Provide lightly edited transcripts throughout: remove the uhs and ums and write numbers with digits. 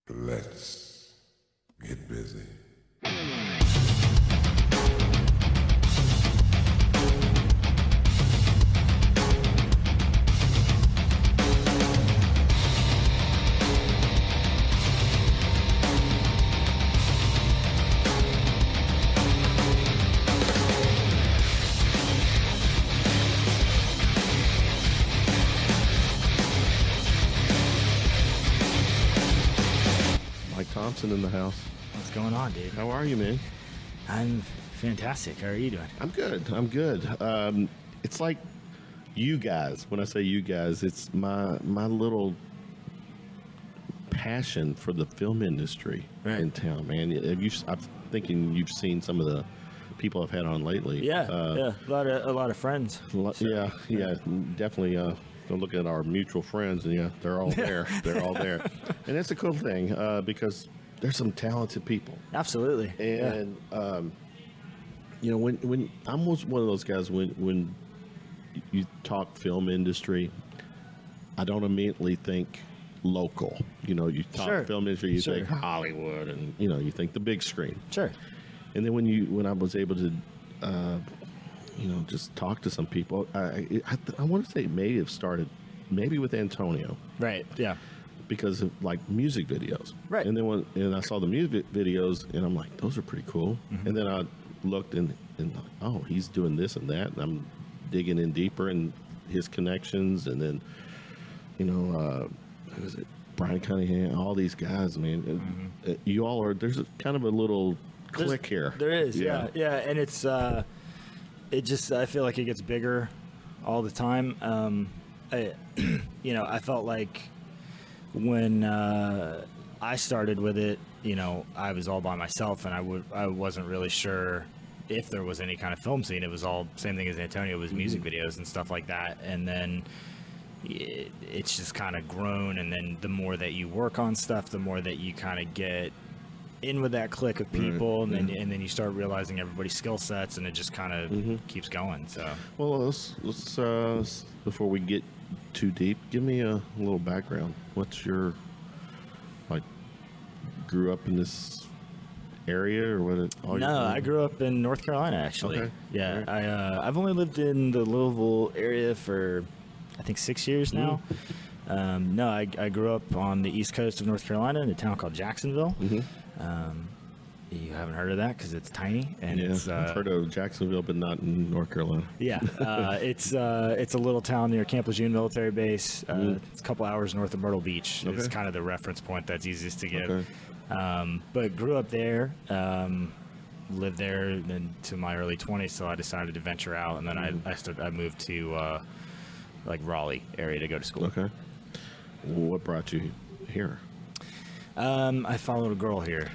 Let's get busy. Mike Thompson in the house. What's going on, dude? How are you, man? I'm fantastic. How are you doing? I'm good. It's like you guys. When I say you guys, it's my little passion for the film industry in town, man. I'm thinking you've seen some of the people I've had on lately. Yeah, a lot of friends. Yeah, definitely. Go look at our mutual friends, and yeah, they're all there. They're all there, and it's a cool thing because there's some talented people. Absolutely. And you know, when I'm one of those guys when you talk film industry, I don't immediately think local. You know, you talk film industry, you think Hollywood, and you know, you think the big screen. Sure. And then when I was able to, you know, just talk to some people, I want to say maybe it started maybe with Antonio. Right. Yeah. Because of like music videos. Right. And then when I saw the music videos, and I'm like, those are pretty cool. Mm-hmm. And then I looked and like, oh, he's doing this and that, and I'm digging in deeper in his connections, and then, you know, who is it? Brian Cunningham, all these guys, man. Mm-hmm. You all are. There's kind of a little click here. There is. Yeah. And it's I feel like it gets bigger all the time. I felt like when I started with it, you know, I was all by myself, and I wasn't really sure if there was any kind of film scene. It was all same thing as Antonio, was music videos and stuff like that. And then it's just kind of grown, and then the more that you work on stuff, the more that you kind of get in with that clique of people, and then you start realizing everybody's skill sets, and it just kind of keeps going. So, well, let's before we get too deep, give me a little background. What's your grew up in this area, or what? No, I grew up in North Carolina, actually. Okay. Yeah, Right. I've only lived in the Louisville area for I think 6 years now. No, I grew up on the east coast of North Carolina in a town called Jacksonville. You haven't heard of that because it's tiny, and it's I've heard of Jacksonville, but not in North Carolina. Yeah, it's a little town near Camp Lejeune military base. It's a couple hours north of Myrtle Beach. Okay. It's kind of the reference point that's easiest to give. Okay. But grew up there, lived there into my early 20s, so I decided to venture out, and then I moved to like Raleigh area to go to school. Okay. What brought you here? I followed a girl here,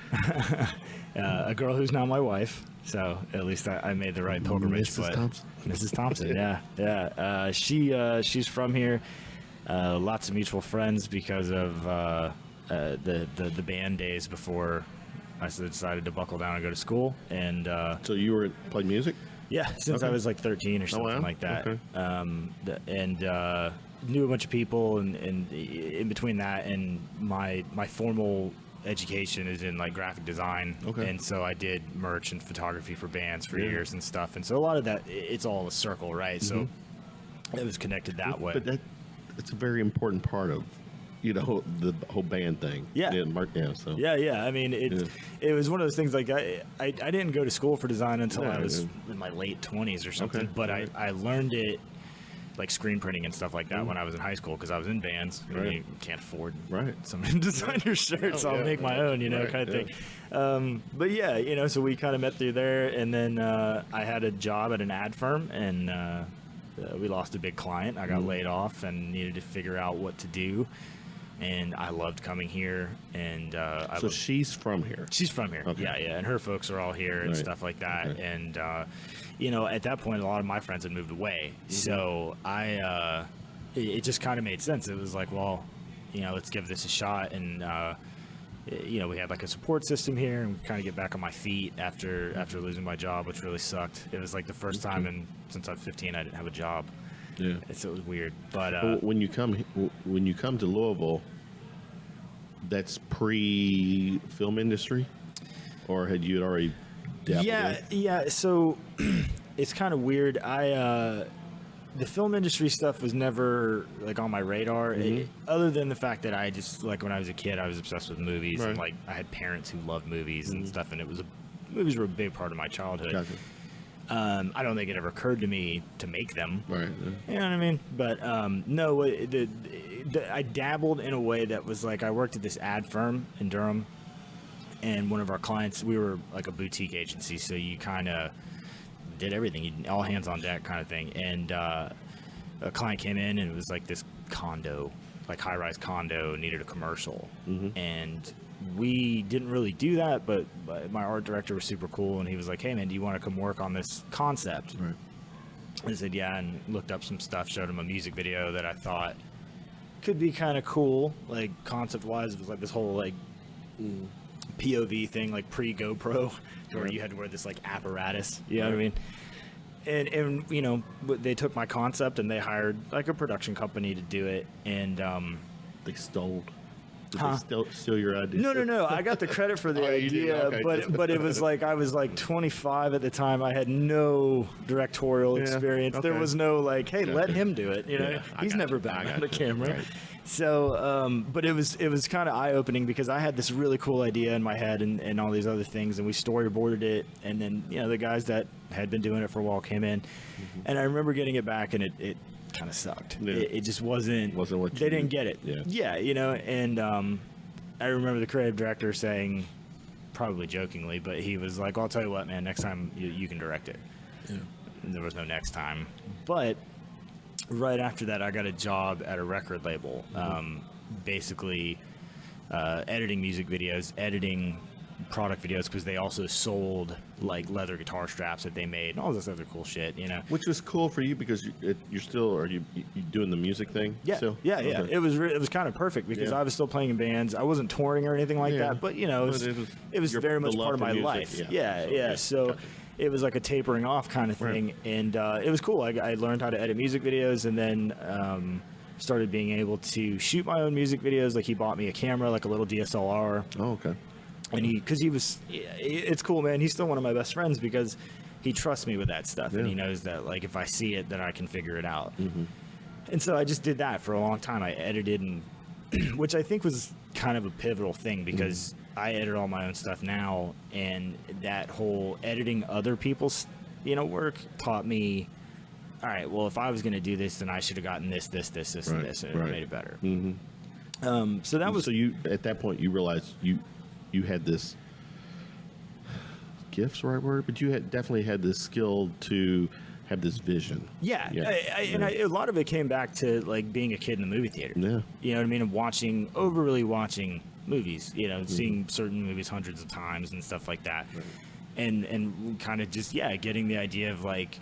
a girl who's now my wife. So at least I made the right pilgrimage. Mrs. Thompson. Mrs. Thompson, yeah. She's from here. Lots of mutual friends because of the band days before I decided to buckle down and go to school. And So you were playing music? yeah, since I was like 13 or something like that. Okay. Knew a bunch of people, and in between that and my formal education is in like graphic design. Okay. And so I did merch and photography for bands for years and stuff. And so a lot of that, it's all a circle, right? So it was connected that way. But it's a very important part of, you know, the whole band thing. Yeah. So. Yeah. I mean, it was one of those things, like I didn't go to school for design until I was in my late 20s or something. Okay. But I learned it like screen printing and stuff like that when I was in high school, because I was in bands. I mean, you can't afford someone to design your shirt, so I'll make my own, you know, kind of thing. But yeah, you know, so we kind of met through there, and then I had a job at an ad firm, and we lost a big client. I got laid off and needed to figure out what to do. And I loved coming here, and So she's from here. She's from here. Okay. Yeah, and her folks are all here and stuff like that. Okay. And you know, at that point, a lot of my friends had moved away, so it just kind of made sense. It was like, well, you know, let's give this a shot, and you know, we had like a support system here, and kind of get back on my feet after losing my job, which really sucked. It was like the first time since I was 15 I didn't have a job. Yeah. So it was weird. But when you come to Louisville, that's pre-film industry, or had you already dabbled in? Yeah. So it's kind of weird. The film industry stuff was never like on my radar, other than the fact that I just like when I was a kid, I was obsessed with movies, and like I had parents who loved movies and stuff, and movies were a big part of my childhood. Gotcha. I don't think it ever occurred to me to make them. Right. You know what I mean? But no, I dabbled in a way that was like I worked at this ad firm in Durham, and one of our clients, we were like a boutique agency, so you kind of did everything, all hands on deck kind of thing. And a client came in, and it was like this condo, like high-rise condo, needed a commercial, and we didn't really do that, but my art director was super cool, and he was like, hey man, do you want to come work on this concept? Right. I said yeah, and looked up some stuff, showed him a music video that I thought could be kind of cool, like concept wise. It was like this whole like POV thing, like pre-GoPro, where you had to wear this like apparatus, you know what I mean? And you know, they took my concept and they hired like a production company to do it, and They stole. Did they steal your idea? No. I got the credit for the idea, okay. but it was like I was like 25 at the time. I had no directorial experience. okay. There was no like, hey, let him do it. You know, Yeah, he's never been on the camera. Right. So, but it was kind of eye opening because I had this really cool idea in my head and all these other things, and we storyboarded it. And then you know the guys that had been doing it for a while came in, and I remember getting it back, and it kind of sucked. Yeah. It just wasn't what they didn't get it. Yeah, you know, and I remember the creative director saying, probably jokingly, but he was like, I'll tell you what, man, next time you can direct it. Yeah. And there was no next time. But right after that, I got a job at a record label, basically editing music videos, editing product videos, because they also sold like leather guitar straps that they made and all this other cool shit, you know. Which was cool for you because you're still, are you doing the music thing? Yeah, still? yeah. Okay. It was kind of perfect because I was still playing in bands. I wasn't touring or anything like that, but you know, it was very much part of my life. Yeah. So it was like a tapering off kind of thing, and it was cool. I learned how to edit music videos, and then started being able to shoot my own music videos. Like he bought me a camera, like a little DSLR. Oh, okay. And it's cool, man. He's still one of my best friends because he trusts me with that stuff, and he knows that like if I see it, then I can figure it out. And so I just did that for a long time. I edited, and which I think was kind of a pivotal thing because I edit all my own stuff now, and that whole editing other people's work taught me, all right, well, if I was going to do this, then I should have gotten this, and this, and this, and it made it better. So that was. So you at that point you realized you had this gift's the right word, but you had definitely had this skill to have this vision. A lot of it came back to like being a kid in the movie theater. You know what I mean? And overly watching movies, seeing certain movies hundreds of times and stuff like that. And kind of just getting the idea of like,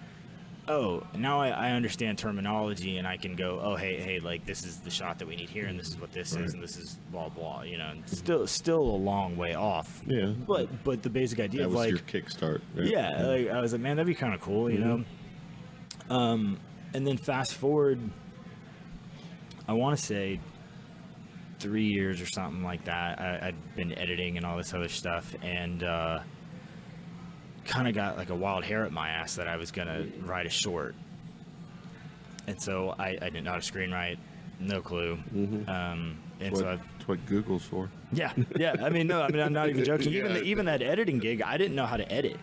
oh, now I understand terminology, and I can go, oh, hey, like this is the shot that we need here, and this is what this is, and this is blah blah. And still a long way off. Yeah. But the basic idea that of was like your kickstart. Right? Yeah. Like I was like, man, that'd be kind of cool, you know. And then fast forward, I want to say 3 years or something like that. I'd been editing and all this other stuff, and kind of got like a wild hair at my ass that I was gonna write a short, and so I didn't know how to screenwrite, no clue. That's what Google's for. Yeah. I mean, I'm not even joking. Even that editing gig, I didn't know how to edit,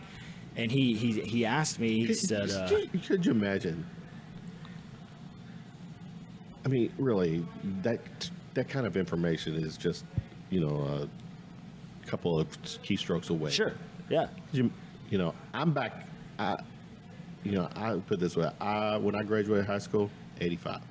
and he asked me. He said, "Could you imagine? I mean, really, that kind of information is just a couple of keystrokes away. Sure. Yeah. I'm back. I put it this way. When I graduated high school, 85.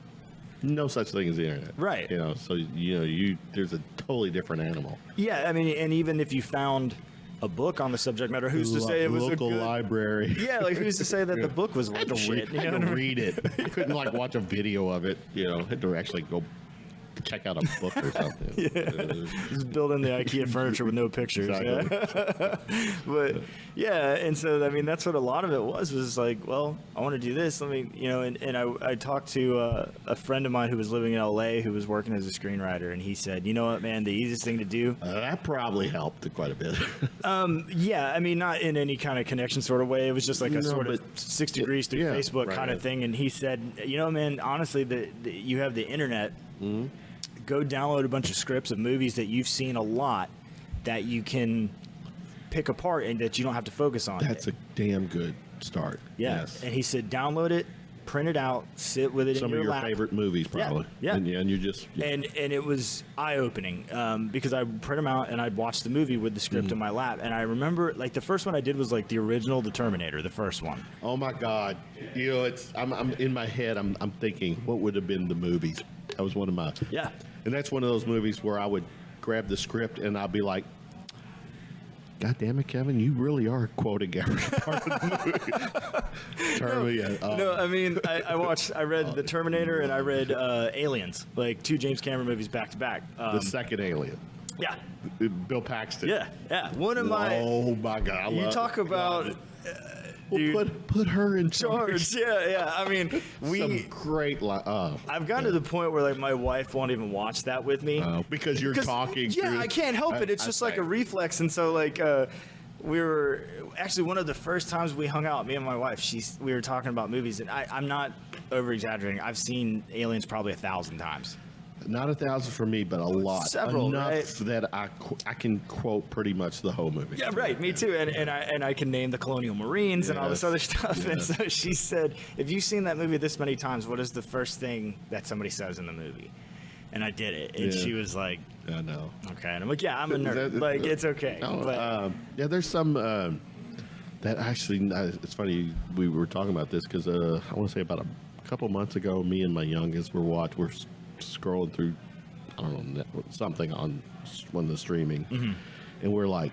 No such thing as the internet. Right. So there's a totally different animal. Yeah, I mean, and even if you found a book on the subject matter, who's to say it was local library? Yeah, like who's to say that the book was worth shit? I had to read it. I couldn't watch a video of it. Had to actually go check out a book or something. Just building the IKEA furniture with no pictures. Exactly. Yeah. But yeah, and so I mean that's what a lot of it was like, well, I want to do this. Let me, and I talked to a friend of mine who was living in LA who was working as a screenwriter, and he said, you know what, man, the easiest thing to do. That probably helped quite a bit. Yeah, I mean, not in any kind of connection sort of way. It was just like a sort of 6 degrees through Facebook kind of thing. And he said, man, honestly, you have the internet. Mm-hmm. Go download a bunch of scripts of movies that you've seen a lot that you can pick apart and that you don't have to focus on. That's a damn good start. Yeah. Yes. And he said, download it, print it out, sit with it Some in your of your favorite movies, probably. Yeah. And you just... Yeah. And it was eye-opening because I would print them out and I'd watch the movie with the script in my lap. And I remember, like, the first one I did was, like, the original The Terminator, the first one. Oh, my God. I'm in my head, I'm thinking, what would have been the movies? That was one of my... Yeah. And that's one of those movies where I would grab the script and I'd be like, God damn it, Kevin, you really are quoting every part of the movie. No, I mean, I read The Terminator and I read Aliens, like 2 James Cameron movies back to back. The second Alien. Yeah. Bill Paxton. Yeah. One of my... Oh, my God. You talk about... Well, put her in charge. Yeah. I mean, some great. I've gotten to the point where like my wife won't even watch that with me because you're talking. Yeah, I can't help it. It's just like a reflex, and so like we were actually one of the first times we hung out. Me and my wife. We were talking about movies, and I'm not over exaggerating. I've seen Aliens probably 1,000 times. Not 1,000 for me, but a lot. Several, enough right? that I can quote pretty much the whole movie. Yeah, right. Me too. And I can name the Colonial Marines and all this other stuff. Yes. And so she said, "If you've seen that movie this many times, what is the first thing that somebody says in the movie?" And I did it, and she was like, "I know." Okay, and I'm like, "Yeah, I'm a nerd. Like, it's okay." No, yeah, there's some that actually. It's funny we were talking about this because I want to say about a couple months ago, me and my youngest were scrolling through, I don't know, something on one of the streaming, and we're like,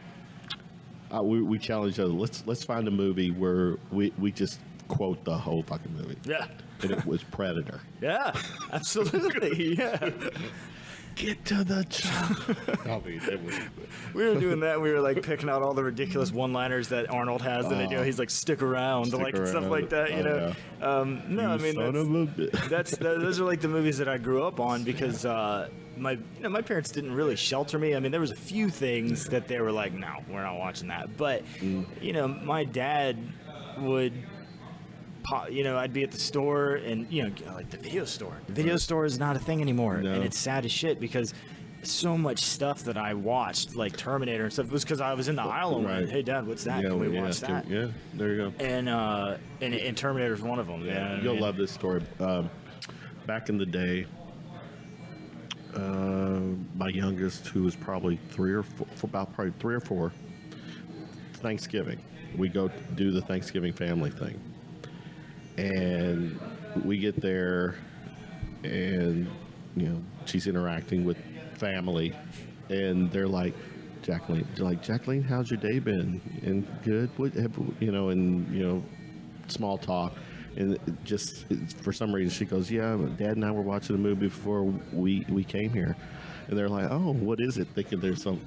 we challenged each other. Let's find a movie where we just quote the whole fucking movie. Yeah, and it was Predator. Yeah, absolutely. Yeah. Get to the job. I mean, we were doing that. We were like picking out all the ridiculous one-liners that Arnold has, and he's like, "Stick around," stuff like that. You know. Yeah. No, I mean those are like the movies that I grew up on because my parents didn't really shelter me. I mean, there was a few things that they were like, "No, we're not watching that." But my dad would. I'd be at the store and, like the video store. The video store is not a thing anymore. No. And it's sad as shit because so much stuff that I watched, like Terminator and stuff, was because I was in the aisle and went, "Hey, Dad, what's that? Can we watch that?" Yeah, there you go. And Terminator's one of them. Yeah, you'll love this story. Back in the day, my youngest, who was probably 3 or 4, Thanksgiving, we go do the Thanksgiving family thing. And we get there, and she's interacting with family, and they're like, Jacqueline, how's your day been? And good. What have small talk, and for some reason she goes, "Yeah, Dad and I were watching a movie before we came here." And they're like, "Oh, what is it?" Thinking there's some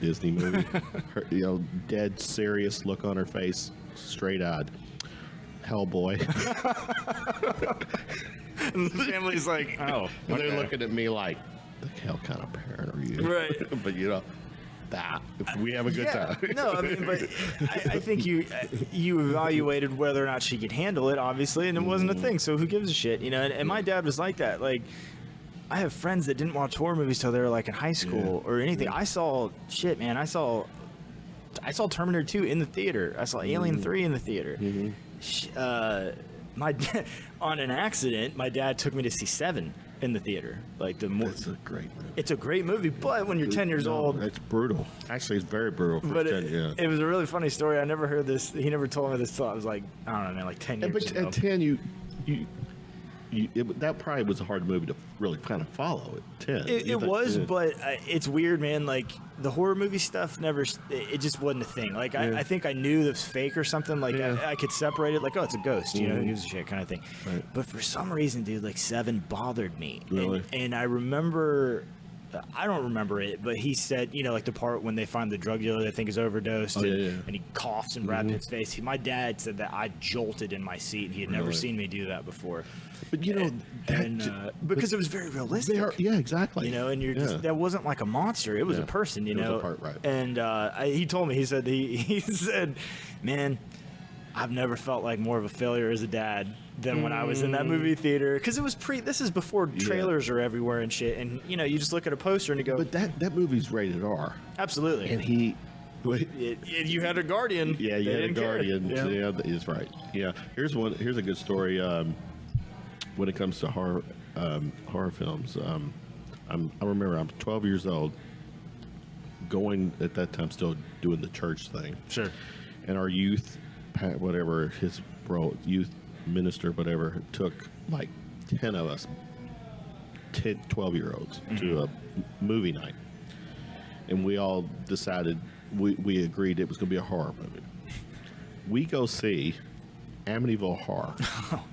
Disney movie. Her, dead serious look on her face, straight-eyed. Hellboy. And the family's like, "Oh." And they're looking at me like, "The hell kind of parent are you?" Right. But we have a good time. No, I mean, but I think you evaluated whether or not she could handle it, obviously, and it wasn't a thing. So who gives a shit, And my dad was like that. Like, I have friends that didn't watch horror movies till they were like in high school or anything. I saw shit, man. I saw Terminator 2 in the theater. I saw Alien 3 in the theater. On an accident, my dad took me to see 7 in the theater. It's a great movie. It's a great movie, but when you're 10 years old, it's brutal. Actually, it's very brutal for 10 years. It was a really funny story. I never heard this. He never told me this till I was like, I don't know, man, like 10 years But ago. at 10, that probably was a hard movie to really kind of follow at 10. It was, but it's weird, man. Like, the horror movie stuff never. It just wasn't a thing. Like I think I knew it was fake or something. Like I could separate it. Like, oh, it's a ghost. You know, who gives a shit kind of thing. Right. But for some reason, dude, like 7 bothered me. Really? And I remember. I don't remember it, but he said, you know, like the part when they find the drug dealer they think is overdosed, and he coughs and Brad Pitt's face. My dad said that I jolted in my seat. He had never seen me do that before. But you know, because it was very realistic. Yeah, exactly. You know, and you're just that wasn't like a monster. It was a person. You know, right. And he told me, he said, man, I've never felt like more of a failure as a dad than when I was in that movie theater, because it was this is before trailers are everywhere and shit, and you know, you just look at a poster and you go, but that movie's rated R. Absolutely. And you had a guardian. Yeah, you had a guardian. Yeah, is right. Yeah, here's a good story. When it comes to horror films, I remember I'm 12 years old, going at that time, still doing the church thing. Sure. And our youth, whatever his role, youth minister, whatever, took like 10 of us, 12-year-olds to a movie night, and we all decided, we agreed it was going to be a horror movie. We go see Amityville Horror.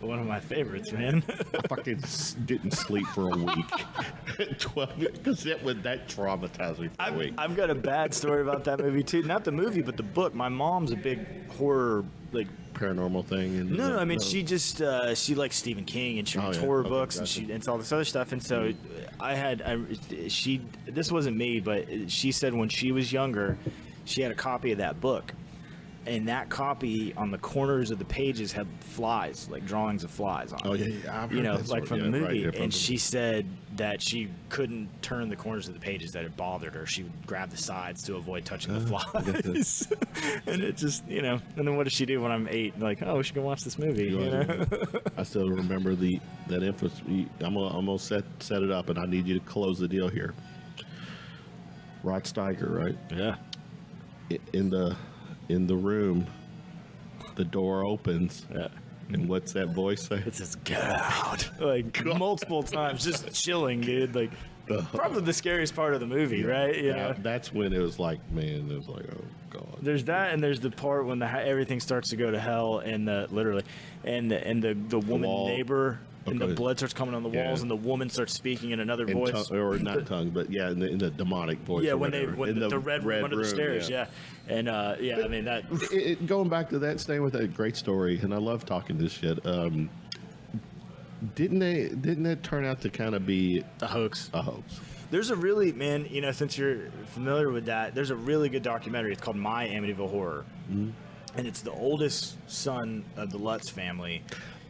One of my favorites, man. I fucking didn't sleep for a week. 12, because that traumatized me for a week. I've got a bad story about that movie too. Not the movie, but the book. My mom's a big horror, like, paranormal thing. And no, I mean, she just she likes Stephen King, and she reads horror books, gotcha. And it's all this other stuff. And so this wasn't me, but she said when she was younger, she had a copy of that book. And that copy, on the corners of the pages, had flies, like drawings of flies on it. Oh, yeah. You know, like from the movie. Right, and she said that she couldn't turn the corners of the pages, that it bothered her. She would grab the sides to avoid touching the flies. And it just, you know, and then what does she do when I'm 8? Like, oh, we should go watch this movie. You know? I still remember that infamous. I'm gonna set it up, and I need you to close the deal here. Rod Steiger, right? Yeah. In the room, the door opens, and what's that voice say? It says, "Get out!" Like multiple times, just chilling, dude. Like probably the scariest part of the movie, right? You know? That's when it was like, man, it was like, oh god. There's that, and there's the part when everything starts to go to hell, and literally, and the woman neighbor. And the blood starts coming on the walls, and the woman starts speaking in another voice, or not tongue, but in the demonic voice. Yeah, when the red room under the stairs, and I mean that. Going back to that, staying with that great story, and I love talking this shit. Didn't that turn out to kind of be a hoax? A hoax. There's a really, man, you know, since you're familiar with that, there's a really good documentary. It's called My Amityville Horror, and it's the oldest son of the Lutz family.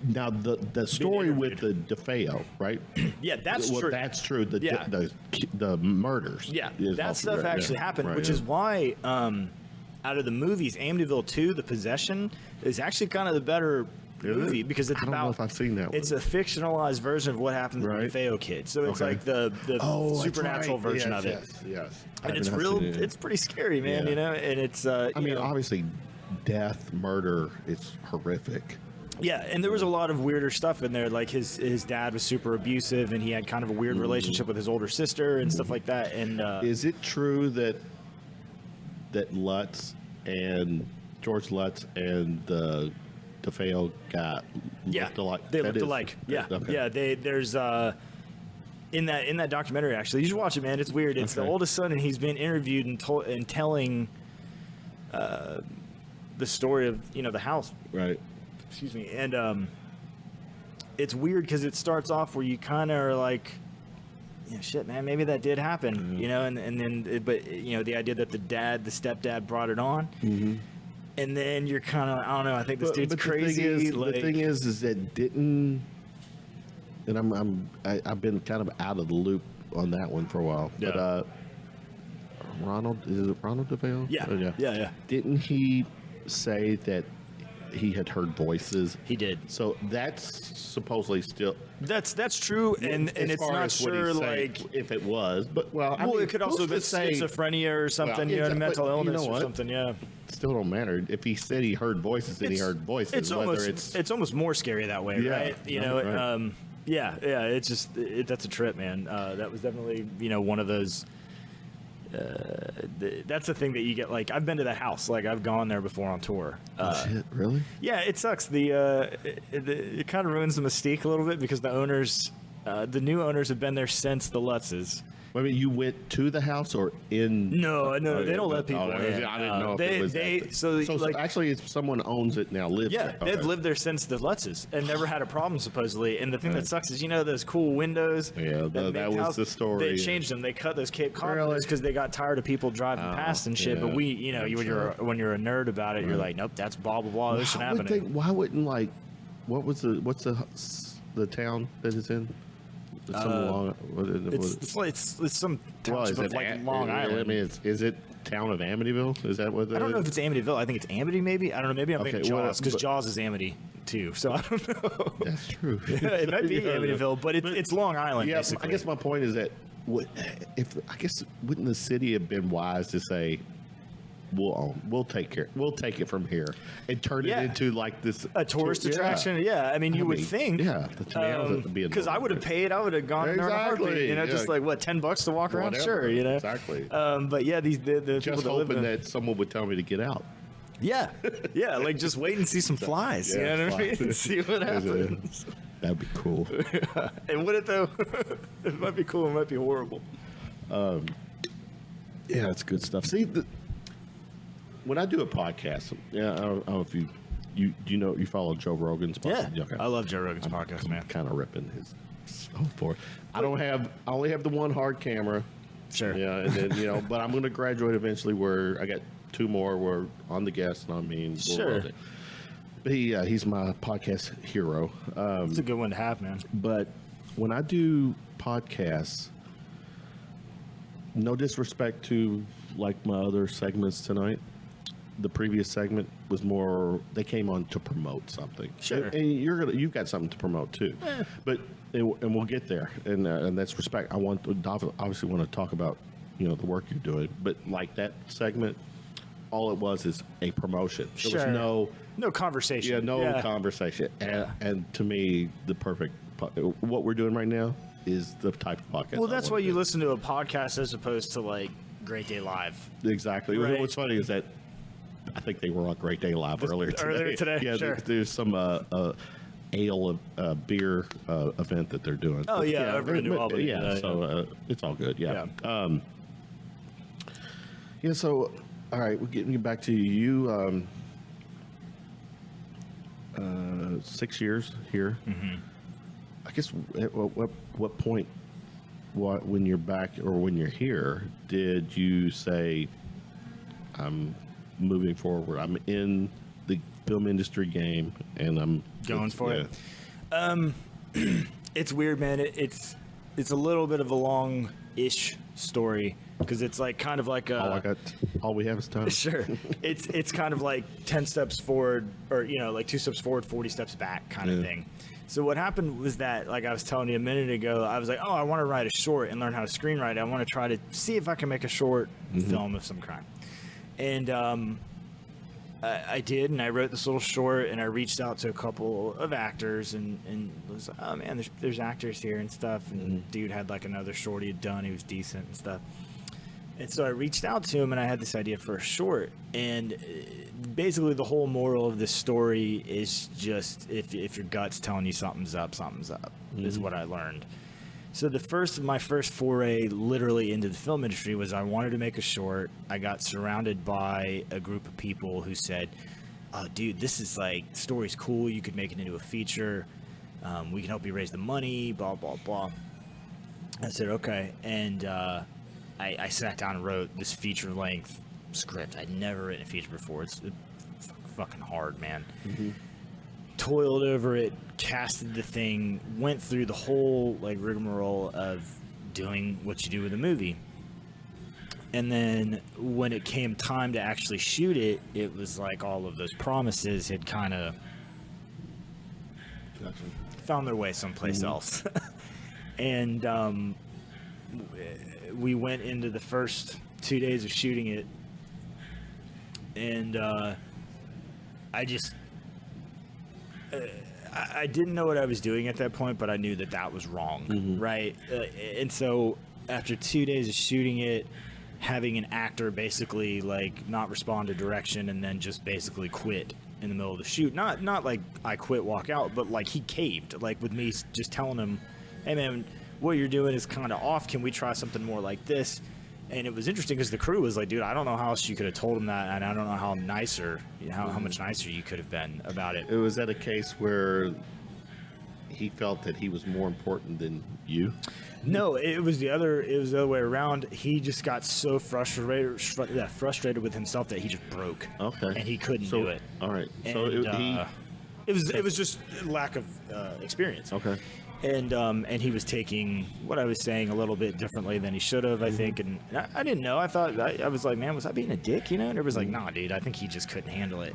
Now the story with the DeFeo, right? Yeah, that's true. Well, that's true. The murders. Yeah, that stuff actually happened, which is why out of the movies, Amityville 2, The Possession, is actually kind of the better movie, because it's I don't know if I've seen that one. It's a fictionalized version of what happened to the DeFeo kid. So it's like the supernatural version of it. Yes. And it's real. It's pretty scary, man. You know, and it's. I mean, obviously, death, murder, it's horrific. Yeah, and there was a lot of weirder stuff in there. Like his dad was super abusive, and he had kind of a weird relationship with his older sister and stuff like that. And is it true that Lutz and George Lutz and the DeFeo guy looked alike? They looked alike. Yeah, okay. Yeah. There's in that documentary, actually, you should watch it, man. It's weird. It's the oldest son, and he's been interviewed and telling the story of the house. Right. Excuse me. And it's weird because it starts off where you kind of are like, shit, man, maybe that did happen, and then, but the idea that the stepdad brought it on, and then you're kind of, I don't know, I think this dude's crazy. The thing is that didn't, and I've been kind of out of the loop on that one for a while, but is it Ronald DeFeo? Yeah. Didn't he say that he had heard voices? He did. So that's supposedly still that's true, and it's not sure like if it was, but it could also be schizophrenia or something, mental illness or something. Yeah, still don't matter. If he said he heard voices, then he heard voices. It's almost more scary that way, right? Right. It's just that's a trip, man. That was definitely one of those. that's the thing that you get. Like, I've been to that house. Like, I've gone there before on tour. Shit, really? Yeah, it sucks. It kind of ruins the mystique a little bit because the owners, the new owners, have been there since the Lutzes. I mean, you went to the house or in? No, they don't let people in. I didn't know if it was that. So like, actually, it's someone owns it now, lives there. Okay. They've lived there since the Lutzes and never had a problem, supposedly. And the thing that sucks is, those cool windows. Yeah, that was the story. They changed them. They cut those Cape Cod windows because they got tired of people driving past and shit. Yeah. But when you're a nerd about it, you're like, nope, that's blah, blah, blah. This should happen. Why wouldn't, like, what's the town that it's in? It's some township of like Long Island. I mean, is it town of Amityville? Is that what? I don't know if it's Amityville. I think it's Amity, maybe. I don't know. Maybe I'm thinking Jaws because Jaws is Amity too. So I don't know. That's true. It might be Amityville, but it's Long Island. Yeah, basically. I guess my point is that wouldn't the city have been wise to say, we'll take it from here and turn it into like this a tourist attraction. Yeah, I mean, you would think. Yeah, because I would have paid. I would have gone there in a heartbeat. Just like what, $10 to walk around. Sure, exactly. But yeah, the just people that hoping live in, that someone would tell me to get out. Yeah, like just wait and see some flies. You know what I mean? See what happens. That'd be cool. And would it though? It might be cool. It might be horrible. Yeah, it's good stuff. See, when I do a podcast, I don't know if you follow Joe Rogan's podcast. Yeah, okay. I love Joe Rogan's podcast, man. Kind of ripping his stuff for it. I only have the one hard camera. Sure. Yeah, and then but I'm going to graduate eventually where I got 2 more where on the guest and I mean. Sure. But he's my podcast hero. It's a good one to have, man. But when I do podcasts, no disrespect to like my other segments tonight, the previous segment was more they came on to promote something. Sure. And you've got something to promote too. But and we'll get there, and that's respect. I obviously want to talk about the work you're doing, but like that segment, all it was is a promotion. There was no conversation. Yeah, conversation. And to me, the perfect what we're doing right now is the type of podcast. Well, that's why you listen to a podcast as opposed to like Great Day Live. Exactly. Right. What's funny is that I think they were on Great Day Live earlier today. Yeah, sure. There's some ale beer event that they're doing. Oh yeah, over in New Albany. Yeah, so it's all good. Yeah. So all right, we're getting back to you. 6 years here. Mm-hmm. I guess at what point, when you're back or when you're here, did you say, I'm moving forward, I'm in the film industry game and I'm going for it? It's weird, man. It's a little bit of a long-ish story because it's like kind of like all we have is time. Sure. It's kind of like 10 steps forward or like 2 steps forward, 40 steps back kind of thing. So what happened was that, like I was telling you a minute ago, I was like, I want to write a short and learn how to screenwrite. I want to try to see if I can make a short film of some kind. And I did, and I wrote this little short, and I reached out to a couple of actors and was like, oh man, there's actors here and stuff. And dude had like another short he had done. He was decent and stuff. And so I reached out to him, and I had this idea for a short. And basically the whole moral of this story is just if your gut's telling you something's up, is what I learned. So my first foray literally into the film industry was I wanted to make a short. I got surrounded by a group of people who said, oh, dude, this is like, story's cool. You could make it into a feature. We can help you raise the money, blah, blah, blah. I said, okay. And I sat down and wrote this feature-length script. I'd never written a feature before. It's fucking hard, man. Mm-hmm. Toiled over it, casted the thing, went through the whole like rigmarole of doing what you do with a movie. And then when it came time to actually shoot it, it was like all of those promises had kind of found their way someplace else. And we went into the first 2 days of shooting it, and I didn't know what I was doing at that point, but I knew that was wrong, right? And so after 2 days of shooting it, having an actor basically like not respond to direction and then just basically quit in the middle of the shoot. Not like I quit, walk out, but like he caved, like with me just telling him, hey man, what you're doing is kind of off. Can we try something more like this? And it was interesting because the crew was like, dude, I don't know how else you could have told him that, and I don't know how nicer, how much nicer you could have been about it. It was at a case where he felt that he was more important than you. No, it was the other way around. He just got so frustrated with himself that he just broke. Okay. And he couldn't do it. All right. And, So it was just lack of experience. Okay. And he was taking what I was saying a little bit differently than he should have, I think. And I didn't know. I thought I was like, man, was I being a dick? And it was like, nah, dude. I think he just couldn't handle it.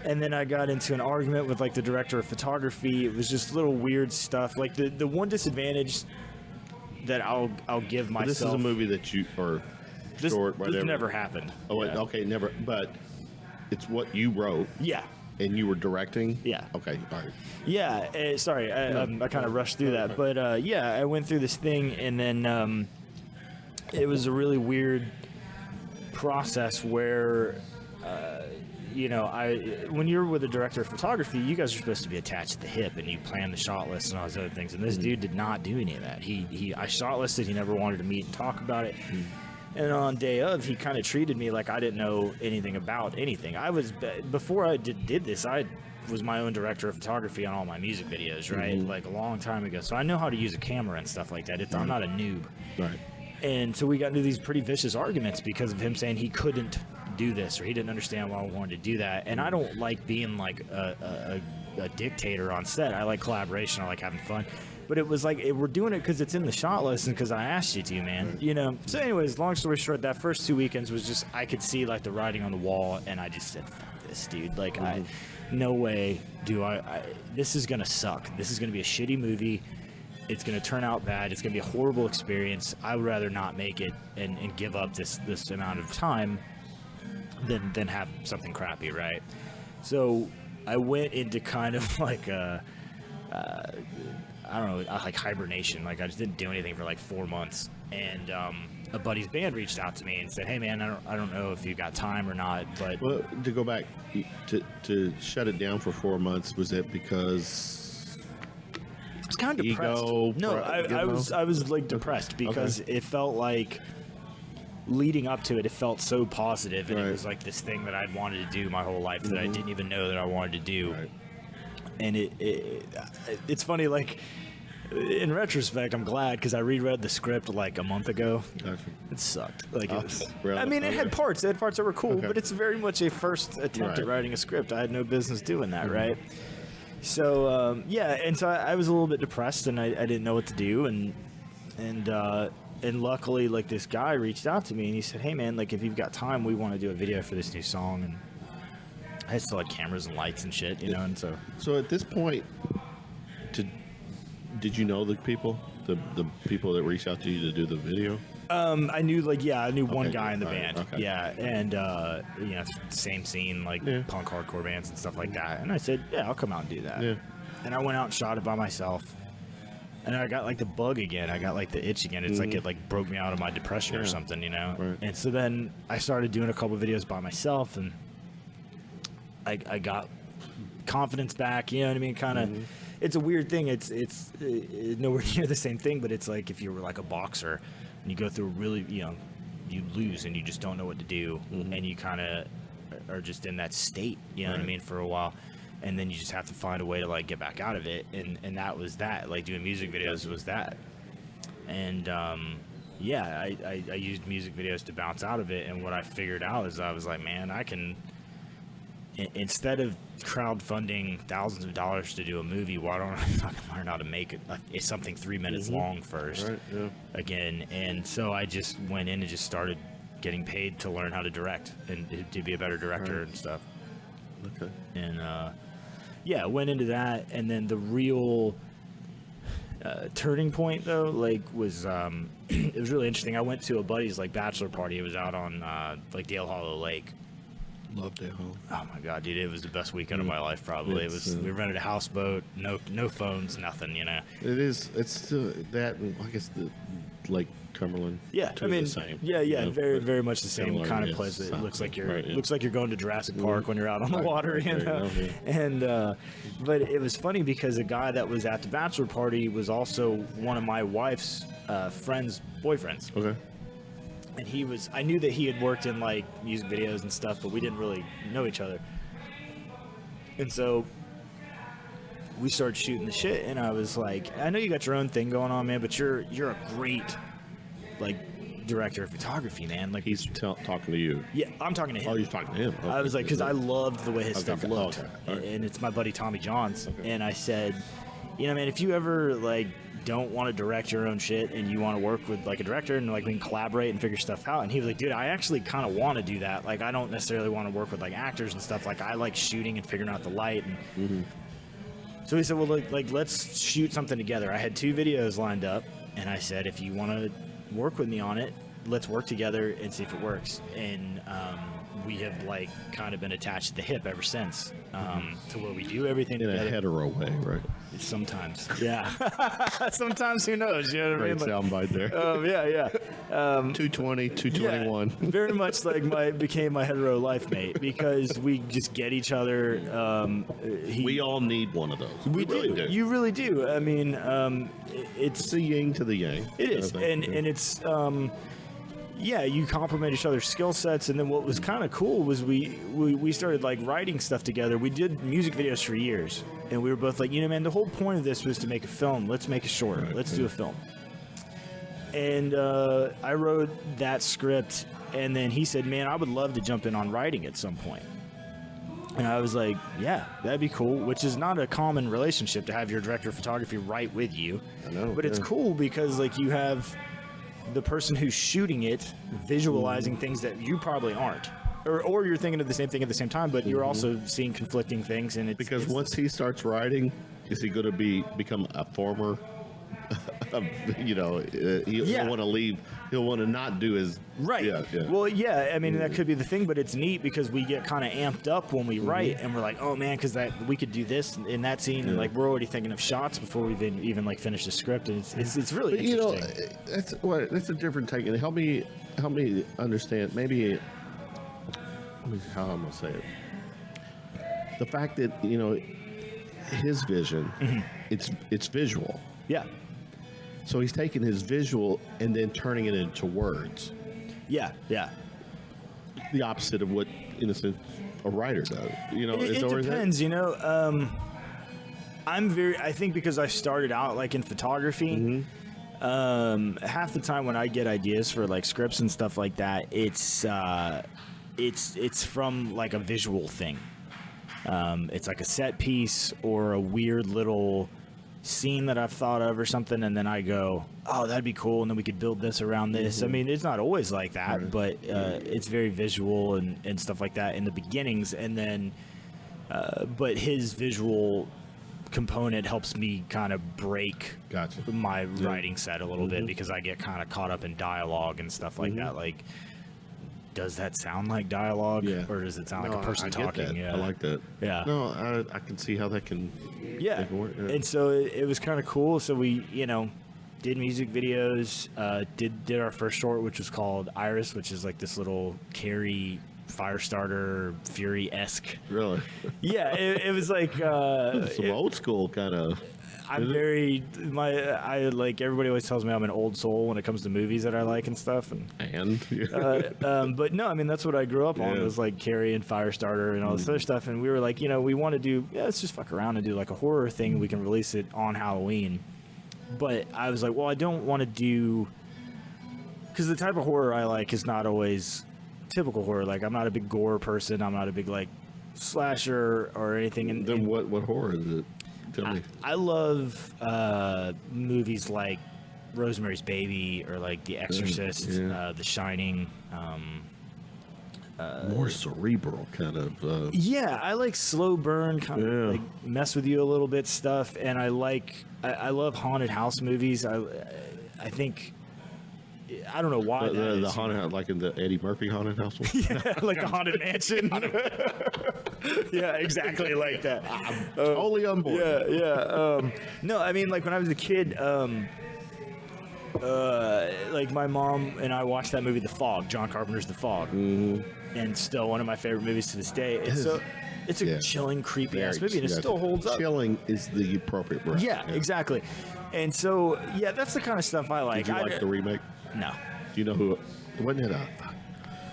And then I got into an argument with like the director of photography. It was just little weird stuff. Like the one disadvantage that I'll give myself. This is a movie that you short, whatever. This never happened. Oh, yeah. Okay, never. But it's what you wrote. Yeah. And you were directing? Yeah. Okay, all right. Yeah, sorry, I kind of rushed through that. But, yeah, I went through this thing, and then it was a really weird process where, when you're with a director of photography, you guys are supposed to be attached at the hip, and you plan the shot list and all those other things. And this dude did not do any of that. I shot listed, he never wanted to meet and talk about it. And on day of, he kind of treated me like I didn't know anything about anything. Before I did this, I was my own director of photography on all my music videos, right? Like a long time ago. So I know how to use a camera and stuff like that. I'm not a noob. Right. And so we got into these pretty vicious arguments because of him saying he couldn't do this or he didn't understand why I wanted to do that. And I don't like being like a dictator on set. I like collaboration. I like having fun. But it was like, we're doing it because it's in the shot list and because I asked you to, man. So anyways, long story short, that first 2 weekends was just, I could see like the writing on the wall, and I just said, fuck this, dude. Like, no way do I this is going to suck. This is going to be a shitty movie. It's going to turn out bad. It's going to be a horrible experience. I would rather not make it and give up this amount of time than have something crappy, right? So I went into kind of like I don't know, like hibernation. Like I just didn't do anything for like 4 months, and a buddy's band reached out to me and said, "Hey man, I don't know if you got time or not, but." Well, to go back to shut it down for 4 months, was it because I was kind of depressed? No, I was like depressed because it felt like leading up to it, it felt so positive, and it was like this thing that I'd wanted to do my whole life that I didn't even know that I wanted to do. Right. And it's funny, like, in retrospect, I'm glad because I reread the script like a month ago. Gotcha. It sucked. Like, really? I mean, it had parts. It had parts that were cool, but it's very much a first attempt at writing a script. I had no business doing that, right? So, and so I was a little bit depressed, and I didn't know what to do, and luckily, like, this guy reached out to me, and he said, "Hey, man, like, if you've got time, we want to do a video for this new song." And I still had cameras and lights and shit, and so. So at this point, did you know the people, the people that reached out to you to do the video? I knew one guy in the band. Okay. Yeah, and same scene, like punk hardcore bands and stuff like that. And I said, yeah, I'll come out and do that. Yeah. And I went out and shot it by myself. And I got like the bug again. I got like the itch again. It's like it like broke me out of my depression or something, Right. And so then I started doing a couple videos by myself, and I got confidence back, you know what I mean? Kind of, it's a weird thing. It's nowhere near the same thing, but it's like if you were like a boxer and you go through really, you lose and you just don't know what to do, and you kind of are just in that state, you know what I mean, for a while, and then you just have to find a way to like get back out of it, and that was that. Like doing music videos was that, and I used music videos to bounce out of it, and what I figured out is I was like, man, I can. Instead of crowdfunding thousands of dollars to do a movie, why don't I fucking learn how to make it something 3 minutes long first? Right, again, and so I just went in and just started getting paid to learn how to direct and to be a better director and stuff. Okay. And went into that, and then the real turning point though, like, was it was really interesting. I went to a buddy's like bachelor party. It was out on like Dale Hollow Lake. Loved it home. Oh my god, dude! It was the best weekend of my life. Probably it was. We rented a houseboat, no phones, nothing. You know. It is. It's still that. And I guess the Lake Cumberland. Yeah, two I mean, the same. yeah, you know, very much the same similar, kind of yes. place. It looks like you're Right, yeah. looks like you're going to Jurassic Park when you're out on the water, right, you right, know. okay. And but it was funny because a guy that was at the bachelor party was also one of my wife's friends' boyfriends. Okay. And I knew that he had worked in like music videos and stuff, but we didn't really know each other. And so we started shooting the shit, and I was like, I know you got your own thing going on, man, but you're a great like director of photography, man. Like He's talking to you. yeah, I'm talking to him. Oh, you're talking to him. Okay. I was like, because I loved the way his stuff okay, looked, okay, all right. and it's my buddy Tommy Johns, and I said, you know, man, if you ever like don't want to direct your own shit and you want to work with like a director and like we can collaborate and figure stuff out, and he was like, dude, I actually kind of want to do that. Like, I don't necessarily want to work with like actors and stuff. Like, I like shooting and figuring out the light. And so he said, well, like let's shoot something together. I had 2 videos lined up, and I said, if you want to work with me on it, let's work together and see if it works. And we have like kind of been attached to the hip ever since, to where we do everything in a together. hetero way, right? Sometimes, yeah. Sometimes, who knows? You know what I mean? Great soundbite there. Yeah. 220, 221. Yeah, very much like became my hetero life mate, because we just get each other. We all need one of those. We really do. You really do. I mean, It's the yin to the yang. it is, and it's yeah, you complement each other's skill sets. And then what was kind of cool was we started like writing stuff together. We did music videos for years, and we were both like, you know, man, the whole point of this was to make a film. Let's make a short. Right, Let's do a film. And I wrote that script, and then he said, man, I would love to jump in on writing at some point. And I was like, yeah, that'd be cool, which is not a common relationship to have your director of photography write with you. I know, but it's yeah. cool because like you have the person who's shooting it visualizing things that you probably aren't. Or you're thinking of the same thing at the same time, but you're also seeing conflicting things. And it's Because once he starts writing, is he going to become a former? You know, he'll want to leave. He'll want to not do his right. Yeah. Well, yeah. I mean, that could be the thing, but it's neat because we get kind of amped up when we write, and we're like, oh man, because we could do this in that scene, and like we're already thinking of shots before we've even like finished the script, and it's really But, you know, interesting. that's a different take. And help me understand. Maybe how I'm gonna say it. The fact that you know his vision, it's visual. Yeah. So he's taking his visual and then turning it into words. Yeah. The opposite of what, in a sense, a writer does. You know, It depends, you know. I think because I started out like in photography, half the time when I get ideas for like scripts and stuff like that, it's from like a visual thing. It's like a set piece or a weird little scene that I've thought of or something, and then I go, oh, that'd be cool, and then we could build this around this. I mean, it's not always like that, but it's very visual and stuff like that in the beginnings, and then but his visual component helps me kind of break my writing set a little bit, because I get kind of caught up in dialogue and stuff like that. Like, does that sound like dialogue, or does it sound like a person talking? Yeah, I like that. Yeah. No, I can see how that can. Yeah. Work. And so it was kind of cool. So we, you know, did music videos. Did our first short, which was called Iris, which is like this little Carrie Firestarter Fury-esque. Really? Yeah. It was like some old school kind of. I like everybody always tells me I'm an old soul when it comes to movies that I like and stuff. But no, I mean, that's what I grew up on. It was like Carrie and Firestarter and all this other stuff. And we were like, you know, we want to do, let's just fuck around and do like a horror thing. We can release it on Halloween. But I was like, well, I don't want to do, because the type of horror I like is not always typical horror. Like, I'm not a big gore person. I'm not a big like slasher or anything. And then what horror is it? I love movies like Rosemary's Baby or like The Exorcist, The Shining. More cerebral kind of. Yeah, I like slow burn, kind of like mess with you a little bit stuff, and I love haunted house movies. I think I don't know why the haunted house, like in the Eddie Murphy haunted house one. like a haunted mansion. Yeah, exactly like that. I'm totally on board. Yeah. No, I mean, like when I was a kid, like my mom and I watched that movie, The Fog, John Carpenter's The Fog, and still one of my favorite movies to this day. It's a chilling, creepy ass movie, and it still holds up. Chilling is the appropriate word. Yeah, exactly. And so, yeah, that's the kind of stuff I like. Did you like the remake? No. Do you know who? Wasn't it?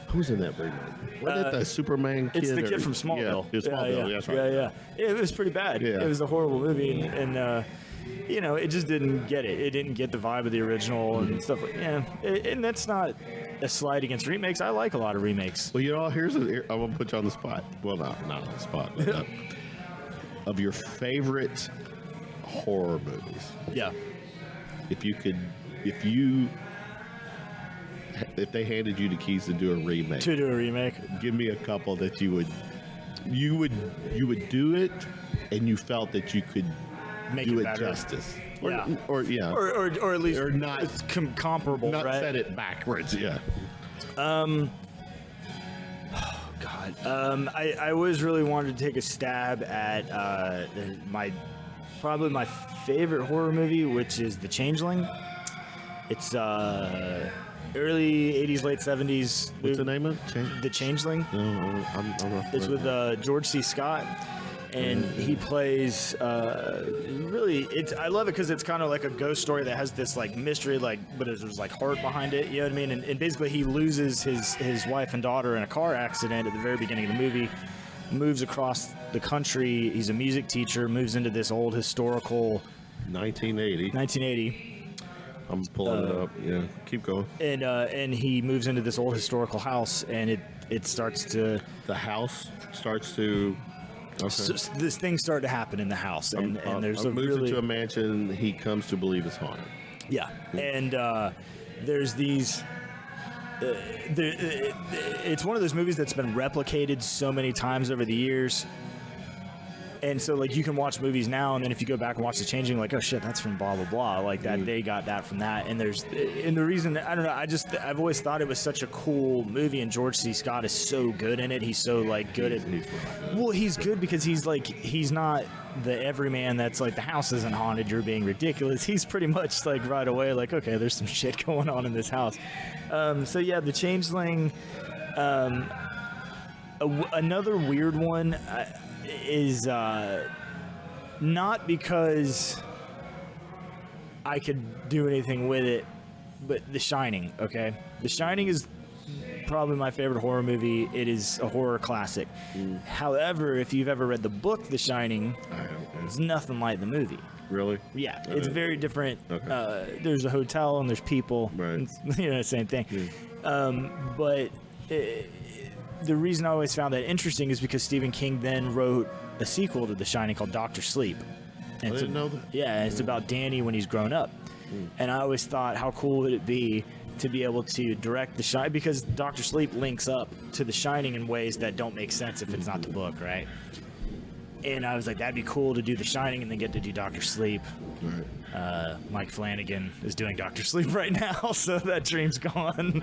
Who's in that remake? Wasn't it the Superman kid? It's the kid from Smallville. Yeah, Smallville. Yeah, That's right. Yeah. It was pretty bad. Yeah. It was a horrible movie, and you know, it just didn't get it. It didn't get the vibe of the original and stuff like. Yeah, and that's not a slight against remakes. I like a lot of remakes. Well, you know, I'm gonna put you on the spot. Well, not on the spot. But, of your favorite horror movies. Yeah. If they handed you the keys to do a remake, give me a couple that you would do it, and you felt that you could Make do it it better. justice, Or at least or not it's comparable, not right? set it backwards. Yeah. God. I always really wanted to take a stab at probably my favorite horror movie, which is The Changeling. It's early 80s, late 70s. What's the name of it? The Changeling. No, I'm not. It's with George C. Scott, and he plays really. I love it because it's kind of like a ghost story that has this like mystery, like but there's like heart behind it. You know what I mean? And basically, he loses his wife and daughter in a car accident at the very beginning of the movie. Moves across the country. He's a music teacher. Moves into this old historical. 1980. I'm pulling it up. Yeah, keep going. And he moves into this old historical house, and it starts to. The house starts to. Okay. So this things start to happen in the house, and there's a moves really into a mansion. He comes to believe it's haunted. yeah, and there's these. It's one of those movies that's been replicated so many times over the years. And so, like, you can watch movies now, and then if you go back and watch The Changing, like, oh shit, that's from blah blah blah. Like that, they got that from that. And the reason I don't know, I've always thought it was such a cool movie, and George C. Scott is so good in it. He's so like good he's good because he's not the everyman that's like the house isn't haunted, you're being ridiculous. He's pretty much like right away, like, okay, there's some shit going on in this house. So yeah, The Changeling. Another weird one. Is not because I could do anything with it, but The Shining, okay? The Shining is probably my favorite horror movie. It is a horror classic. However, if you've ever read the book The Shining, it's nothing like the movie. Really? Yeah, it's very different. Okay. There's a hotel and there's people. Right. It's, same thing. But the reason I always found that interesting is because Stephen King then wrote a sequel to The Shining called Dr. Sleep. And I didn't know that. Yeah, it's about Danny when he's grown up. And I always thought, how cool would it be to be able to direct The Shining? Because Dr. Sleep links up to The Shining in ways that don't make sense if it's not the book, right? And I was like, that'd be cool to do The Shining and then get to do Dr. Sleep. Right. Mike Flanagan is doing Dr. Sleep right now, so that dream's gone.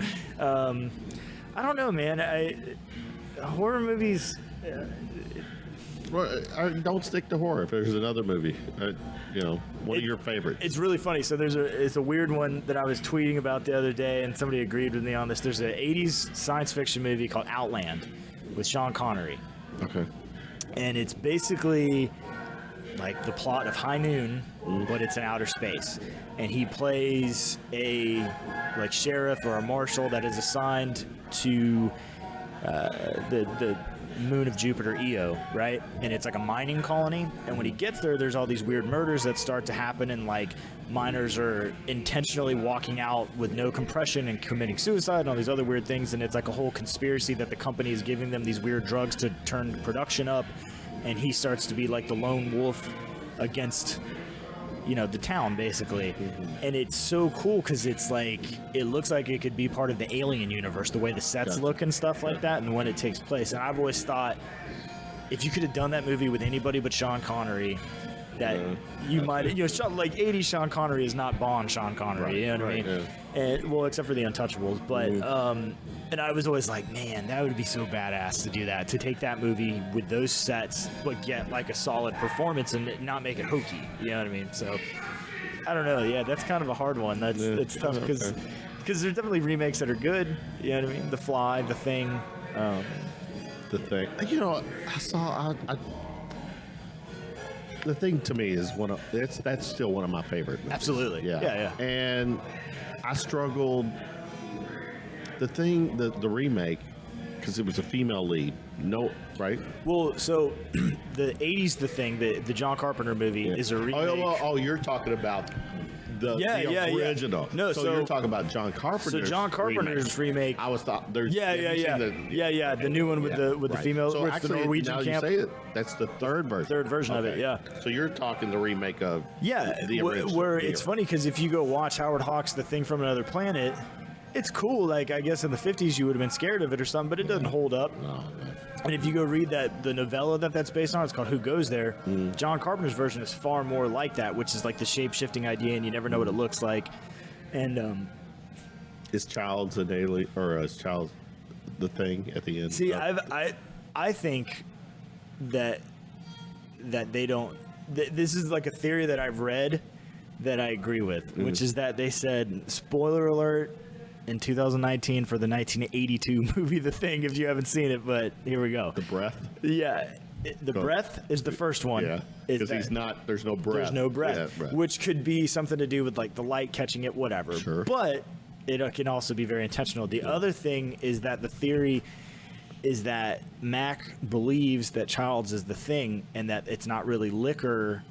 I don't know, man. Horror movies. Well, don't stick to horror. If there's another movie, one of your favorites. It's really funny. So it's a weird one that I was tweeting about the other day, and somebody agreed with me on this. There's an 80s science fiction movie called Outland with Sean Connery. Okay. And it's basically like the plot of High Noon, but it's in outer space. And he plays a like sheriff or a marshal that is assigned to the moon of Jupiter, Io, right? And it's like a mining colony. And when he gets there, there's all these weird murders that start to happen, and like miners are intentionally walking out with no compression and committing suicide and all these other weird things. And it's like a whole conspiracy that the company is giving them these weird drugs to turn production up. And he starts to be like the lone wolf against the town, basically. And it's so cool because it's like, it looks like it could be part of the Alien universe, the way the sets look and stuff like that, and when it takes place. And I've always thought, if you could have done that movie with anybody but Sean Connery, that you might, like 80s Sean Connery is not Bond Sean Connery, you know what I mean? Yeah. And, well, except for the Untouchables, but and I was always like, man, that would be so badass to do that, to take that movie with those sets, but get like a solid performance and not make it hokey, you know what I mean? So I don't know, yeah, that's kind of a hard one. That's tough because there's definitely remakes that are good, you know what I mean? The Fly, The Thing. The Thing. The Thing to me is that's still one of my favorite movies. Absolutely. Yeah. And I struggled. The Thing, the remake, because it was a female lead. No, right? Well, so the 80s The Thing, the John Carpenter movie is a remake. Oh, you're talking about the original. Yeah. No, so you're talking about John Carpenter's. So John Carpenter's remake. I was thought there's. Yeah. The new one with the female, so with actually, the Norwegian now camp. You say it, that's the third version. Of it. Yeah. So you're talking the remake of. Yeah. The original. Where it's funny because if you go watch Howard Hawks' The Thing from Another Planet, it's cool. Like, I guess in the 50s you would have been scared of it or something, but it doesn't hold up. No. And if you go read the novella that's based on, it's called Who Goes There. John Carpenter's version is far more like that, which is like the shape-shifting idea, and you never know what it looks like. And is Child's an alien, or is Child the Thing at the end? See, I think that they don't. This is like a theory that I've read that I agree with, which is that they said, spoiler alert, in 2019 for the 1982 movie The Thing, if you haven't seen it, but here we go. The breath? Yeah. The breath is the first one. Yeah, because there's no breath. There's no breath, yeah, breath, which could be something to do with like the light catching it, whatever. Sure. But it can also be very intentional. The other thing is that the theory is that Mac believes that Childs is the Thing and that it's not really liquor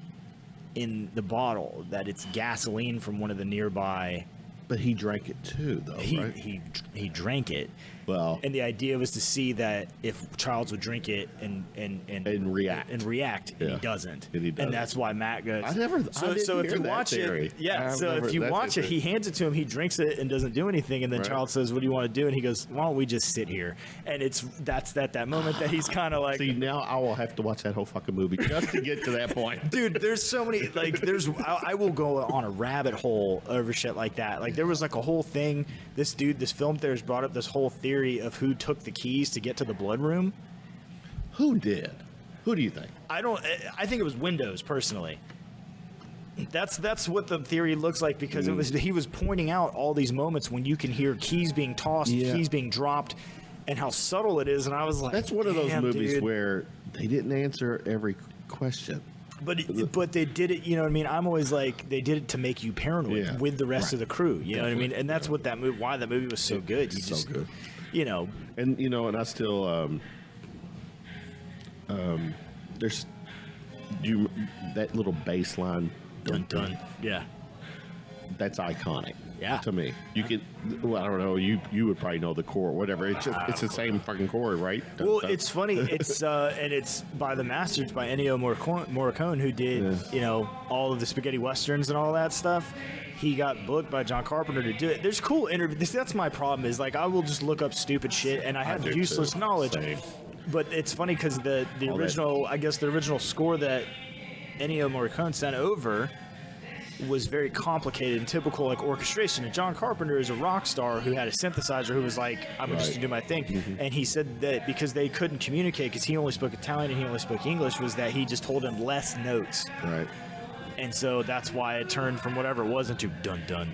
in the bottle, that it's gasoline from one of the nearby. But he drank it too, though, right? He drank it. Well, and the idea was to see that if Childs would drink it and react, and he doesn't, and that's why Matt goes. So if you watch it, if you watch it, he hands it to him, he drinks it and doesn't do anything, and then Childs says, "What do you want to do?" And he goes, "Why don't we just sit here?" And that's that moment that he's kind of like. See, now I will have to watch that whole fucking movie just to get to that point, dude. There's so many I will go on a rabbit hole over shit like that. Like there was like a whole thing. This film theorist brought up this whole theory of who took the keys to get to the blood room. Who did? Who do you think? I think it was Windows, personally. That's what the theory looks like, because he was pointing out all these moments when you can hear keys being tossed, keys being dropped, and how subtle it is. And I was like, that's one of those movies dude. Where they didn't answer every question. But they did it, you know what I mean? I'm always like, they did it to make you paranoid with the rest of the crew, you know what I mean? And that's what why that movie was so good. It's so good. And I still there's that little bass line, dun dun, that's iconic. Yeah, to me, you could. Well, I don't know. You would probably know the chord, whatever. It's the same fucking chord, right? Well, it's funny. It's and it's by the masters, by Ennio Morricone, who did all of the spaghetti westerns and all that stuff. He got booked by John Carpenter to do it. There's cool interviews. That's my problem. Is like I will just look up stupid shit, and I have useless knowledge. Same. But it's funny because the original, I guess the original score that Ennio Morricone sent over was very complicated and typical like orchestration. And John Carpenter is a rock star who had a synthesizer who was like, I'm just going to do my thing. And he said that because they couldn't communicate, because he only spoke Italian and he only spoke English, was that he just told him less notes. Right. And so that's why it turned from whatever it was into dun dun.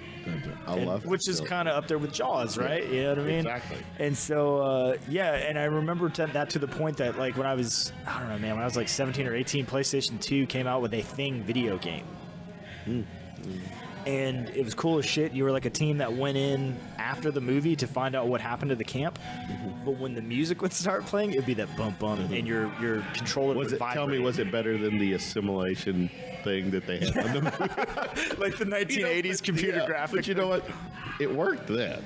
I love it. Which is kind of up there with Jaws, right? You know what I mean? Exactly. And so, and I remember that to the point that, like, when I was, I don't know, man, when I was like 17 or 18, PlayStation 2 came out with a Thing video game. And it was cool as shit. You were like a team that went in after the movie to find out what happened to the camp. But when the music would start playing, it'd be that bump bump, and your controller would vibrate. Tell me, was it better than the assimilation thing that they had on the movie? Like the 1980s computer graphics. But you know what? It worked then.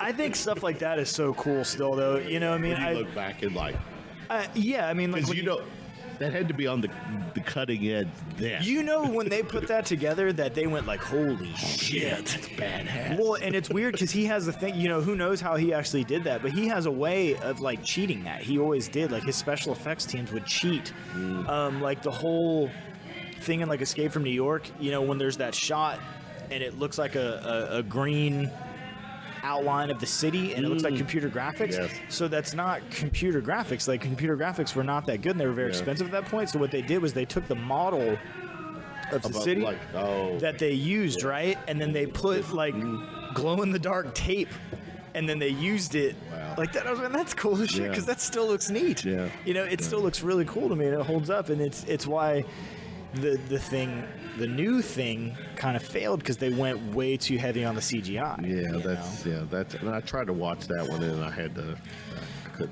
I think stuff like that is so cool still, though. You know what I mean? When you look back and like... I mean, like... that had to be on the cutting edge then. You know, when they put that together, that they went like, holy shit. That's badass. Well, and it's weird because he has the thing, you know, who knows how he actually did that, but he has a way of like cheating that. He always did. Like his special effects teams would cheat. Like the whole thing in like Escape from New York, you know, when there's that shot and it looks like a green outline of the city and it looks like computer graphics. Yes. So that's not computer graphics. Like computer graphics were not that good and they were very expensive at that point. So what they did was they took the model of the city that they used, right? And then they put like glow in the dark tape and then they used it like that. I was like, that's cool as shit because that still looks neat. Yeah. You know, it still looks really cool to me and it holds up, and it's why the new thing kind of failed because they went way too heavy on the CGI. That's and I tried to watch that one and I had to.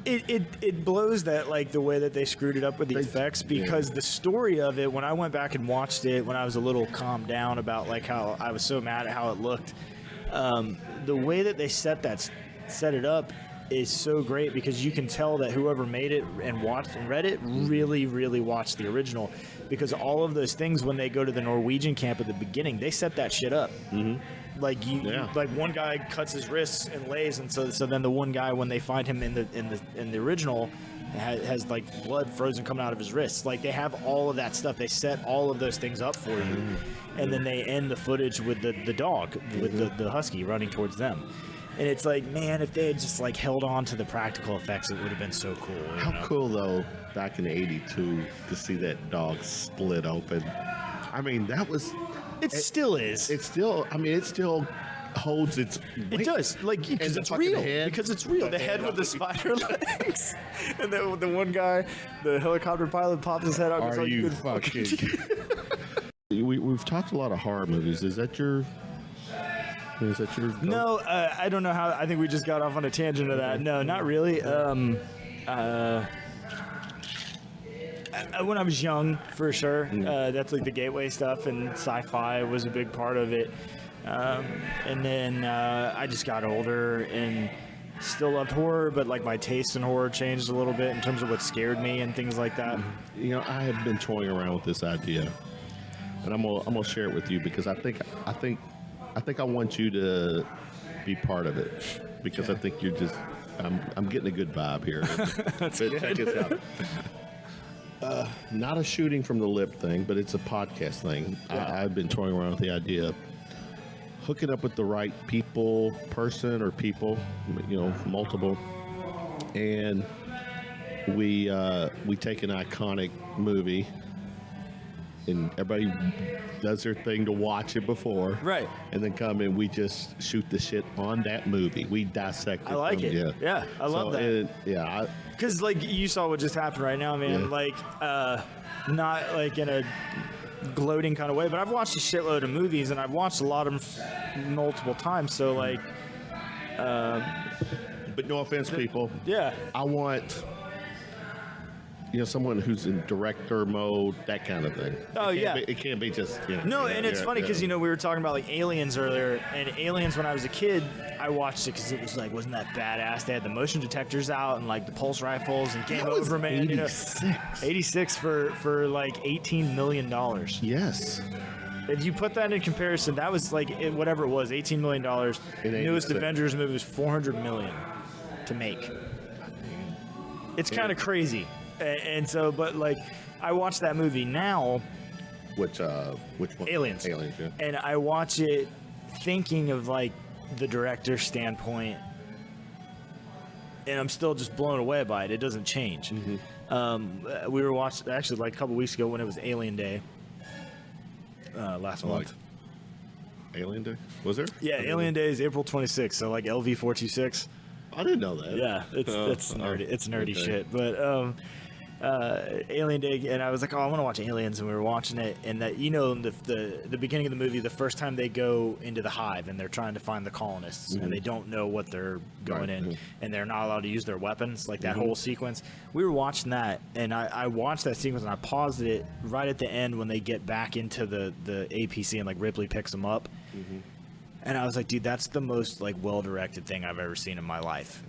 It blows that like the way that they screwed it up with the effects, because the story of it, when I went back and watched it when I was a little calmed down about like how I was so mad at how it looked, the way that they set it up is so great because you can tell that whoever made it and watched and read it really, really watched the original, because all of those things when they go to the Norwegian camp at the beginning, they set that shit up. Like like one guy cuts his wrists and lays, and so then the one guy when they find him in the original has like blood frozen coming out of his wrists. Like they have all of that stuff. They set all of those things up for you, and then they end the footage with the dog with the husky running towards them. And it's like, man, if they had just like held on to the practical effects, it would have been so cool. How cool though, back in '82, to see that dog split open. I mean, that was. It still is. It still. I mean, it still holds its weight. It does, like, because it's real. Because it's real. The head with the spider legs, and then the one guy, the helicopter pilot, pops his head out. Are like, you fucking? We've talked a lot of horror movies. Is that your? No, I don't know how. I think we just got off on a tangent of that. No, not really. When I was young, for sure, that's like the gateway stuff, and sci-fi was a big part of it. And then I just got older and still loved horror, but like my taste in horror changed a little bit in terms of what scared me and things like that. You know, I have been toying around with this idea, and I'm gonna share it with you because I think I want you to be part of it, because I think you're just I'm getting a good vibe here. That's but good. Check this out. Not a shooting from the lip thing, but it's a podcast thing. I've been toying around with the idea of hooking up with the right person or people, you know, multiple, and we take an iconic movie, and everybody does their thing to watch it before, right? And then come and we just shoot the shit on that movie. We dissect it. I like it. Yeah, I love that. Because like you saw what just happened right now, man. Like, not like in a gloating kind of way, but I've watched a shitload of movies and I've watched a lot of them multiple times. So like, but no offense, people. Yeah, I want. You know, someone who's in director mode, that kind of thing. Oh, it can't be just. You know, no, and it's funny because you know we were talking about like Aliens earlier, and Aliens when I was a kid, I watched it because it was like, wasn't that badass? They had the motion detectors out and like the pulse rifles and Game Over, man. 86. You know, 86 for like $18 million. Yes. If you put that in comparison, that was like whatever it was, $18 million. Newest Avengers movie was $400 million to make. It's kind of crazy. And so, but like, I watch that movie now. Which one? Aliens. Aliens, yeah. And I watch it thinking of like the director's standpoint, and I'm still just blown away by it. It doesn't change. We were watching actually like a couple weeks ago when it was Alien Day. Last month. Alien Day? Was there? Yeah, Alien Day is April 26th. So like LV426. I didn't know that. Yeah, it's nerdy. It's nerdy shit. But Alien Day, and I was like, oh, I want to watch Aliens, and we were watching it, and that, you know, the beginning of the movie, the first time they go into the hive and they're trying to find the colonists, and they don't know what they're going in, and they're not allowed to use their weapons, like that whole sequence. We were watching that, and I watched that sequence, and I paused it right at the end when they get back into the APC and like Ripley picks them up. And I was like, dude, that's the most like well-directed thing I've ever seen in my life,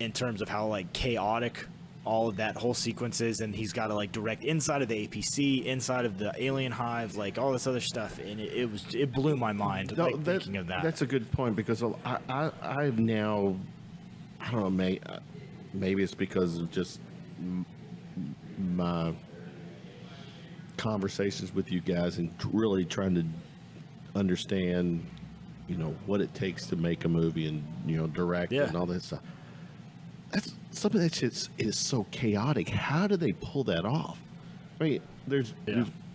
in terms of how like chaotic all of that whole sequences, and he's got to like direct inside of the APC, inside of the alien hive, like all this other stuff, and it blew my mind thinking of that. That's a good point, because I've now, I don't know, maybe it's because of just my conversations with you guys and really trying to understand, what it takes to make a movie and, direct and all that stuff. That's some of that shit is so chaotic. How do they pull that off? I mean, there's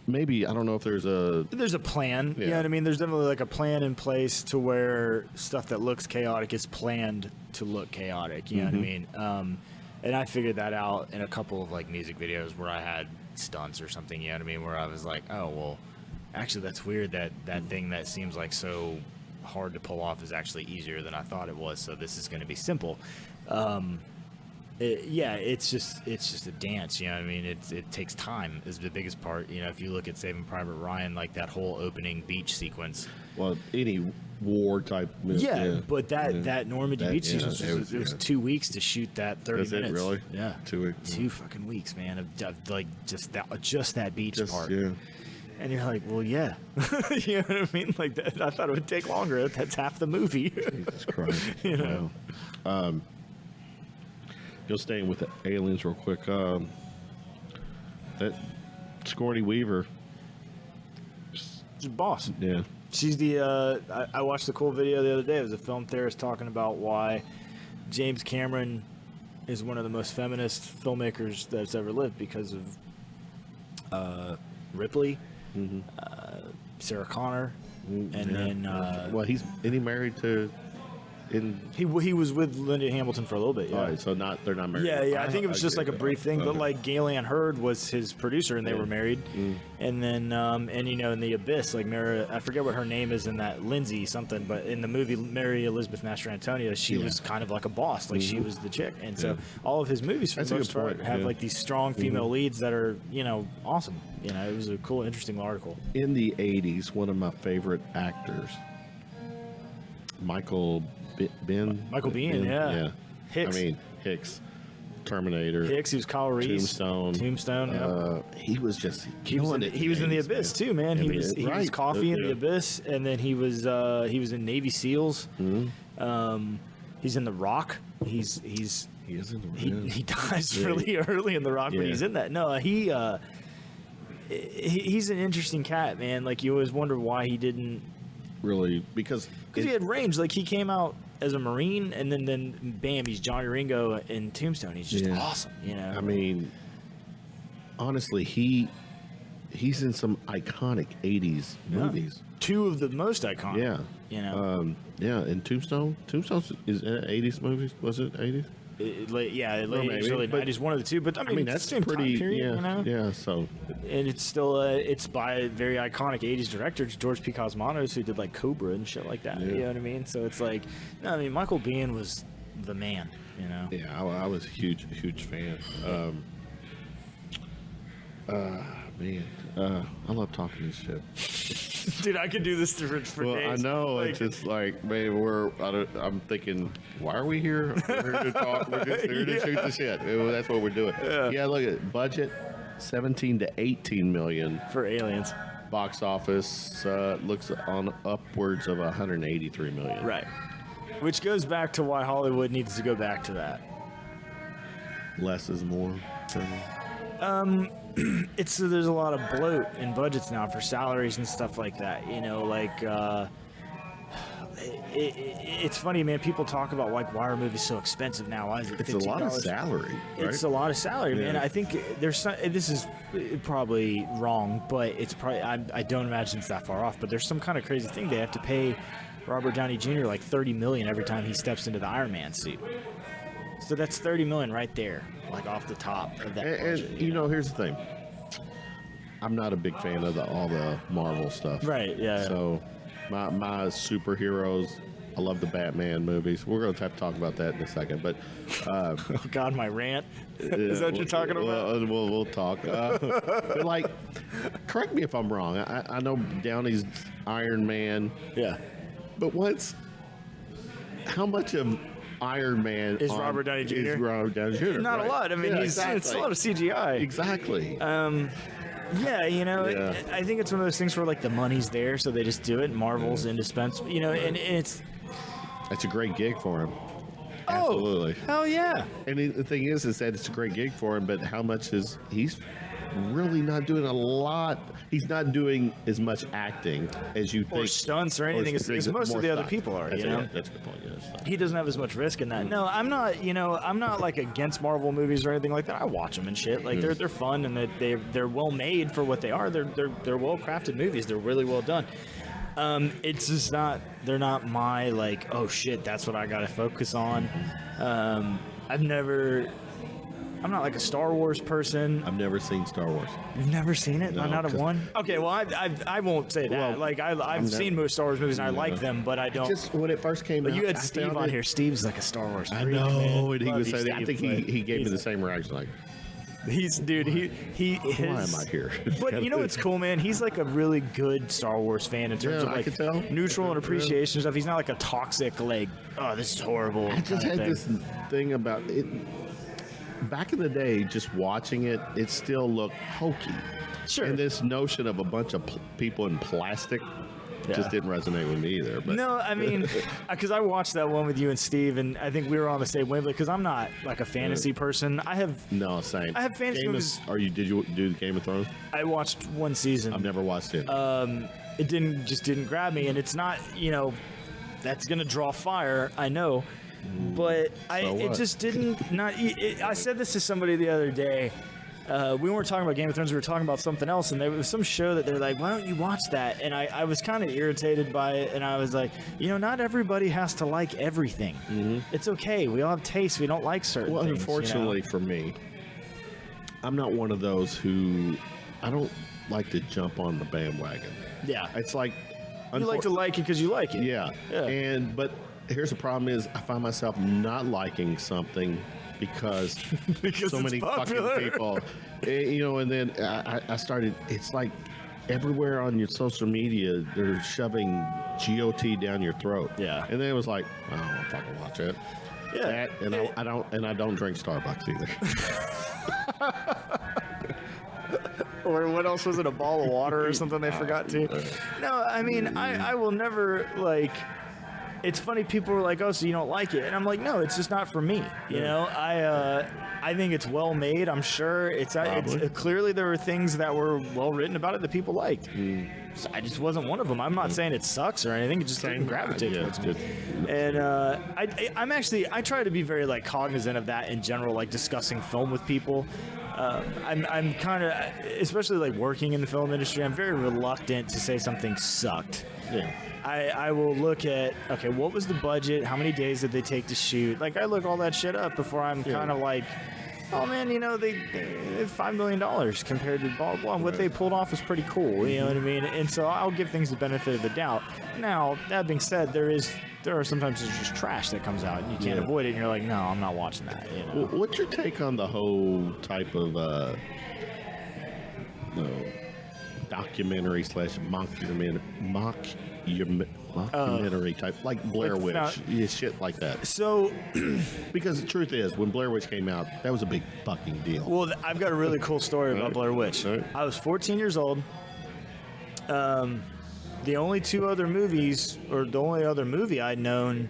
maybe, I don't know if there's a plan. You know what I mean? There's definitely like a plan in place to where stuff that looks chaotic is planned to look chaotic. You know what I mean? And I figured that out in a couple of like music videos where I had stunts or something. You know what I mean? Where I was like, oh well, actually that's weird that thing that seems like so hard to pull off is actually easier than I thought it was. So this is going to be simple. It's just a dance. You know what I mean? It takes time is the biggest part. If you look at Saving Private Ryan, like that whole opening beach sequence. Well, any war type movie. Yeah, but that Normandy beach sequence, it was 2 weeks to shoot that 30 Is minutes. It really? Yeah. 2 weeks. 2 fucking weeks, man, of like just that beach part. Yeah. And you're like, well, yeah. You know what I mean? Like that, I thought it would take longer. That's half the movie. Jesus Christ. Wow. Just staying with the aliens real quick. That Sigourney Weaver. She's a boss. Yeah. She's the. I watched a cool video the other day. It was a film theorist talking about why James Cameron is one of the most feminist filmmakers that's ever lived because of Ripley, Sarah Connor, and then. Well, isn't he married to? He was with Linda Hamilton for a little bit. Yeah. All right, so they're not married. Yeah. I think it was just like a brief thing, but like Galen Hurd was his producer, and they were married. And then, in The Abyss, like I forget what her name is in that, Lindsay something, but in the movie Mary Elizabeth Mastrantonio, she was kind of like a boss, like she was the chick. And so all of his movies, for the most part, have like these strong female leads that are, awesome. It was a cool, interesting article. In the 80s, one of my favorite actors, Michael Biehn, yeah. Hicks. Hicks, Terminator. Hicks, he was Kyle Reese. Tombstone, yeah. He was just killing it. He was in The Abyss too, man. He was Coffee in The Abyss, and then he was in Navy SEALs. He's in The Rock. He is in The Rock. He dies really early in The Rock, but he's in that. No, he's an interesting cat, man. Like you always wonder why he didn't really, because he had range. Like he came out as a Marine, and then bam, he's Johnny Ringo in Tombstone. He's just awesome, I mean, honestly, he's in some iconic 80s movies. 2 of the most iconic. Yeah. And Tombstone is in 80s movies. Was it 80s? Late 80s, early 90s, one of the two. But I mean that's pretty. Time period, Yeah. So, and it's still it's by a very iconic 80s director, George P. Cosmatos, who did like Cobra and shit like that. You know what I mean? So it's like, no, I mean Michael Biehn was the man. Yeah, I was a huge fan. Man, I love talking this shit. Dude, I could do this for days. I know, it's just like, man, I'm thinking, why are we here? We're here to talk. We're just here to shoot the shit. That's what we're doing. Yeah, look at it. Budget, 17 to 18 million for Aliens. Box office looks on upwards of 183 million. Right. Which goes back to why Hollywood needs to go back to that. Less is more. There's a lot of bloat in budgets now for salaries and stuff like that. It's funny, man. People talk about like, why are movies so expensive now? Why is it $15? It's a lot of salary. Right? It's a lot of salary, man. I think there's some. This is probably wrong, but it's probably I don't imagine it's that far off. But there's some kind of crazy thing they have to pay Robert Downey Jr. like $30 million every time he steps into the Iron Man suit. So that's $30 million right there, like off the top of that. And here's the thing. I'm not a big fan of all the Marvel stuff. Right. Yeah. So my superheroes, I love the Batman movies. We're going to have to talk about that in a second. But oh God, my rant. Is that what you're talking about? We'll talk. But like, correct me if I'm wrong. I know Downey's Iron Man. Yeah. But how much of Iron Man Is Robert Downey Jr.? Is Robert Downey Jr. Not right? a lot. I mean, Yeah, it's a lot of CGI. Exactly. Yeah, you know, Yeah. I think it's one of those things where like the money's there, so they just do it. Marvel's indispensable, you know, and it's That's a great gig for him. Absolutely. Oh, hell yeah. And the thing is that it's a great gig for him, but how much is he's really not doing a lot. He's not doing as much acting as you think. Or stunts or anything, as most of the other people are, That's you know? That's a good point, yes. He doesn't have as much risk in that. No, I'm not, you know, I'm not like against Marvel movies or anything like that. I watch them and shit. Like they're fun and they're well made for what they are. They're well crafted movies. They're really well done. It's just not, they're not my like, oh shit, that's what I got to focus on. I'm not like a Star Wars person. I've never seen Star Wars. You've never seen it? No, Not out of 'cause- one? Okay, well, I won't say that. Well, like, I've seen most Star Wars movies and I like them, but I don't. Just when it first came But out, you had I Steve found on it- here. Steve's like a Star Wars I freak, know, man. and he Love was you, saying, I Steve, think but he gave me he's- the same reaction, like, He's dude. why am I here? But you know what's cool, man? He's like a really good Star Wars fan in terms Yeah, of I like can tell. neutral and appreciation stuff. He's not like a toxic like, oh, this is horrible. I just kinda had thing. this thing about it. Back in the day, just watching it, it still looked hokey. Sure. And this notion of a bunch of people in plastic just didn't resonate with me either. But No, I mean, because I watched that one with you and Steve, and I think we were on the same wavelength. Because I'm not like a fantasy person. I have same. I have fantasy movies- Did you do Game of Thrones? I watched one season. I've never watched it. It didn't grab me, and it's not, you know, that's gonna draw fire. I know, but So it what? just didn't. I said this to somebody the other day. We weren't talking about Game of Thrones. We were talking about something else, and there was some show that they're like, "Why don't you watch that?" And I was kind of irritated by it, and I was like, you know, not everybody has to like everything. It's okay. We all have tastes. We don't like certain Well, things. unfortunately for me, I'm not one of those who I don't like to jump on the bandwagon. You know? Yeah, It's like you like to like it because you like it. yeah. Yeah. But here's the problem: is I find myself not liking something because Because so it's many popular. fucking people, you know. And then I started. It's like everywhere on your social media, they're shoving GOT down your throat. Yeah. And then it was like, I don't want to fucking watch it. Yeah. That, and I don't drink Starbucks either. Or what else was it? A ball of water or something they forgot to? No, I mean, I will never like. It's funny. People were like, "Oh, so you don't like it?" And I'm like, "No, it's just not for me." You know, I think it's well made. I'm sure it's clearly there were things that were well written about it that people liked. So I just wasn't one of them. I'm not saying it sucks or anything. It just didn't gravitate Yeah, towards it's me. good. And I try to be very like cognizant of that in general, like discussing film with people. I'm kind of, especially like working in the film industry, I'm very reluctant to say something sucked. Yeah. I will look at, okay, what was the budget? How many days did they take to shoot? Like, I look all that shit up before I'm kind of like, oh man, you know, they have $5 million compared to blah, blah. And what they pulled off was pretty cool, you know what I mean? And so I'll give things the benefit of the doubt. Now, that being said, there are sometimes there's just trash that comes out and you can't avoid it. And you're like, no, I'm not watching that. You know? Well, what's your take on the whole type of documentary / mockumentary type, like Blair Like Witch, yeah, shit like that? So, Because the truth is, when Blair Witch came out, that was a big fucking deal. well, I've got a really cool story about Blair Witch. All right. I was 14 years old. The only two other movies, or the only other movie I know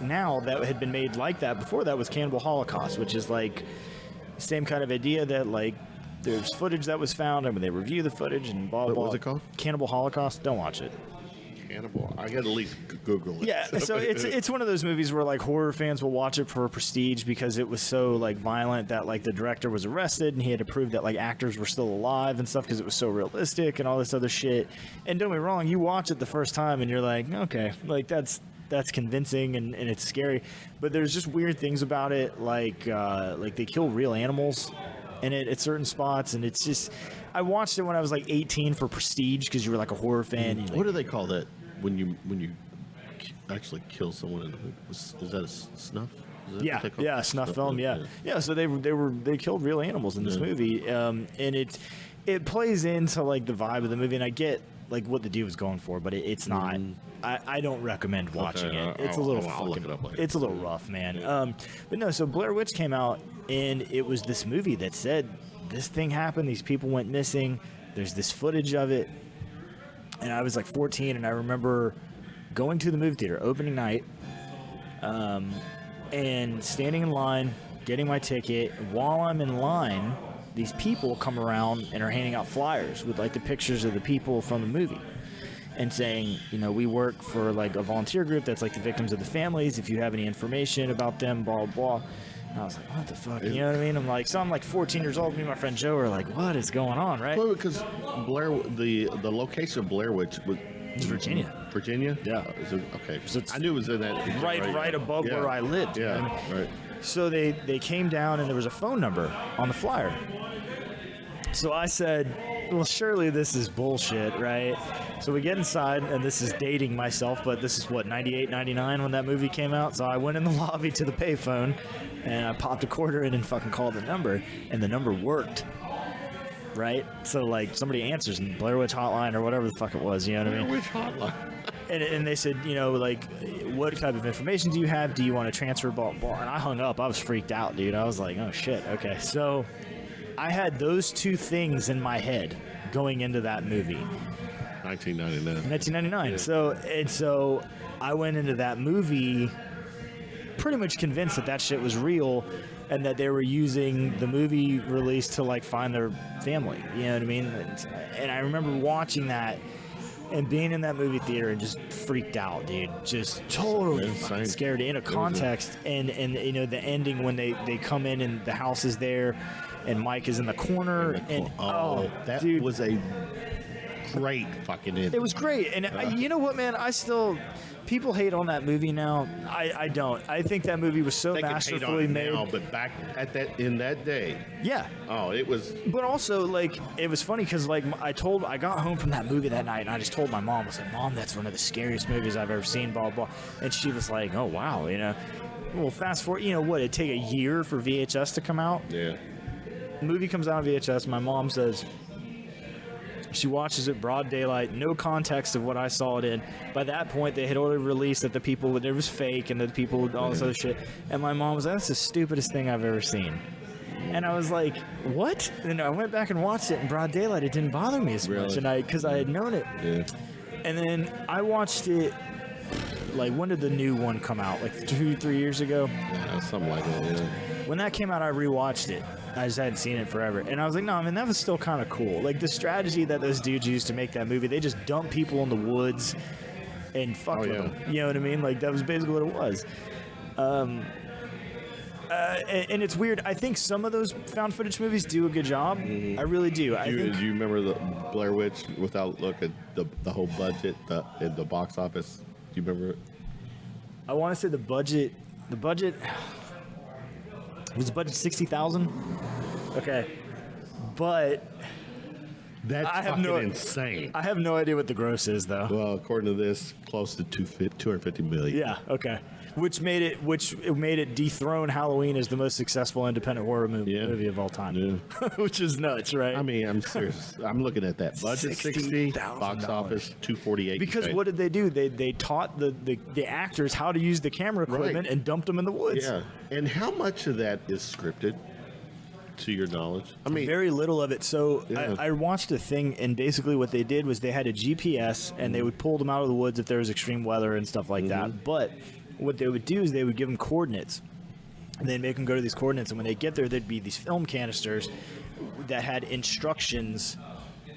now that had been made like that before that was Cannibal Holocaust, which is like same kind of idea that like there's footage that was found and when they review the footage and blah blah. What was it called? Cannibal Holocaust. Don't watch it. Cannibal. I got to at least Google it. Yeah, so it's one of those movies where like horror fans will watch it for prestige because it was so like violent that like the director was arrested and he had to prove that like actors were still alive and stuff because it was so realistic and all this other shit. And don't get me wrong, you watch it the first time and you're like, okay, like that's convincing and it's scary. But there's just weird things about it, like they kill real animals in it at certain spots, and it's just. I watched it when I was like 18 for prestige because you were like a horror fan. What do they call that when you actually kill someone in the movie? Is that a snuff? Is that what they call it? Snuff film. Yeah. So they killed real animals in this movie, and it plays into like the vibe of the movie, and I get like what the dude was going for, but it's not. I don't recommend watching it. It's a little I'll look it up later. It's a little rough, man. But no, so Blair Witch came out, and it was this movie that said this thing happened. These people went missing. There's this footage of it, and I was like 14, and I remember going to the movie theater opening night, and standing in line, getting my ticket. While I'm in line, these people come around and are handing out flyers with like the pictures of the people from the movie and saying, you know, we work for like a volunteer group that's like the victims of the families. If you have any information about them, blah, blah. And I was like, what the fuck? You know what I mean? I'm like 14 years old. Me and my friend Joe were like, what is going on, right? Well, because the location of Blair Witch was Virginia. Virginia? Yeah. Okay. So it's I knew it was in that right above where I lived. Yeah, man. right. So they came down, and there was a phone number on the flyer. So I said, well, surely this is bullshit, right? So we get inside, and this is dating myself, but this is what, 98, 99 when that movie came out? So I went in the lobby to the payphone, and I popped a quarter in and fucking called the number, and the number worked, right? So, like, somebody answers, and Blair Witch Hotline or whatever the fuck it was, you know what I mean? Blair Witch Hotline. And they said, you know, like, what type of information do you have? Do you want to transfer, blah, blah? And I hung up. I was freaked out, dude. I was like, oh, shit, okay. So I had those two things in my head going into that movie. 1999. 1999. Yeah. So I went into that movie pretty much convinced that shit was real and that they were using the movie release to, like, find their family. You know what I mean? And I remember watching that and being in that movie theater and just freaked out, dude. Just totally fucking scared in a context. And you know, the ending when they come in and the house is there and Mike is in the corner. And that dude, was a great fucking ending. It was great. And you know what, man? People hate on that movie now. I don't. I think that movie was so masterfully made. Now, but back in that day, yeah. Oh, it was. But also, like, it was funny because, like, I got home from that movie that night, and I just told my mom, I was like, Mom, that's one of the scariest movies I've ever seen, blah, blah. And she was like, oh, wow, you know. Well, fast forward, you know what? It'd take a year for VHS to come out. Yeah. The movie comes out on VHS. My mom says, she watches it broad daylight, no context of what I saw it in. By that point, they had already released that the people, it was fake, and the people, all this other shit. And my mom was like, that's the stupidest thing I've ever seen. And I was like, what? And I went back and watched it in broad daylight. It didn't bother me as much, and because I had known it. Yeah. And then I watched it, like, when did the new one come out? Like 2-3 years ago? Yeah, something like that, yeah. When that came out, I rewatched it. I just hadn't seen it forever. And I was like, no, I mean, that was still kind of cool. Like, the strategy that those dudes used to make that movie, they just dump people in the woods and fuck with them. You know what I mean? Like, that was basically what it was. And it's weird. I think some of those found footage movies do a good job. I really do. Do you remember the Blair Witch without looking at the whole budget in the box office? Do you remember it? I want to say the budget was the budget $60,000. Okay, but that's insane. I have no idea what the gross is, though. Well, according to this, close to 250 million. Yeah. Okay. Which made it dethrone Halloween as the most successful independent horror movie of all time. Yeah. Which is nuts, right? I mean, I'm serious. I'm looking at that budget, 60, box office 248. Because what did they do? They taught the actors how to use the camera equipment and dumped them in the woods. Yeah. And how much of that is scripted, to your knowledge? I mean, very little of it. So yeah. I watched a thing, and basically what they did was they had a GPS, and they would pull them out of the woods if there was extreme weather and stuff like that. But what they would do is they would give them coordinates, and they'd make them go to these coordinates, and when they get there, there'd be these film canisters that had instructions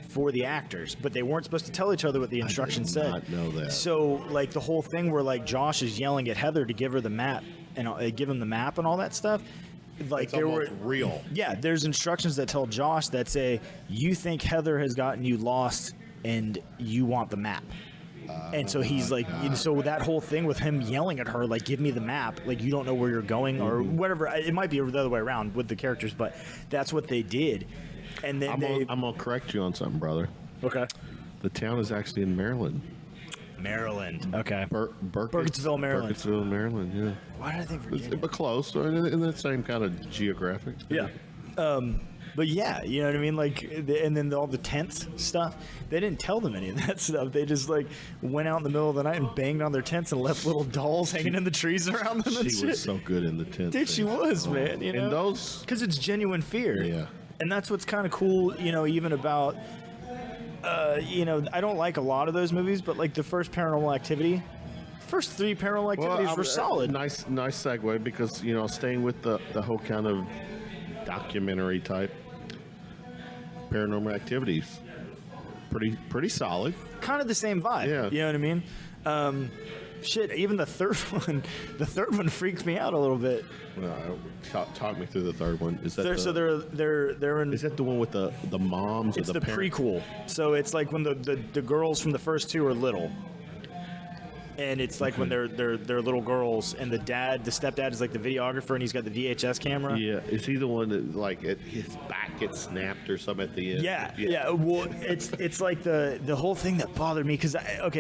for the actors, but they weren't supposed to tell each other what the instructions said. I did not know that. So, like, the whole thing where, like, Josh is yelling at Heather to give her the map, and give him the map and all that stuff, like, it's almost real. Yeah, there's instructions that tell Josh that say, you think Heather has gotten you lost and you want the map. And so he's like, so that whole thing with him yelling at her, like, give me the map, like, you don't know where you're going or whatever. It might be the other way around with the characters, but that's what they did. And then I'm going to correct you on something, brother. Okay. The town is actually in Maryland. Maryland. Okay. Burkittsville, Maryland. Burkittsville, Maryland, yeah. Why did I think Virginia? But close, in the same kind of geographic. Yeah. But yeah, you know what I mean? Like, and then all the tents stuff, they didn't tell them any of that stuff. They just like went out in the middle of the night and banged on their tents and left little dolls hanging in the trees around them. She was so good in the tent. Dude, she was, man. You know, and those, because it's genuine fear. Yeah. And that's what's kind of cool, you know, even about, you know, I don't like a lot of those movies, but like the first Paranormal Activity, first 3 Paranormal Activities were solid. Nice segue, because, you know, staying with the whole kind of documentary type, Paranormal Activities, pretty solid. Kind of the same vibe. Yeah. You know what I mean? Shit, even the third one freaked me out a little bit. Talk me through the third one. Is that So they're in. Is that the one with the moms? It's or the prequel. So it's like when the girls from the first 2 are little. And it's like when they're little girls, and the stepdad is like the videographer, and he's got the VHS camera. Yeah, is he the one that like his back gets snapped or something at the end? Yeah. Well, it's like the whole thing that bothered me, because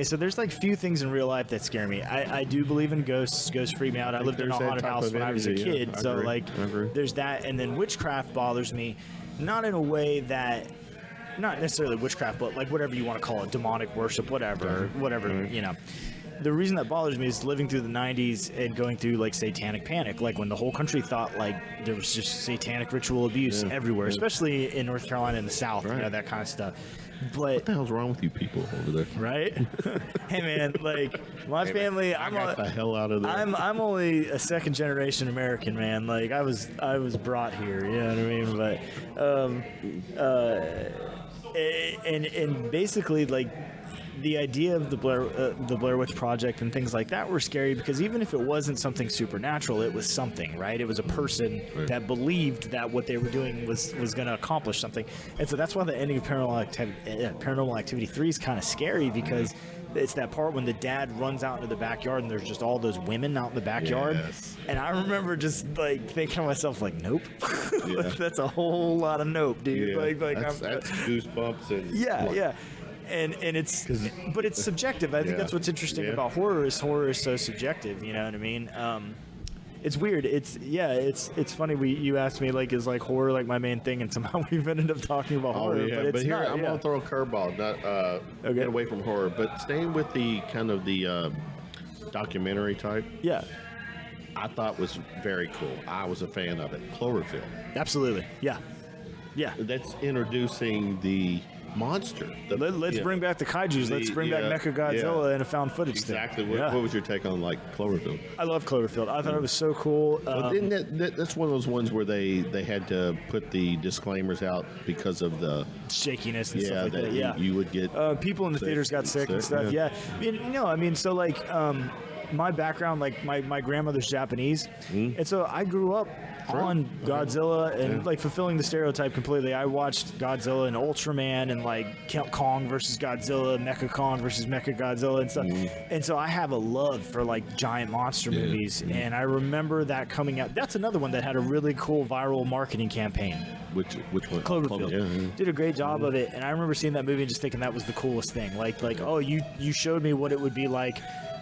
so there's like few things in real life that scare me. I do believe in ghosts. Ghosts freak me out. I lived in a haunted house when I was a kid, so like there's that, and then witchcraft bothers me, not in a way that. Not necessarily witchcraft, but like whatever you want to call it, demonic worship, whatever, you know. The reason that bothers me is living through the 90s and going through like satanic panic, like when the whole country thought like there was just satanic ritual abuse everywhere, especially in North Carolina and the South, you know, that kind of stuff. But what the hell's wrong with you people over there? Right? Hey man, like my family, I got the hell out of there. I'm only a 2nd generation American, man. Like I was brought here, you know what I mean? But and basically like the idea of the Blair Witch Project and things like that were scary, because even if it wasn't something supernatural, it was something, right? It was a person that what they were doing was going to accomplish something. And so that's why the ending of Paranormal Activity 3 is kind of scary, because it's that part when the dad runs out into the backyard and there's just all those women out in the backyard. Yes. And I remember just like thinking to myself, like, nope. That's a whole lot of nope, dude. Yeah. That's goosebumps. And yeah. And but it's subjective. I think that's what's interesting about horror is so subjective. You know what I mean? It's weird. It's funny. You asked me like, is like horror like my main thing, and somehow we've ended up talking about horror. Yeah, but here not, I'm gonna throw a curveball, not get away from horror, but staying with the kind of the documentary type. Yeah. I thought was very cool. I was a fan of it. Cloverfield. Absolutely. Yeah. That's introducing the monster. Let's bring back the kaijus. Let's bring back Mechagodzilla and a found footage exactly. thing. What was your take on like Cloverfield? I love Cloverfield. I thought it was so cool. Well, that's one of those ones where they had to put the disclaimers out because of the shakiness and stuff like that. Yeah, you would get people in the theaters got sick and stuff. Yeah. I mean, so like my background, like my grandmother's Japanese, and so I grew up on Godzilla and like fulfilling the stereotype completely. I watched Godzilla and Ultraman and like Kong versus Godzilla, Mecha Kong versus Mecha Godzilla and stuff. And so I have a love for like giant monster movies. And I remember that coming out. That's another one that had a really cool viral marketing campaign. Which one? Cloverfield. Did a great job of it. And I remember seeing that movie and just thinking that was the coolest thing. Like, oh, you showed me what it would be like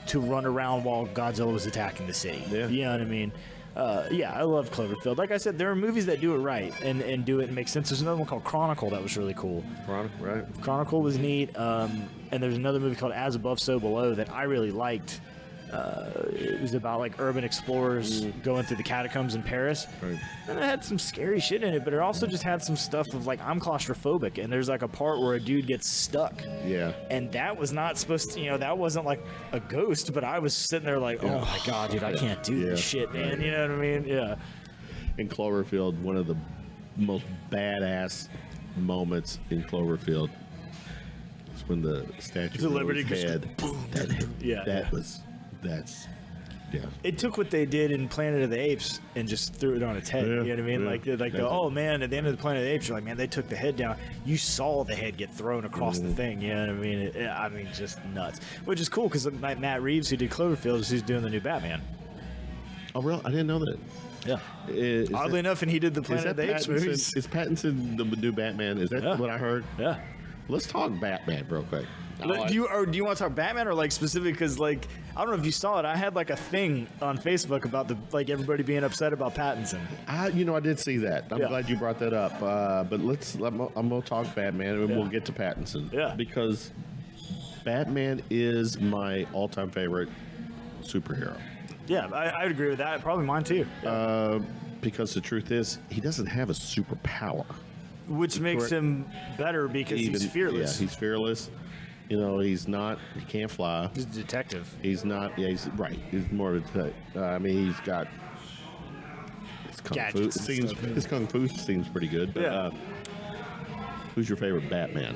to run around while Godzilla was attacking the city. You know what I mean? I love Cloverfield. Like I said, there are movies that do it right and do it and make sense. There's another one called Chronicle that was really cool. Chronicle was neat. And there's another movie called As Above, So Below that I really liked. It was about like urban explorers going through the catacombs in Paris. And it had some scary shit in it, but it also just had some stuff of like, I'm claustrophobic, and there's like a part where a dude gets stuck. And that was not supposed to, that wasn't like a ghost, but I was sitting there like, oh my God, dude, I can't do this shit, man. You know what I mean? Yeah. In Cloverfield, one of the most badass moments in Cloverfield is when the Statue of Liberty head. It took what they did in Planet of the Apes and just threw it on its head. You know what I mean? Oh man, at the end of the Planet of the Apes, you're like, man, they took the head down. You saw the head get thrown across the thing. You know what I mean? Just nuts. Which is cool because Matt Reeves, who did Cloverfield, is who's doing the new Batman. Oh, really? I didn't know that. Yeah. Oddly enough, and he did the Planet of the Apes movies. Is Pattinson the new Batman? Is that what I heard? Yeah. Let's talk Batman real quick. Do you want to talk Batman or like specific? Because like I don't know if you saw it. I had like a thing on Facebook about the like everybody being upset about Pattinson. I did see that. I'm glad you brought that up. But I'm gonna talk Batman and we'll get to Pattinson. Yeah. Because Batman is my all-time favorite superhero. Yeah, I'd agree with that. Probably mine too. Because the truth is, he doesn't have a superpower. Which makes him better because he's fearless. Yeah, he's fearless. He can't fly. He's a detective. He's not, he's right. He's more of a, he's got his kung fu. His kung fu seems pretty good. But, who's your favorite Batman?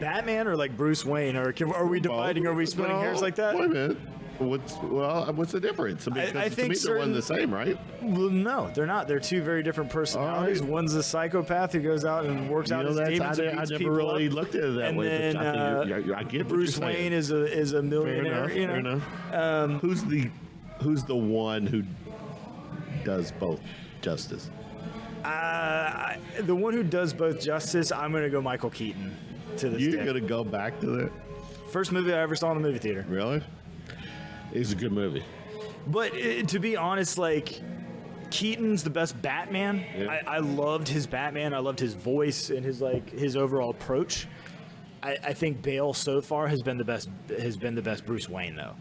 Batman or like Bruce Wayne? Or are we dividing? Are we splitting hairs like that? Wait a minute. What's the difference? I think they're one the same, right? Well, no, they're not. They're two very different personalities. Right. One's a psychopath who goes out and works out his demons. I never really looked at it that way. And then I get Bruce Wayne is a millionaire. Fair enough. Who's the one who does both justice? The one who does both justice. I'm going to go Michael Keaton. You're going to go back to that? First movie I ever saw in the movie theater. Really? It's a good movie. But to be honest, like, Keaton's the best Batman. Yeah. I loved his Batman. I loved his voice and his overall approach. I think Bale so far has been the best Bruce Wayne though.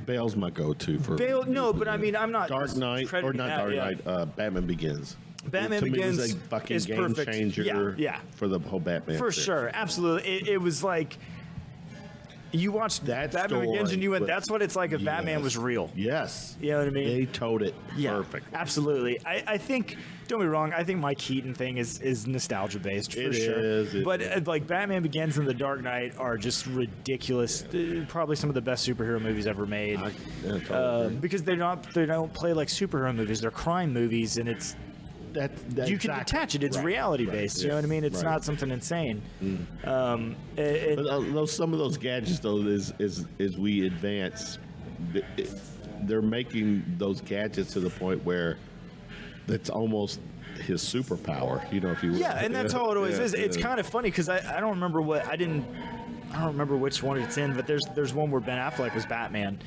Bale's my go-to for Bale. No, but I mean I'm not Dark Knight or not Dark Knight. Batman Begins. Batman Begins was a fucking is game perfect. changer. Yeah. For the whole Batman. For series. sure, absolutely. It was like. You watched that Batman Begins and you went, that's what it's like if Batman was real. Yes. You know what I mean? They told it perfect. Absolutely. I think, don't be wrong, I think my Keaton thing is nostalgia based for sure. But like Batman Begins and The Dark Knight are just ridiculous. Probably some of the best superhero movies ever made. Totally because they don't play like superhero movies. They're crime movies and it's you can detach it. It's reality based. You know what I mean? It's not something insane. But some of those gadgets, though, as we advance, they're making those gadgets to the point where it's almost his superpower. If you will. Yeah, and that's how it always is. It's kind of funny because I don't remember I don't remember which one it's in, but there's one where Ben Affleck was Batman,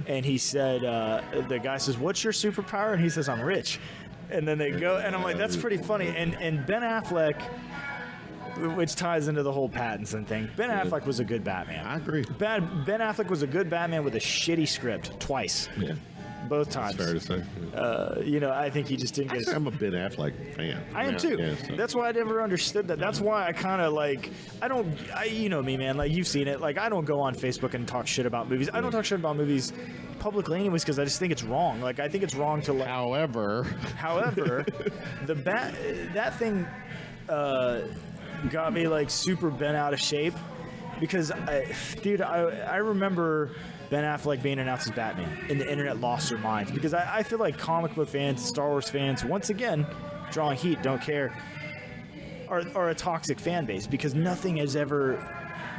and he said the guy says, "What's your superpower?" And he says, "I'm rich." And then they go, and I'm like, that's pretty funny. And Ben Affleck, which ties into the whole Pattinson thing, Ben Affleck was a good Batman. I agree. Ben Affleck was a good Batman with a shitty script twice. Yeah. Both times. That's fair to say. I think he just didn't get. I'm a Ben Affleck fan. I am too. Yeah, so. That's why I never understood that. That's why I kind of like. You know me, man. Like you've seen it. Like I don't go on Facebook and talk shit about movies. I don't talk shit about movies publicly, anyways, because I just think it's wrong. Like I think it's wrong to like. However, that thing got me like super bent out of shape because I remember Ben Affleck being announced as Batman, and the internet lost their minds because I feel like comic book fans, Star Wars fans, once again, drawing heat, don't care, are a toxic fan base because nothing has ever.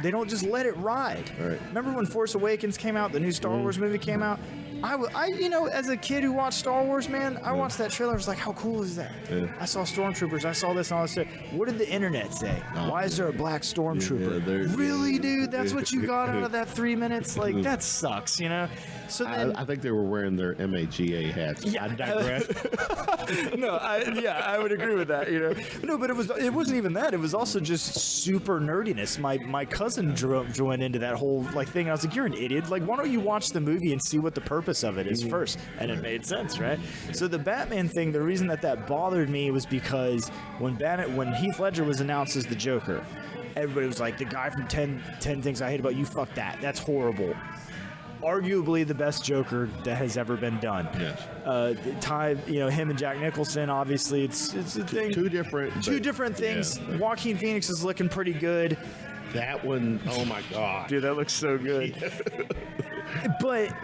They don't just let it ride. Right. Remember when Force Awakens came out, the new Star Wars movie came out? As a kid who watched Star Wars, man, I watched that trailer. I was like, how cool is that? Yeah. I saw stormtroopers. I saw this and all this stuff. What did the internet say? Why is there a black stormtrooper? Really, dude? That's what you got out of that 3 minutes? Like, that sucks, So then, I think they were wearing their MAGA hats. Yeah. I digress. I would agree with that. No, but it wasn't even that. It was also just super nerdiness. My cousin joined into that whole thing. I was like, you're an idiot. Like, why don't you watch the movie and see what the purpose of it is first? And it made sense, right? So the Batman thing, the reason that bothered me was because when Heath Ledger was announced as the Joker, everybody was like, the guy from 10 Things I Hate About You, fuck that. That's horrible. Arguably the best Joker that has ever been done. Yes. Him and Jack Nicholson, obviously, it's a thing. Two different things. Yeah. Joaquin Phoenix is looking pretty good. That one, oh my God. Dude, that looks so good. But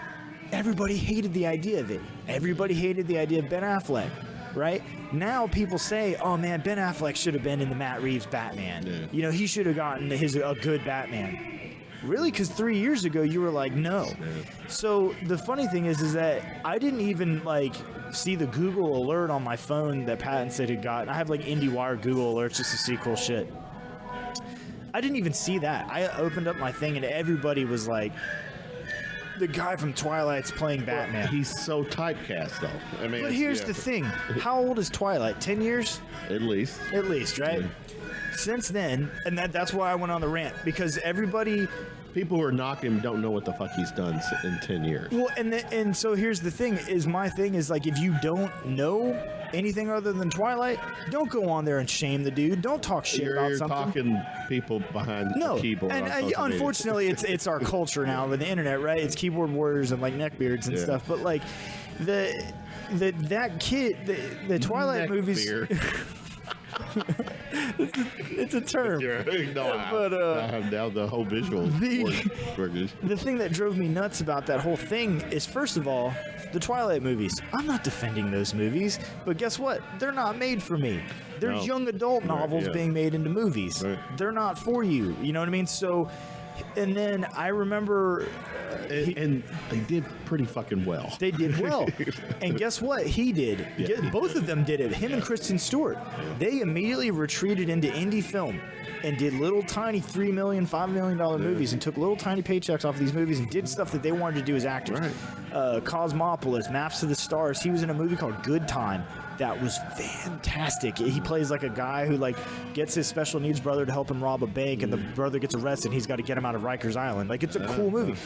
everybody hated the idea of it. Everybody hated the idea of Ben Affleck, right? Now people say, oh man, Ben Affleck should have been in the Matt Reeves Batman. Yeah. He should have gotten a good Batman. Really? Because 3 years ago you were like, no. So the funny thing is that I didn't even see the Google alert on my phone that Pattinson had gotten. I have IndieWire Google alerts just to see cool shit. I didn't even see that. I opened up my thing and everybody was like, the guy from Twilight's playing Batman. He's so typecast, though. I mean, But here's the thing. How old is Twilight? 10 years? At least. At least, right? Yeah. Since then, and that's why I went on the rant, because everybody... People who are knocking him don't know what the fuck he's done in 10 years. Well, and so here's the thing, is my thing is, like, if you don't know anything other than Twilight, don't go on there and shame the dude. Don't talk shit about You're something. talking people behind the keyboard. And on social media. unfortunately, it's our culture now with the internet, right? It's keyboard warriors and like neckbeards and stuff. But like that kid, the Twilight movies. It's a term. Now the whole visual. The thing that drove me nuts about that whole thing is, first of all, the Twilight movies. I'm not defending those movies, but guess what? They're not made for me. They're young adult novels being made into movies. Right. They're not for you. You know what I mean? So, and then I remember... and they did pretty fucking well. They did well. And guess what? He did. Both of them did it. Him and Kristen Stewart. They immediately retreated into indie film and did little tiny $3 million, $5 million movies and took little tiny paychecks off of these movies and did stuff that they wanted to do as actors. Right. Cosmopolis, Maps to the Stars. He was in a movie called Good Time. That was fantastic. He plays like a guy who like gets his special needs brother to help him rob a bank, and the brother gets arrested. And he's got to get him out of Rikers Island. Like, it's a cool movie,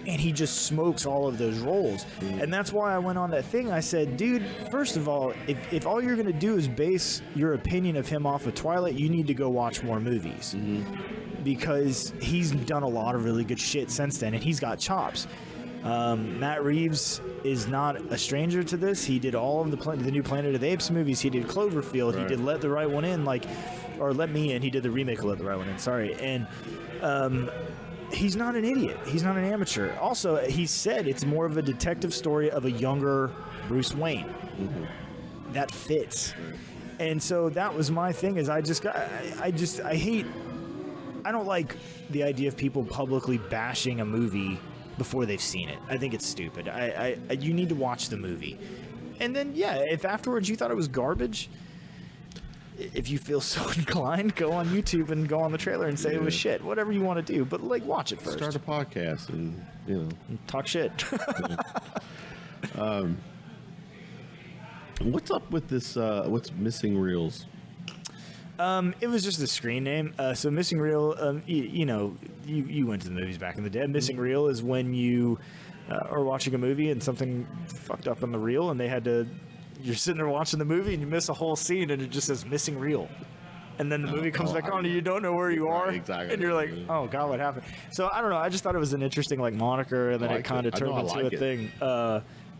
and he just smokes all of those roles. And that's why I went on that thing. I said, dude, first of all, if all you're gonna do is base your opinion of him off of Twilight, you need to go watch more movies, because he's done a lot of really good shit since then, and he's got chops. Matt Reeves is not a stranger to this. He did all of the new Planet of the Apes movies. He did Cloverfield. He did Let the Right One In, or Let Me In. He did the remake of Let the Right One In. Sorry. And he's not an idiot. He's not an amateur. Also, he said it's more of a detective story of a younger Bruce Wayne. That fits. And so that was my thing. Is I don't like the idea of people publicly bashing a movie before they've seen it. I think it's stupid. You need to watch the movie, and then if afterwards you thought it was garbage, if you feel so inclined, go on YouTube and go on the trailer and say it was shit. Whatever you want to do, but like, watch it first. Start a podcast and talk shit. What's up with this? What's Missing Reels? It was just a screen name. So Missing Reel, you went to the movies back in the day. Missing Reel is when you are watching a movie and something fucked up on the reel, and you're sitting there watching the movie and you miss a whole scene and it just says Missing Reel. And then the movie comes back on and you don't know where you are. Exactly. And you're like, oh God, what happened? So I don't know. I just thought it was an interesting moniker, and then it kind of turned into a thing.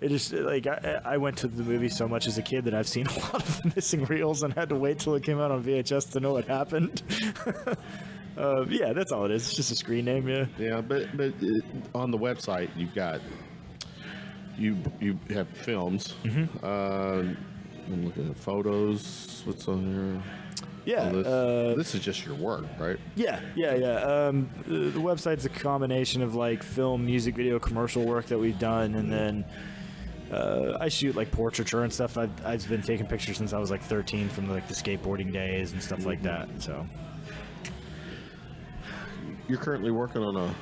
It just I went to the movie so much as a kid that I've seen a lot of Missing Reels and had to wait till it came out on VHS to know what happened. That's all it is. It's just a screen name. Yeah, but on the website you've got you have films. I'm looking at photos. What's on here? Yeah, this is just your work, right? Yeah. The website's a combination of like film, music video, commercial work that we've done, and then I shoot like portraiture and stuff. I've been taking pictures since I was like 13 from like the skateboarding days and stuff like that. So you're currently working on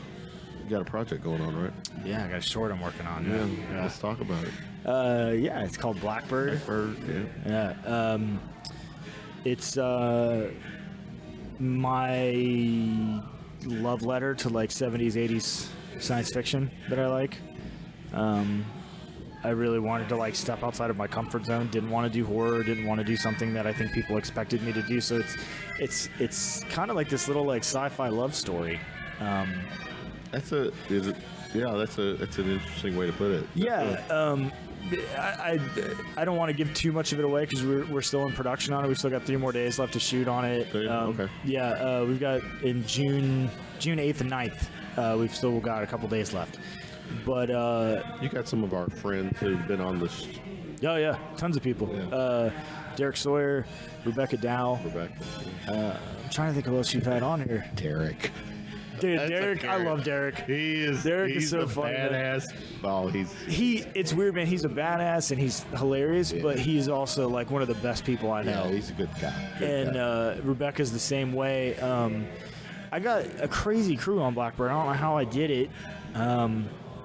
you got a project going on, right? Yeah, I got a short I'm working on. Yeah. Let's talk about it. It's called Blackbird. Yeah. It's my love letter to like 70s, 80s science fiction that I like. I really wanted to like step outside of my comfort zone. Didn't want to do horror. Didn't want to do something that I think people expected me to do. So it's kind of like this little like sci-fi love story. That's an interesting way to put it. Yeah. I don't want to give too much of it away because we're still in production on it. We've still got 3 more days left to shoot on it. Okay. Yeah, we've got in June 8th and 9th. We've still got a couple days left. But you got some of our friends who've been on this. Oh yeah, tons of people. Yeah. Derek Sawyer, Rebecca Dow. I'm trying to think of who else you've had on here. Derek. Dude, Derek, I love Derek. Derek is so funny. Badass. Oh, it's weird, man. He's a badass and he's hilarious, but he's also like one of the best people I know. Yeah, he's a good guy. Rebecca's the same way. I got a crazy crew on Blackbird. I don't know how I did it.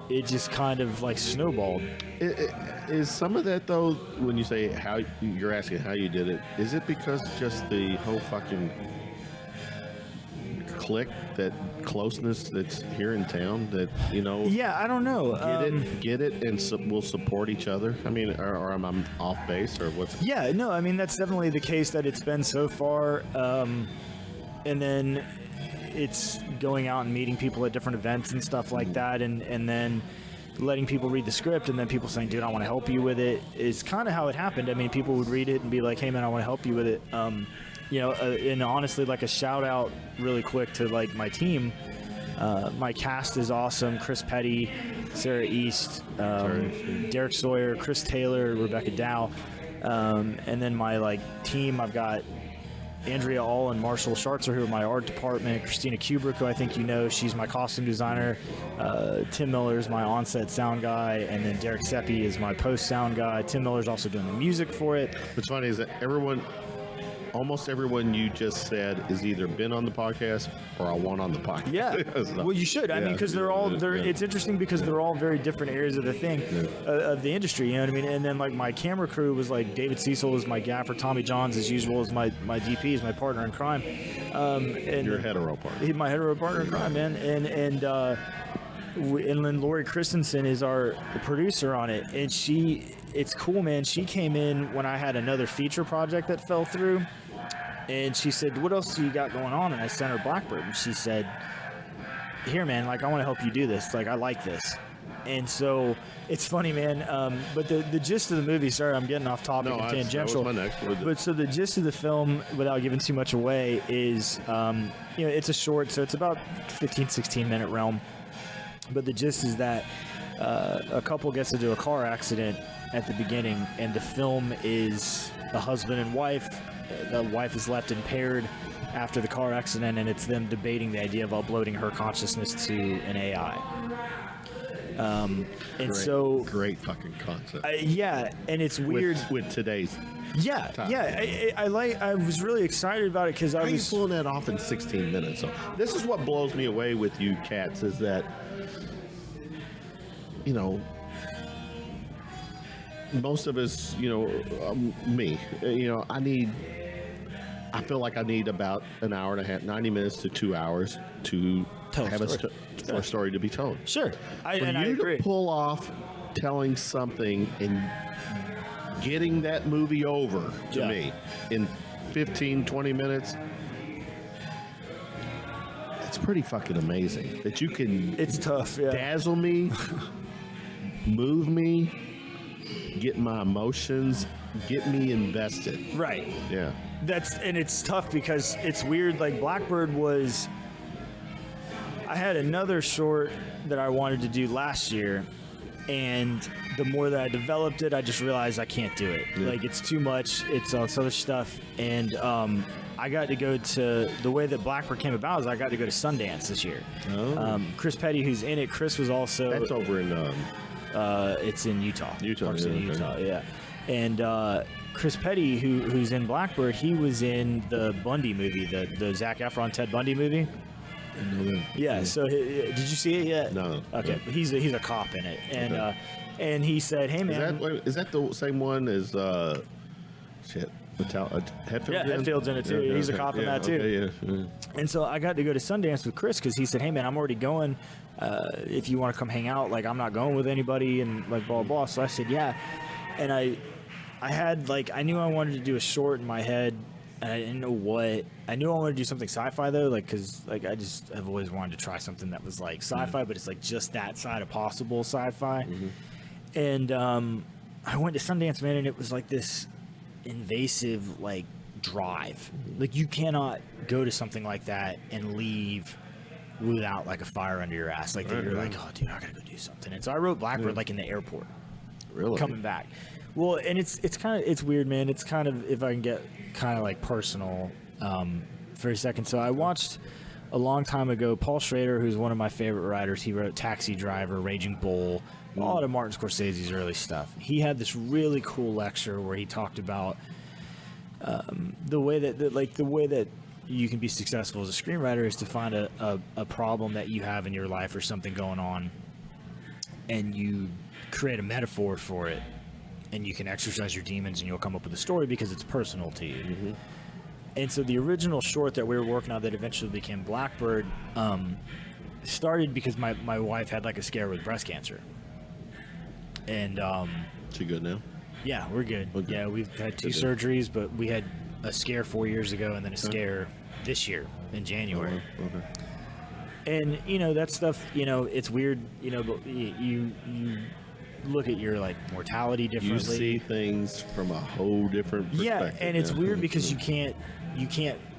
It just kind of like snowballed. Is some of that though, when you say how you're asking how you did it, is it because just the whole fucking clique, that closeness that's here in town, that Yeah, I don't know. get it, and we'll support each other? I mean, or am I off base, or what's? Yeah, no, I mean that's definitely the case that it's been so far, and then it's going out and meeting people at different events and stuff like that, and then letting people read the script, and then people saying, dude, I want to help you with it, is kind of how it happened. I mean, people would read it and be like, hey man, I want to help you with it. And honestly, like a shout out really quick to like my team. My cast is awesome. Chris Petty, Sarah East, Derek Sawyer, Chris Taylor, Rebecca Dow, and then my like team, I've got Andrea All and Marshall Schartzer, who are my art department. Christina Kubrick, who I think you know, she's my costume designer. Tim Miller's my on-set sound guy, and then Derek Seppi is my post sound guy. Tim Miller's also doing the music for it. What's funny is that almost everyone you just said has either been on the podcast or I want on the podcast. Yeah, So, well, you should. I mean, because it's interesting because they're all very different areas of the thing, of the industry. You know what I mean? And then like my camera crew was like David Cecil is my gaffer, Tommy Johns as usual is my DP, is my partner in crime. And your hetero partner. He's my hetero partner in crime, man. And then Lori Christensen is our producer on it, and it's cool, man. She came in when I had another feature project that fell through, and she said, what else do you got going on? And I sent her Blackbird, and she said, here, man, like, I want to help you do this. Like, I like this. And so it's funny, man. But the gist of the movie, sorry, I'm getting off topic and tangential. That was my next. But so the gist of the film, without giving too much away, is, it's a short, so it's about 15, 16-minute realm. But the gist is that a couple gets into a car accident at the beginning, and the film is a husband and wife. The wife is left impaired after the car accident, and it's them debating the idea of uploading her consciousness to an AI. Great fucking concept. And it's weird with today's. Yeah, time. yeah. I was really excited about it because I How was you pulling that off in 16 minutes. So this is what blows me away with you cats, is that most of us, me, I feel like I need about an hour and a half, 90 minutes to 2 hours to have for a story to be told. Sure. I agree. To pull off telling something and getting that movie over to me in 15, 20 minutes, it's pretty fucking amazing that you can. It's tough, yeah. Dazzle me, move me, get my emotions, get me invested. Right. Yeah. And it's tough because it's weird. Like Blackbird was, I had another short that I wanted to do last year, and the more that I developed it, I just realized I can't do it. Yeah. Like it's too much. It's all this other stuff, and I got to go to, the way that Blackbird came about is I got to go to Sundance this year. Oh. Chris Petty, who's in it, Chris was also. That's over in. It's in Utah. Park City, Utah. Yeah. And Chris Petty, who's in Blackbird, he was in the Bundy movie, the Zac Efron Ted Bundy movie. Yeah. So did you see it yet? No. Okay. No. He's a cop in it, and and he said, "Hey man, is that the same one as shit? Hetfield's Hetfield's in it too. He's a cop in that too. Yeah. And so I got to go to Sundance with Chris because he said, "Hey man, I'm already going. If you want to come hang out, like I'm not going with anybody," and like blah blah. So I said, "Yeah," and I had like I knew I wanted to do a short in my head, and I didn't know what. I knew I wanted to do something sci-fi though, like because like I've always wanted to try something that was like sci-fi, but it's like just that side of possible sci-fi. Mm-hmm. And I went to Sundance, man, and it was like this invasive like drive. Like you cannot go to something like that and leave without like a fire under your ass. Like you're like, oh dude, I gotta go do something. And so I wrote Blackbird like in the airport. Really? Coming back. Well, and it's weird, man. It's kind of, if I can get kind of like personal for a second. So I watched a long time ago, Paul Schrader, who's one of my favorite writers. He wrote Taxi Driver, Raging Bull, a lot of Martin Scorsese's early stuff. He had this really cool lecture where he talked about the way that you can be successful as a screenwriter is to find a problem that you have in your life or something going on, and you create a metaphor for it, and you can exercise your demons and you'll come up with a story because it's personal to you. Mm-hmm. And so the original short that we were working on that eventually became Blackbird started because my wife had like a scare with breast cancer. And She good now? yeah, we're good. Okay. Yeah, we've had 2 surgeries, but we had a scare 4 years ago and then a scare this year in January. Okay. And you know that stuff, you know, it's weird, you know, but you look at your like mortality differently. You see things from a whole different perspective. Yeah, and it's weird because you can't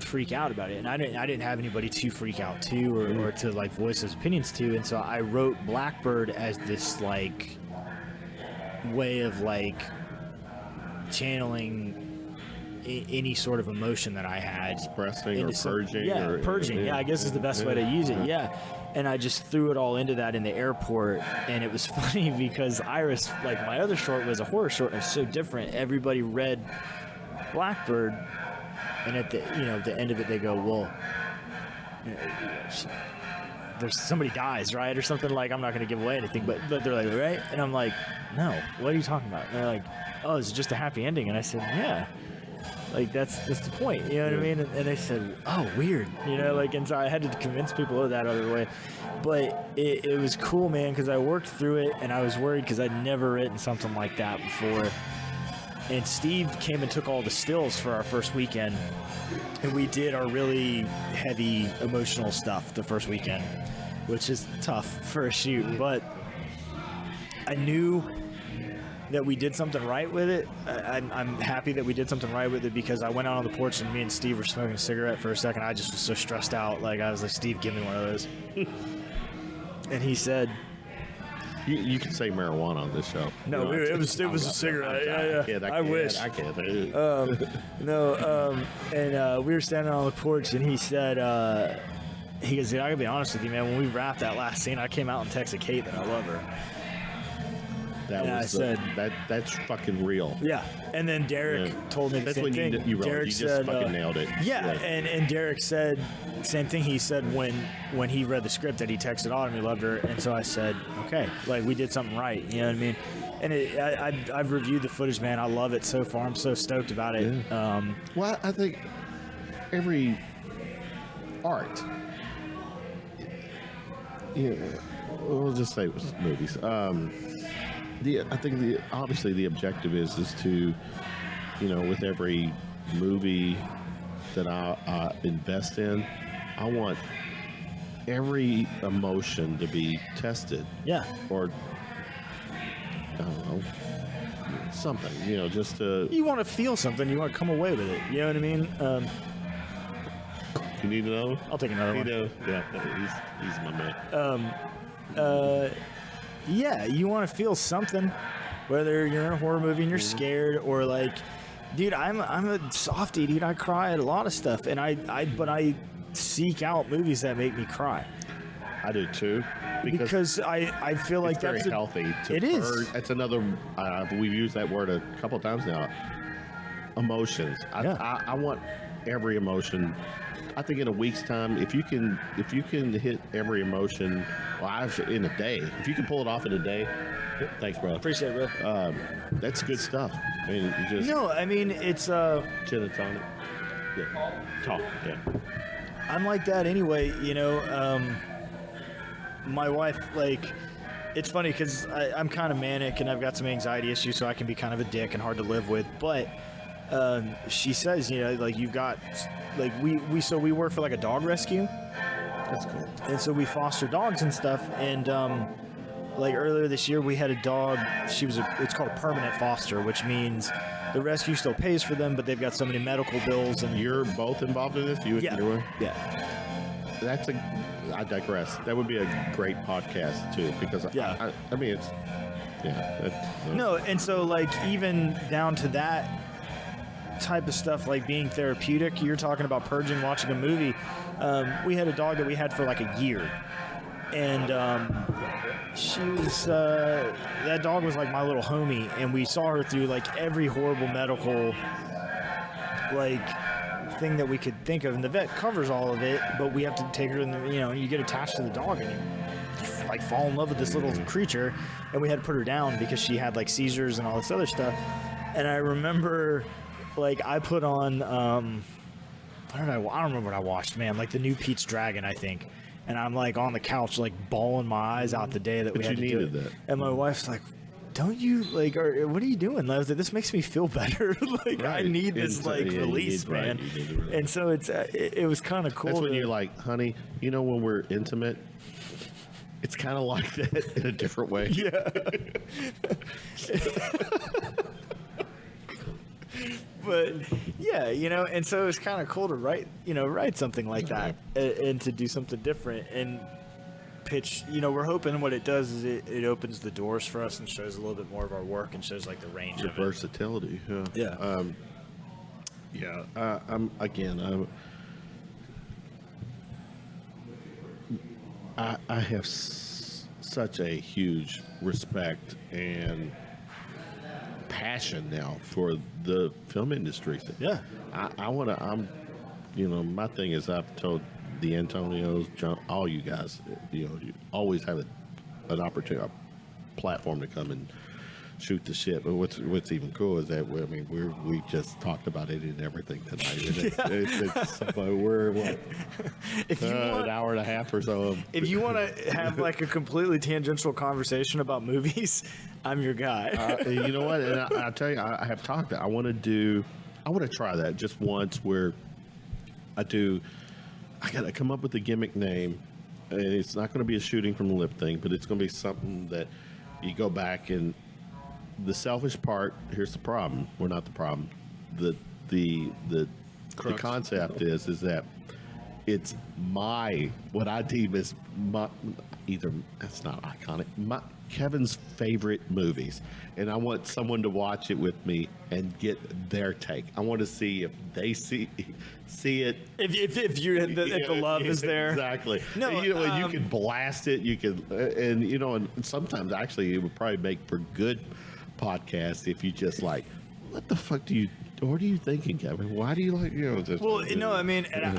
freak out about it. And I didn't have anybody to freak out to or to like voice those opinions to. And so I wrote Blackbird as this like way of like channeling any sort of emotion that I had, Expressing or purging. Yeah, or, purging. Yeah, I guess is the best way to use it. Yeah. And I just threw it all into that in the airport, and it was funny because Iris, like my other short, was a horror short, and it was so different. Everybody read Blackbird, and at the end of it, they go, "Well, there's somebody dies, right, or something." Like, I'm not going to give away anything, but they're like, "Right?" And I'm like, "No, what are you talking about?" And they're like, "Oh, is it just a happy ending?" And I said, "Yeah." Like, that's the point, you know what I mean? And they said, "Oh, weird," you know, like, and so I had to convince people of that other way. But it was cool, man, because I worked through it, and I was worried because I'd never written something like that before. And Steve came and took all the stills for our first weekend, and we did our really heavy emotional stuff the first weekend, which is tough for a shoot. But I knew that we did something right with it. I'm happy that we did something right with it because I went out on the porch and me and Steve were smoking a cigarette for a second. I just was so stressed out. Like, I was like, "Steve, give me one of those." And he said, You can say marijuana on this show. "No, it was a cigarette." Yeah. I wish. I can't. And we were standing on the porch, and he said, he goes, "I gotta be honest with you, man. When we wrapped that last scene, I came out and texted Kate that I love her." I said that's fucking real. Yeah, and then Derek told me the same thing. You Derek just said, fucking nailed it. Yeah, and Derek said same thing. He said when he read the script that he texted Autumn he loved her, and so I said, okay, like, we did something right. You know what I mean? And I've reviewed the footage, man. I love it so far. I'm so stoked about it. Yeah. Well, I think every art, we'll just say it was movies. I think obviously the objective is to, with every movie that I invest in, I want every emotion to be tested. Yeah. Or, I don't know, something, just to... You want to feel something. You want to come away with it. You know what I mean? You need another one? I'll take another one. Yeah, he's my man. Yeah, you want to feel something, whether you're in a horror movie and you're scared, or like, dude, I'm a softie, dude. I cry at a lot of stuff, and but I seek out movies that make me cry. I do too, because I feel like that's very healthy. It is. It's another. We've used that word a couple of times now. Emotions. I want every emotion. I think in a week's time, if you can hit every emotion, in a day, if you can pull it off in a day, thanks, bro. Appreciate it, bro. That's good stuff. I mean, it's gin and tonic. Yeah. Talk. Yeah. I'm like that anyway. My wife, like, it's funny because I'm kind of manic and I've got some anxiety issues, so I can be kind of a dick and hard to live with. But she says, like, you've got, like, we work for like a dog rescue. That's cool. And so we foster dogs and stuff. And like earlier this year, we had a dog. It's called a permanent foster, which means the rescue still pays for them, but they've got so many medical bills. And you're both involved in this. You and your wife? Yeah. I digress. That would be a great podcast too, because I mean, it's no. And so, like, even down to that type of stuff, like being therapeutic, you're talking about purging, watching a movie. We had a dog that we had for like a year, and she was that dog was like my little homie, and we saw her through like every horrible medical like thing that we could think of, and the vet covers all of it, but we have to take her in the, you get attached to the dog and you like fall in love with this little creature, and we had to put her down because she had like seizures and all this other stuff. And I remember like I put on I don't remember what I watched, man, like the new Pete's Dragon, I think. And I'm like on the couch like bawling my eyes out the day that we had to do it. That. And my wife's like, don't you like, what are you doing? I was like, this makes me feel better. Like, right. I need this release, man. Right. And so it was kind of cool. That's when you're like, honey, when we're intimate, it's kind of like that in a different way. Yeah. But yeah, and so it's kind of cool to write something like that and to do something different and pitch. We're hoping what it does is it opens the doors for us and shows a little bit more of our work and shows like the range of versatility. Yeah. I have such a huge respect and passion now for the film industry. Yeah. My thing is, I've told the Antonios, John, all you guys, you always have an opportunity, a platform to come and shoot the shit. But what's even cool is that we've just talked about it and everything tonight. And we're what, an hour and a half or so. If you want to have like a completely tangential conversation about movies, I'm your guy. You know what? And I tell you, I have talked. I want to try that just once. Where I got to come up with a gimmick name, and it's not going to be a shooting from the lip thing, but it's going to be something that you go back and. The selfish part. Here's the problem. We're not the problem. The concept is that it's what I deem as that's not iconic. Kevin's favorite movies, and I want someone to watch it with me and get their take. I want to see if they see it. If the love is there, exactly. No, and you can blast it. You can, and sometimes actually it would probably make for good podcast if you just like, what the fuck what are you thinking, Kevin? Why do you like this? Well, and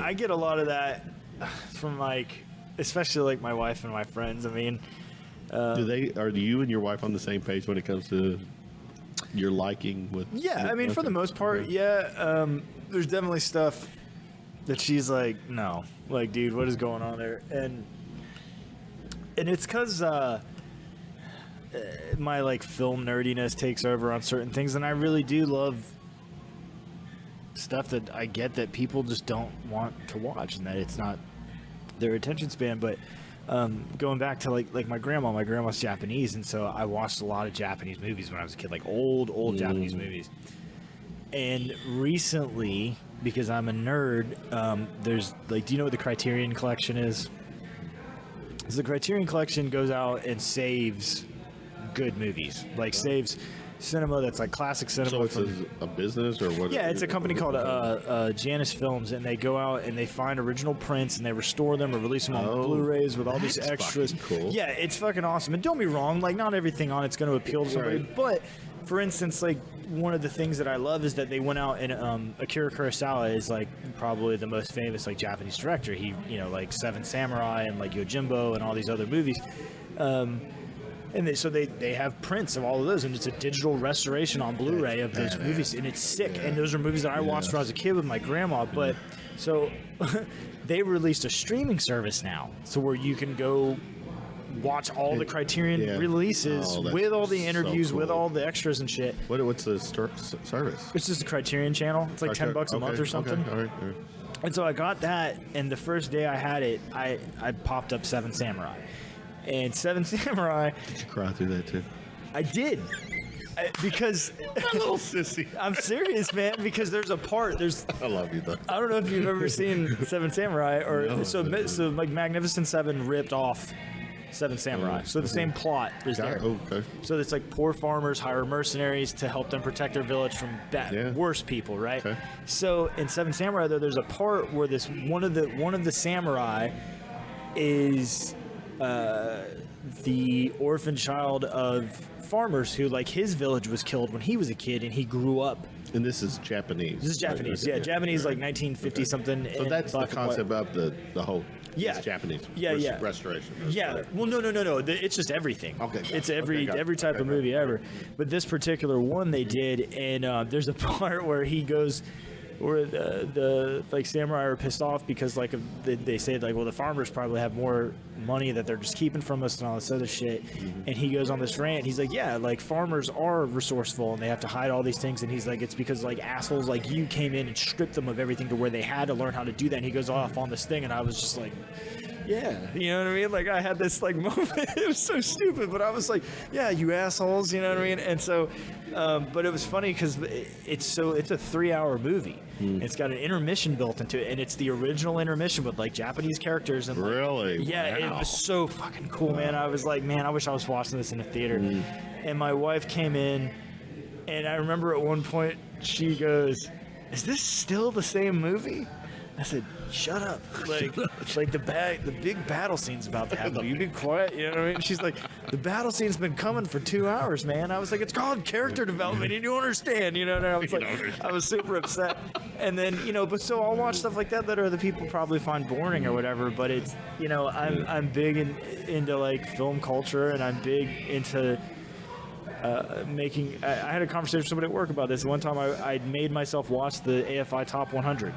I get a lot of that from like, especially like my wife and my friends. Are you and your wife on the same page when it comes to your liking with? Yeah, for the most part, yeah. There's definitely stuff that she's like, no, like, dude, what is going on there? And it's because my like film nerdiness takes over on certain things, and I really do love stuff that I get that people just don't want to watch, and that it's not their attention span. But going back to like my grandma's Japanese, and so I watched a lot of Japanese movies when I was a kid, like old Japanese movies. And recently, because I'm a nerd, there's like, do you know what the Criterion Collection is? So the Criterion Collection goes out and saves good movies, like saves cinema that's like classic cinema. So it's a business or what? Yeah, it's a company called Janus Films, and they go out and they find original prints and they restore them or release them on Blu-rays with all these extras. Cool. Yeah, it's fucking awesome. And don't be wrong, like not everything on it's going to appeal to somebody, but for instance, like one of the things that I love is that they went out and Akira Kurosawa is like probably the most famous like Japanese director. He, like Seven Samurai and like Yojimbo and all these other movies. And they have prints of all of those, and it's a digital restoration on Blu-ray of those movies, and it's sick. Yeah. And those are movies that I watched when I was a kid with my grandma. But so they released a streaming service now, so where you can go watch all the Criterion releases with all the interviews, with all the extras and shit. What's the service? It's just a Criterion channel. It's like $10 a month or something. Okay. All right. And so I got that, and the first day I had it, I popped up Seven Samurai. And Seven Samurai. Did you cry through that too? I did. Because a little sissy. I'm serious, man. Because there's a part. I love you though. I don't know if you've ever seen Seven Samurai or so like Magnificent Seven ripped off Seven Samurai. So the same plot is there. Okay. So it's like poor farmers hire mercenaries to help them protect their village from worse people, right? Okay. So in Seven Samurai, though, there's a part where this one of the samurai is the orphan child of farmers who, like, his village was killed when he was a kid, and he grew up And this is Japanese. This is Japanese. Right? Yeah, Japanese, like 1950 something. So that's the concept of the whole. Yeah. It's Japanese. Restoration. Yeah. Well, no. It's just everything. Okay. It's every type of movie ever. But this particular one they did, and there's a part where he goes, where the like samurai are pissed off because like they say like, well, the farmers probably have more money that they're just keeping from us and all this other shit. And he goes on this rant. He's like, yeah, like farmers are resourceful and they have to hide all these things. And he's like, it's because like assholes like you came in and stripped them of everything to where they had to learn how to do that. And he goes off on this thing, and I was just like, yeah, you know what I mean? Like I had this like moment. It was so stupid, but I was like, yeah, you assholes, you know what I mean? And so, but it was funny because it's a 3-hour movie. It's got an intermission built into it, and it's the original intermission with like Japanese characters. And like, really? Yeah, wow. It was so fucking cool, man. I was like, man, I wish I was watching this in a theater. And my wife came in, and I remember at one point she goes, "Is this still the same movie?" I said, "Shut up!" Like the big battle scene's about to happen. You be quiet. You know what I mean? She's like, "The battle scene's been coming for 2 hours, man." I was like, "It's called character development. You don't understand." You know? And I was like, I was super upset. And then but so I'll watch stuff like that other people probably find boring or whatever. But it's I'm big into like film culture, and I'm big into. I had a conversation with somebody at work about this. One time I made myself watch the AFI Top 100.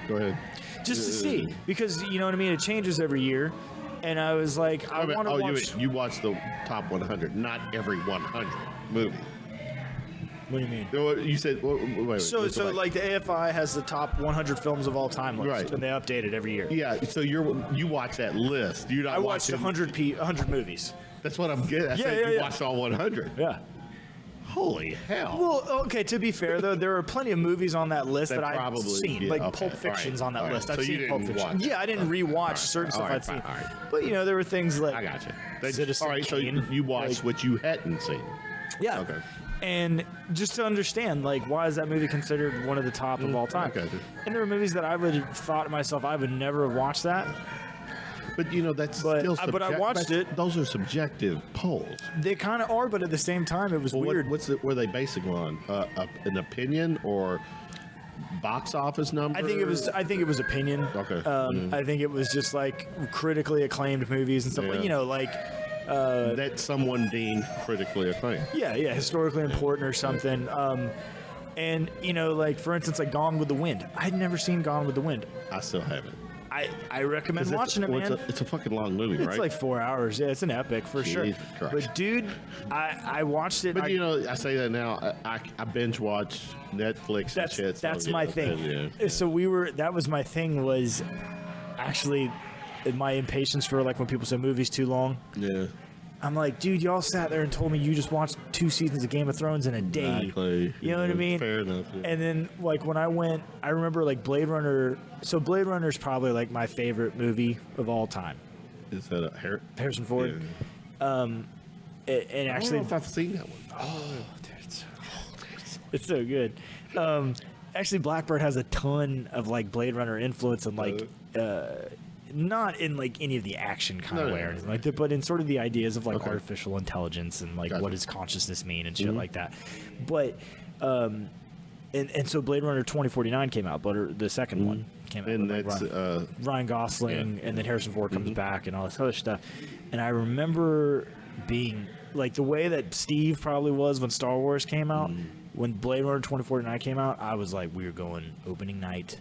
Go ahead. Just to see, because you know what I mean. It changes every year, and I was like, I want to watch. You watch the top 100, not every 100 movie. What do you mean? You said wait. So like the AFI has the top 100 films of all time list, right? And they update it every year. Yeah. So you watch that list. I watched 100 movies. That's what I'm getting. You watched all 100. Yeah. Holy hell. Well, okay, to be fair, though, there are plenty of movies on that list that I've seen. Yeah, like okay, Pulp Fiction's on that list. So I've seen Pulp Fiction. Yeah, I didn't rewatch certain stuff I'd seen. But, there were things like... I got you. Citizen Kane, so you watched what you hadn't seen. Yeah. Okay. And just to understand, like, why is that movie considered one of the top of all time? Okay. And there were movies that I would have thought to myself, I would never have watched that. But that's still subjective. But I watched it. Those are subjective polls. They kind of are, but at the same time, it was weird. Were they basing on an opinion or box office number? I think it was opinion. Okay. I think it was just like critically acclaimed movies and stuff. Like, that someone deemed critically acclaimed. Yeah, historically important or something. And like for instance, like Gone with the Wind. I'd never seen Gone with the Wind. I still haven't. I recommend watching it, man. It's a fucking long movie, right? It's like 4 hours. Yeah, it's an epic for sure. Christ. But dude, I watched it. But I say that now. I binge watch Netflix and shit. That's my thing. Yeah. So that was my thing, was actually my impatience for like when people say movies too long. Yeah. I'm like, dude, y'all sat there and told me you just watched 2 seasons of Game of Thrones in a day. Exactly. You know what I mean? Fair enough. Yeah. And then, like, when I went, I remember, like, Blade Runner. So Blade Runner is probably, like, my favorite movie of all time. Is that Harrison Ford? Yeah. And actually, I don't know if I've seen that one. Oh, dude, it's so good. Actually, Blackbird has a ton of, like, Blade Runner influence and, like, not in like any of the action kind of way or anything like that, but in sort of the ideas of like artificial intelligence and like what does consciousness mean and shit like that. But and so Blade Runner 2049 came out, but the second one came out, and with, that's like, Ryan Gosling, and then Harrison Ford comes back and all this other stuff. And I remember being like the way that Steve probably was when Star Wars came out, when Blade Runner 2049 came out. I was like, we were going opening night.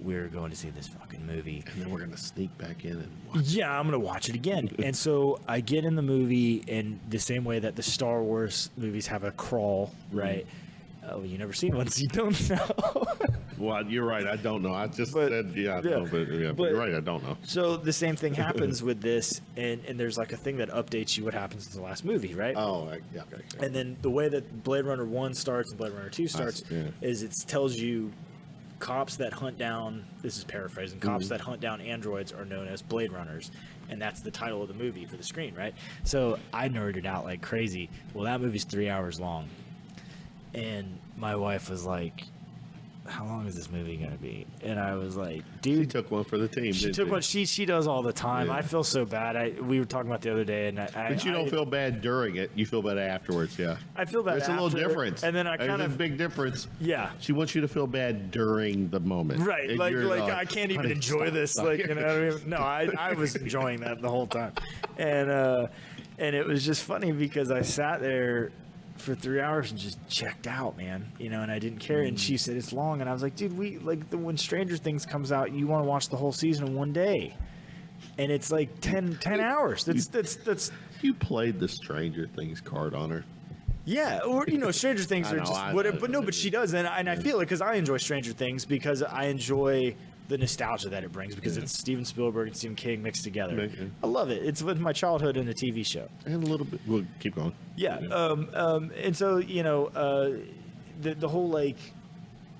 We're going to see this fucking movie. And then we're going to sneak back in and watch it. I'm going to watch it again. And so I get in the movie in the same way that the Star Wars movies have a crawl, right? Well, you never seen one, so you don't know. Well, you're right. I don't know. I just said, I know, but you're right. I don't know. So the same thing happens with this, and there's like a thing that updates you what happens in the last movie, right? Oh, yeah. Okay. And then the way that Blade Runner 1 starts and Blade Runner 2 starts is it tells you cops that hunt down, this is paraphrasing, cops that hunt down androids are known as Blade Runners, and that's the title of the movie for the screen, right? So I nerded out like crazy. Well, that movie's 3 hours long, and my wife was like, how long is this movie going to be? And I was like, She dude, took one for the team. she didn't took one. She does all the time. Yeah. I feel so bad. We were talking about the other day, and But you don't feel bad during it. You feel bad afterwards, yeah. I feel bad There's a little after, difference. and then I There's kind a of big difference. yeah. She wants you to feel bad during the moment. Right, And like you're I can't even "Honey, enjoy stop, this. stop." Like, you know what I mean? No, I was enjoying that the whole time, and it was just funny because I sat there for 3 hours and just checked out, man. You know, and I didn't care. And she said it's long, and I was like, dude, when Stranger Things comes out, you want to watch the whole season in one day, and it's like 10 hours. That's You played the Stranger Things card on her. yeah, or Stranger Things I are know, just I whatever. know. But no, but she does, and I feel it because I enjoy Stranger Things because I enjoy the nostalgia that it brings because it's Steven Spielberg and Stephen King mixed together. Yeah. I love it. It's with my childhood and a TV show. And a little bit. We'll keep going. Yeah. And so the whole like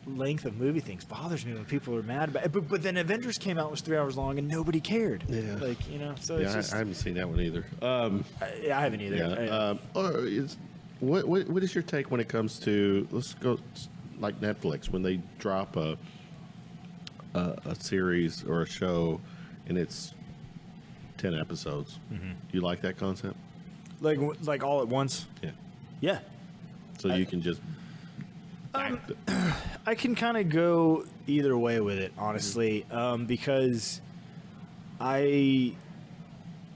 length of movie things bothers me when people are mad about it. But then Avengers came out, was 3 hours long, and nobody cared. Yeah. Like so Yeah, it's just I haven't seen that one either. I haven't either. Yeah. What is your take when it comes to, let's go like Netflix, when they drop a series or a show and it's 10 episodes? Mm-hmm. You like that concept? like all at once. Yeah. Yeah. So you can just act it. I can kind of go either way with it, honestly, because I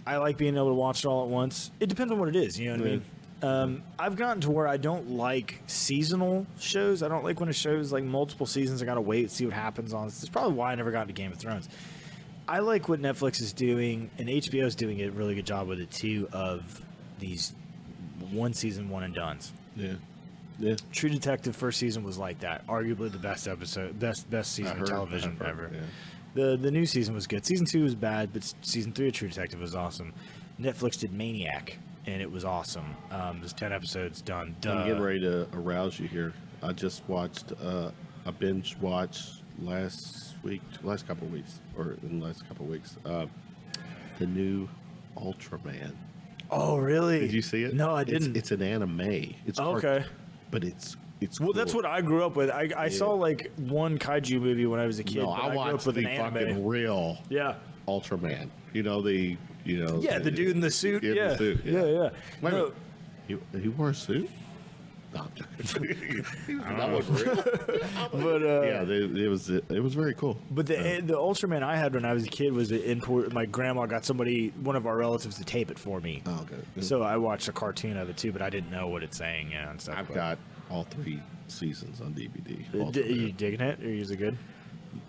like being able to watch it all at once. It depends on what it is, you know what I mean? I've gotten to where I don't like seasonal shows. I don't like when a show's like multiple seasons. I gotta wait, see what happens on. This is probably why I never got into Game of Thrones. I like what Netflix is doing, and HBO is doing a really good job with it too, of these one season, one and dones. Yeah. Yeah. True Detective first season was like that. Arguably the best episode, best season of television I've heard, ever. yeah. The new season was good. Season 2 was bad, but season 3 of True Detective was awesome. Netflix did Maniac, and it was awesome. There's 10 episodes done. I'm getting ready to arouse you here. I just watched a binge watch last couple of weeks, the new Ultraman. Oh, really? Did you see it? No, I didn't. It's an anime. It's okay. But it's Well, cool. that's what I grew up with. I saw like one kaiju movie when I was a kid. No, but I grew up watched with the an anime. fucking real Yeah. Ultraman. Yeah, the dude in the suit. Yeah, Yeah. the suit, Yeah. Wait a No, minute. He wore a suit? No, I'm joking. That was real. but Yeah, it was very cool. But the Ultraman I had when I was a kid was my grandma got one of our relatives to tape it for me. Oh, okay. So I watched a cartoon of it too, but I didn't know what it's saying, and stuff. I've got all 3 seasons on DVD. Are you digging it, or is it good?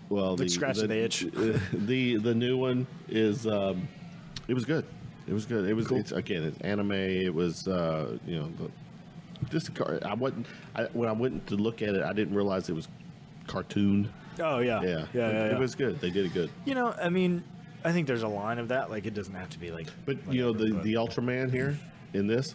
Well, scratching the itch. The new one is it was good. It was good. It was Cool. It's anime. It was when I went to look at it, I didn't realize it was cartooned. Oh yeah. Yeah. It was good. They did it good. I mean, I think there's a line of that. Like, it doesn't have to be like. But whatever, the Ultraman here in this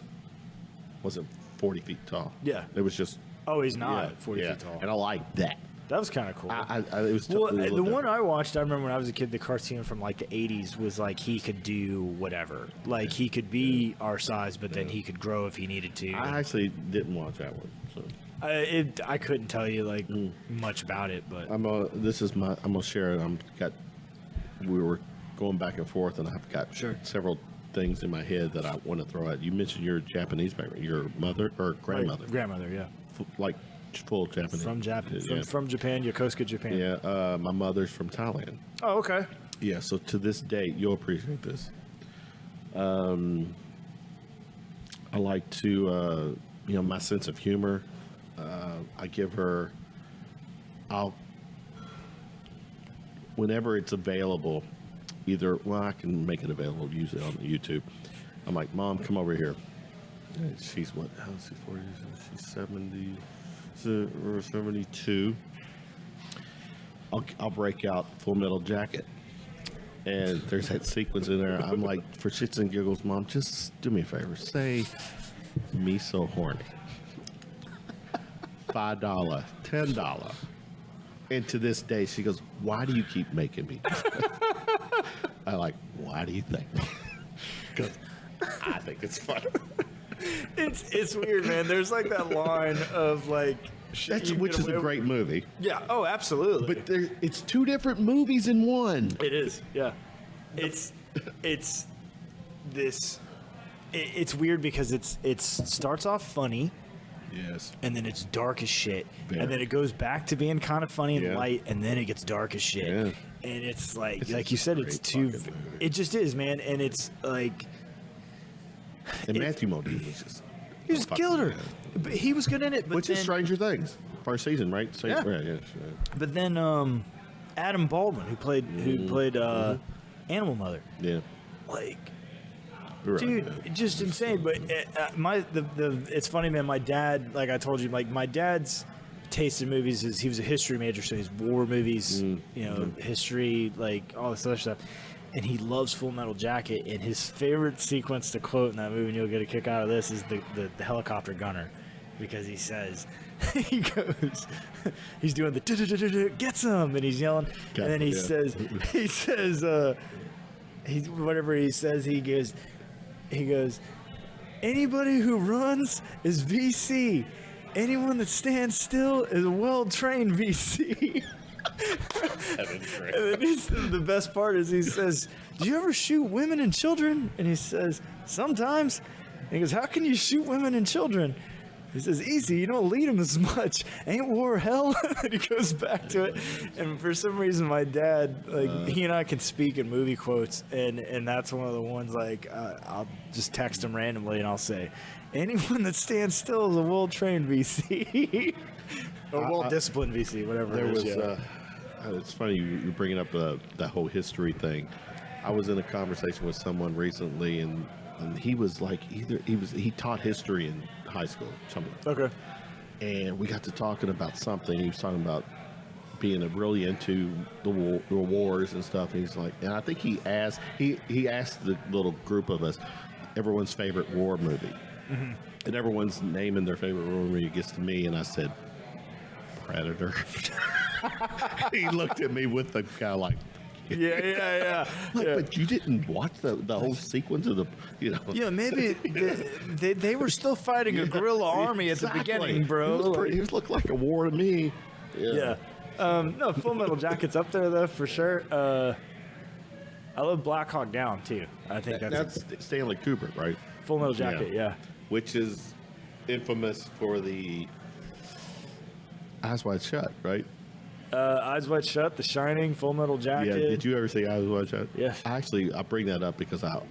wasn't 40 feet tall. Yeah. It was just. Oh, he's not yeah, 40 yeah. feet tall. And I like that. That was kind of cool. It was Well, it was a the little one different. I watched, I remember when I was a kid, the cartoon from like the 80s was like he could do whatever. Like he could be our size, but then he could grow if he needed to. I actually didn't watch that one. So I couldn't tell you like much about it, but I'm gonna share it. We were going back and forth, and I've got several things in my head that I want to throw at you. Mentioned your Japanese background, your mother or grandmother, grandmother, yeah, like full Japanese from Japan, Yeah. from Japan, Yokosuka, Japan. Yeah, my mother's from Thailand. Oh, okay. Yeah, so to this day, you'll appreciate this. I like to, my sense of humor. I give her, whenever it's available, I can make it available, use it on YouTube. I'm like, Mom, come over here. And she's what? How is she? 40? She's 70, or 72. I'll break out Full Metal Jacket. And there's that sequence in there. I'm like, for shits and giggles, Mom, just do me a favor. Say, me so horny. $5, $10. And to this day, she goes, why do you keep making me? I'm like, why do you think? Because I think it's funny. It's weird, man. There's like that line of like which is a great movie. Yeah. Oh, absolutely. But it's two different movies in one. It is. Yeah. It's this. It's weird because it starts off funny. Yes. And then it's dark as shit. Yeah. And then it goes back to being kind of funny and Yeah. light, and then it gets dark as shit. Yeah. And it's like It's you a said, it's great too. fucking movie. It just is, man. And it's like And Matthew Modine was just. he just killed her. But he was good in it. But Which then, is Stranger Things. First season, right? Yeah. Yeah. But then Adam Baldwin, who played Animal Mother, Yeah. like. You're Dude, right, yeah. just insane. But it's funny, man. My dad, like I told you, like my dad's taste in movies is he was a history major, so he's war movies, history, like all this other stuff. And he loves Full Metal Jacket. And his favorite sequence to quote in that movie, and you'll get a kick out of this, is the helicopter gunner, because he says, he goes, he's doing the get some, and he's yelling, and then he says, whatever he says, he goes, anybody who runs is VC. Anyone that stands still is a well-trained VC. And then the best part is he says, do you ever shoot women and children? And he says, sometimes. And he goes, how can you shoot women and children? He says, easy, you don't lead them as much. Ain't war hell? And he goes back to it. And for some reason, my dad, like, he and I can speak in movie quotes. And that's one of the ones, like, I'll just text him randomly and I'll say, anyone that stands still is a well-trained VC. Or well-disciplined VC, whatever There it is. was. It's funny you're bringing up that whole history thing. I was in a conversation with someone recently, and he was like, he taught history in high school, something. Okay. And we got to talking about something. He was talking about being really into the wars and stuff. And he's like, and I think he asked the little group of us everyone's favorite war movie, and everyone's naming their favorite war movie. It gets to me, and I said, Predator. He looked at me with the guy like, Yeah. like, but you didn't watch the whole sequence of the, Yeah, maybe they were still fighting a guerrilla army at the beginning, bro. It looked like a war to me. Yeah. No, Full Metal Jacket's up there though for sure. I love Black Hawk Down too. I think That's Stanley Kubrick, right? Full Metal Jacket. Yeah. Which is infamous for the Eyes Wide Shut, right? Eyes Wide Shut, The Shining, Full Metal Jacket. Yeah. Did you ever see Eyes Wide Shut? Yes. I bring that up because I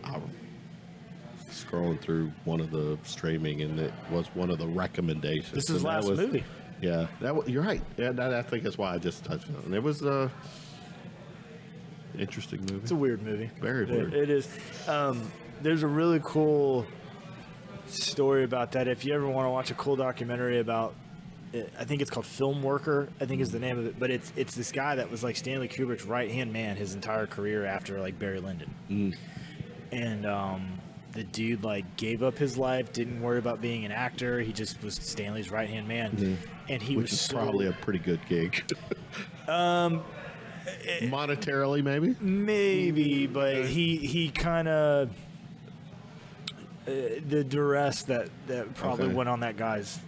scrolling through one of the streaming, and it was one of the recommendations. This is and last movie. Yeah, you're right. Yeah, I think that's why I just touched on it. It was interesting movie. It's a weird movie. Very weird. It is. There's a really cool story about that. If you ever want to watch a cool documentary about, I think it's called Film Worker, I think is the name of it. But it's this guy that was like Stanley Kubrick's right-hand man his entire career after like Barry Lyndon. And the dude like gave up his life, didn't worry about being an actor. He just was Stanley's right-hand man. And he Which was is probably a pretty good gig. Monetarily, maybe, but he kind of the duress that probably went on that guy's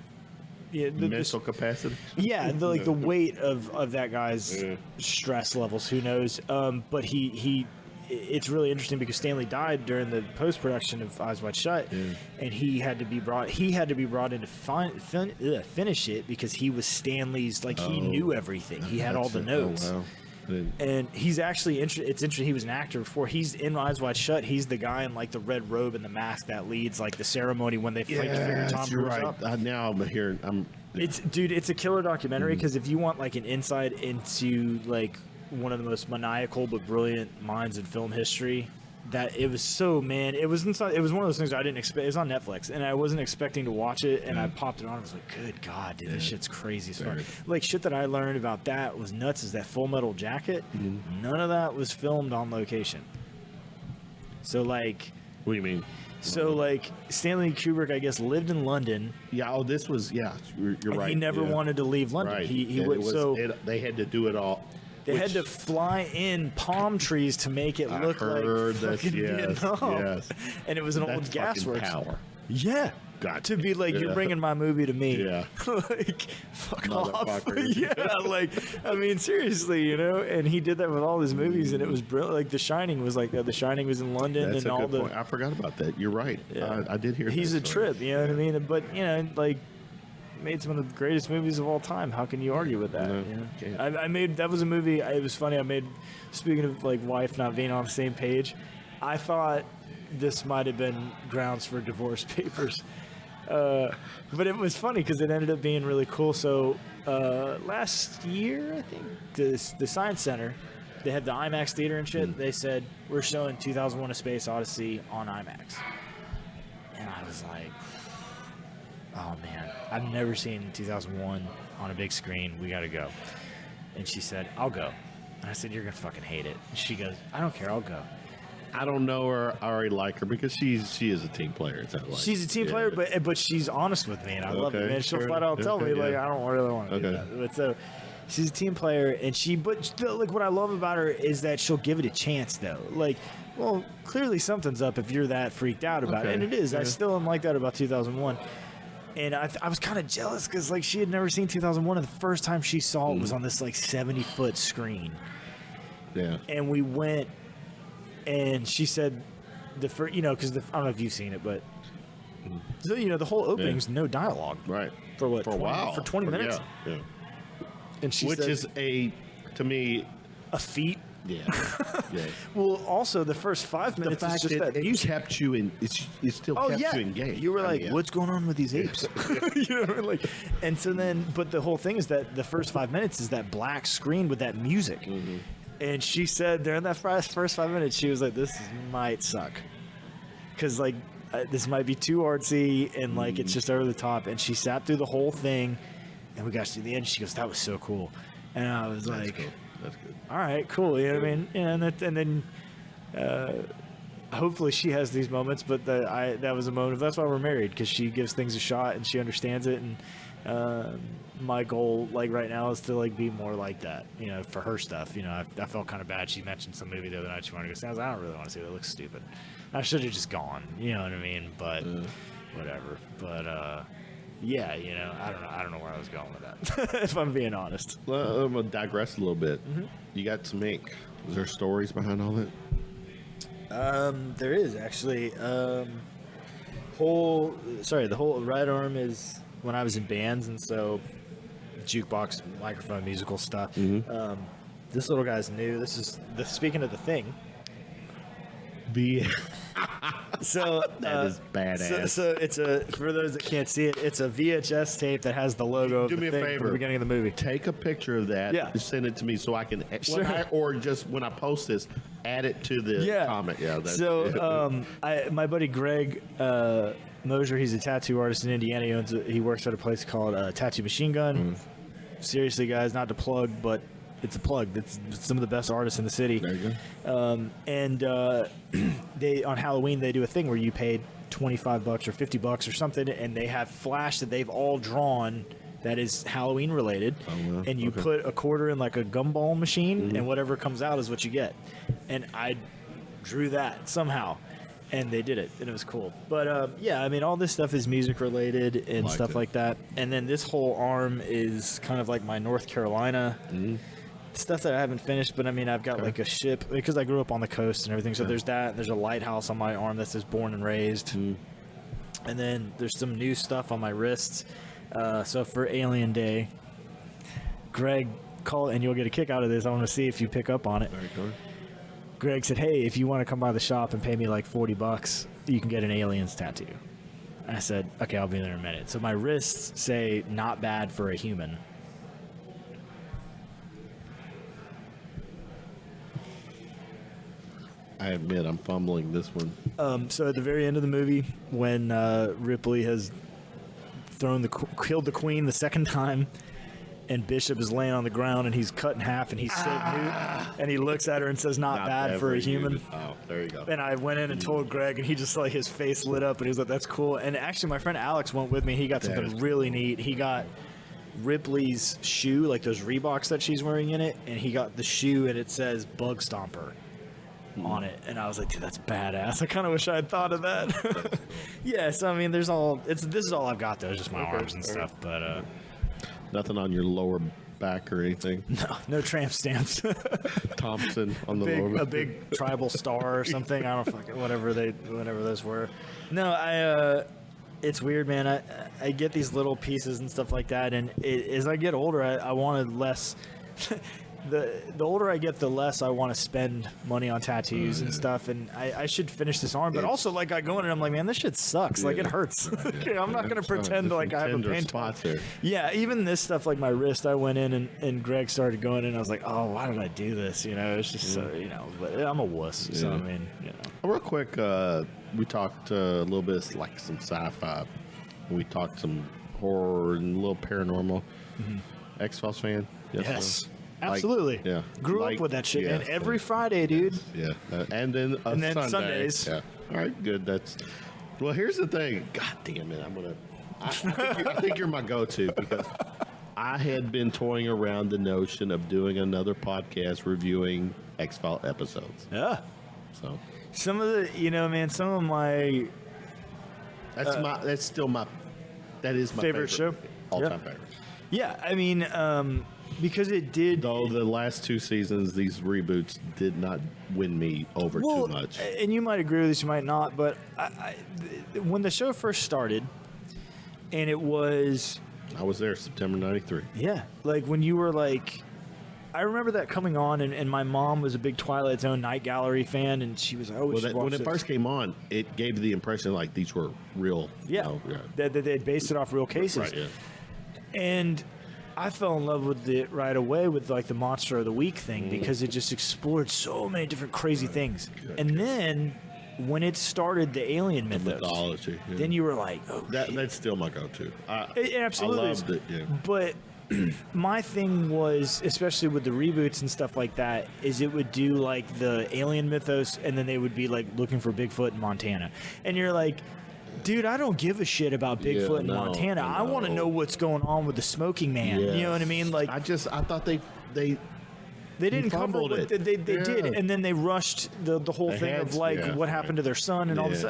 mental capacity. Yeah, the weight of that guy's stress levels. Who knows? But he it's really interesting because Stanley died during the post production of Eyes Wide Shut, and he had to be brought in to finish it because he was Stanley's he knew everything. He had all the notes. Oh, wow. And he's actually it's interesting. He was an actor before. He's in Eyes Wide Shut. He's the guy in like the red robe and the mask that leads like the ceremony when they fight to figure Tom you're Cruise right. up. Now I'm hearing. It's a killer documentary because if you want like an insight into like one of the most maniacal but brilliant minds in film history, that it was it was one of those things I didn't expect. It was on Netflix and I wasn't expecting to watch it, and I popped it on. I was like, good God, dude, this shit's crazy as fuck. Like shit that I learned about that was nuts. Is that Full Metal Jacket? None of that was filmed on location. So like, What do you mean? so like Stanley Kubrick, I guess, lived in London. Yeah. Oh, this was. Yeah, you're right. He never wanted to leave London. Right. He And would. it was, So they had to do it all. they had to fly in palm trees to make it look like heard this, fucking yes, Vietnam. yes. And it was an old That's fucking gasworks. power. Yeah, got to be like, you're bringing my movie to me. Yeah. Like, fuck off. Motherfucker. Yeah, like, I mean, seriously, you know. And he did that with all his movies, and it was brilliant. Like, The Shining was like that. The Shining was in London, That's and a all good the. point. I forgot about that. You're right. Yeah. I did hear. He's that a story. trip, you know what I mean? But you know, like, made some of the greatest movies of all time. How can you argue with that? No, you know? can't. I made that was a movie. It was funny. I made. Speaking of like wife not being on the same page, I thought this might have been grounds for divorce papers. But it was funny because it ended up being really cool. So last year, I think, the Science Center, they had the IMAX theater and shit. They said, we're showing 2001 A Space Odyssey on IMAX. And I was like, oh, man, I've never seen 2001 on a big screen. We got to go. And she said, I'll go. And I said, you're going to fucking hate it. And she goes, I don't care. I'll go. I don't know her. I already like her because she is a team player. It's not like, She's a team player, but she's honest with me, and I love it, Okay, man. She'll sure. flat out tell me, Okay, like, yeah. I don't really want to do Okay. that. But so, she's a team player, and like, what I love about her is that she'll give it a chance, though. Like, well, clearly something's up if you're that freaked out about it, Okay, and it is. I yeah. still am like that about 2001. And I was kind of jealous because, like, she had never seen 2001, and the first time she saw it was on this, like, 70-foot screen. Yeah. And we went, and she said, you know, because I don't know if you've seen it, but so, you know, the whole opening's no dialogue. Right. For what? For a 20 while. For 20 minutes. Yeah. Yeah. And she Which said, is to me. a feat. Yeah. Yes. Well, also the first 5 The minutes is fact just that that it music. kept you in. It still Oh kept yeah, you engaged. you were I like, mean, "What's going on with these apes?" You know, what I mean? Like, and so then, but the whole thing is that the first 5 minutes is that black screen with that music. Mm-hmm. And she said during that first 5 minutes, she was like, "This might suck," because like this might be too artsy and like it's just over the top. And she sat through the whole thing, and we got to the end. She goes, "That was so cool," and I was That's like, cool. That's good. all right, cool. You know what I mean? Yeah, and then hopefully she has these moments. But that was a moment. That's why we're married, because she gives things a shot and she understands it. And my goal, like right now, is to like be more like that. You know, for her stuff. You know, I felt kind of bad. She mentioned some movie the other night she wanted to go see. I was like, I don't really want to see it. It looks stupid. I should have just gone. You know what I mean? But whatever. But yeah, you know, I don't know where I was going with that. If I'm being honest. Well, I'm gonna digress a little bit. You got some ink. Is there stories behind all that? There is actually. The whole right arm is when I was in bands, and so jukebox, microphone, musical stuff. This little guy's new. This is speaking of the thing. So That is badass. So it's for those that can't see it, it's a VHS tape that has the logo of Do the me a thing favor. from the beginning of the movie. Take a picture of that. Yeah. And send it to me so I can. Sure. Or just when I post this, add it to the comment. Yeah. So my buddy Greg Mosier, he's a tattoo artist in Indiana. He works at a place called Tattoo Machine Gun. Seriously, guys, not to plug, but it's a plug. It's some of the best artists in the city. There you go. They on Halloween they do a thing where you paid $25 or $50 or something, and they have flash that they've all drawn that is Halloween related, wow. and you put a quarter in like a gumball machine, and whatever comes out is what you get. And I drew that somehow, and they did it, and it was cool. But yeah, I mean, all this stuff is music related and Liked stuff it. like that. And then this whole arm is kind of like my North Carolina stuff that I haven't finished. But I mean, I've got like a ship because I grew up on the coast and everything. So there's that. There's a lighthouse on my arm that says "Born and Raised," and then there's some new stuff on my wrists. So for Alien Day, Greg called, and you'll get a kick out of this. I want to see if you pick up on it. Very cool. Greg said, "Hey, if you want to come by the shop and pay me like $40, you can get an aliens tattoo." I said, "Okay, I'll be there in a minute." So my wrists say "not bad for a human." I admit I'm fumbling this one. So at the very end of the movie, when Ripley has killed the queen the second time, and Bishop is laying on the ground and he's cut in half and he's so mute, and he looks at her and says, "Not bad for a human." Oh, there you go. And I went in and told Greg, and he just like his face lit up, and he was like, "That's cool." And actually, my friend Alex went with me. He got something really neat. He got Ripley's shoe, like those Reeboks that she's wearing in it, and he got the shoe, and it says "Bug Stomper." on it, and I was like, dude, that's badass. I kind of wish I had thought of that. Yeah, so I mean, this is all I've got though, just my arms and stuff, but Nothing on your lower back or anything. no tramp stamps. Thompson on the lower back. A big tribal star or something. I don't fucking whatever those were. No, it's weird, man. I get these little pieces and stuff like that, and as I get older, I wanted less. The older I get, the less I want to spend money on tattoos and stuff, and I should finish this arm. But also, like, I go in and I'm like, man, this shit sucks. Like, it hurts. Okay, I'm not gonna pretend like I have a pain spots there. Yeah, even this stuff, like my wrist, I went in and Greg started going in. I was like, oh, why did I do this? You know, it's just but I'm a wuss. So I mean, Real quick, we talked a little bit like some sci-fi. We talked some horror and a little paranormal. X-Files fan? Yes. Absolutely. Grew up with that shit, man. Every Friday, dude. Yeah. And then Sundays. Yeah. All right, good. Well, here's the thing. God damn it. I think you're my go-to because I had been toying around the notion of doing another podcast reviewing X-Files episodes. Yeah. So some of the, man, some of my that is my favorite show. All-time favorite. Yeah, I mean, because it did. Though the last 2 seasons, these reboots did not win me over too much. And you might agree with this, you might not, but when the show first started, and it was. I was there September 93. Yeah, like when you were like. I remember that coming on, and my mom was a big Twilight Zone Night Gallery fan, and she was always when it first came on, it gave the impression like these were real. Yeah, that they had based it off real cases. Right, yeah. And I fell in love with it right away with like the Monster of the Week thing because it just explored so many different crazy things. And then when it started the alien mythology, then you were like, oh, that's still my go-to. It absolutely I loved it. Yeah. But my thing was, especially with the reboots and stuff like that, is it would do like the alien mythos, and then they would be like looking for Bigfoot in Montana, and you're like, dude, I don't give a shit about Bigfoot in Montana. I want to know what's going on with the Smoking Man. Yes. You know what I mean? Like, I thought they didn't cover what they did, and then they rushed the whole thing of like what happened to their son and all this,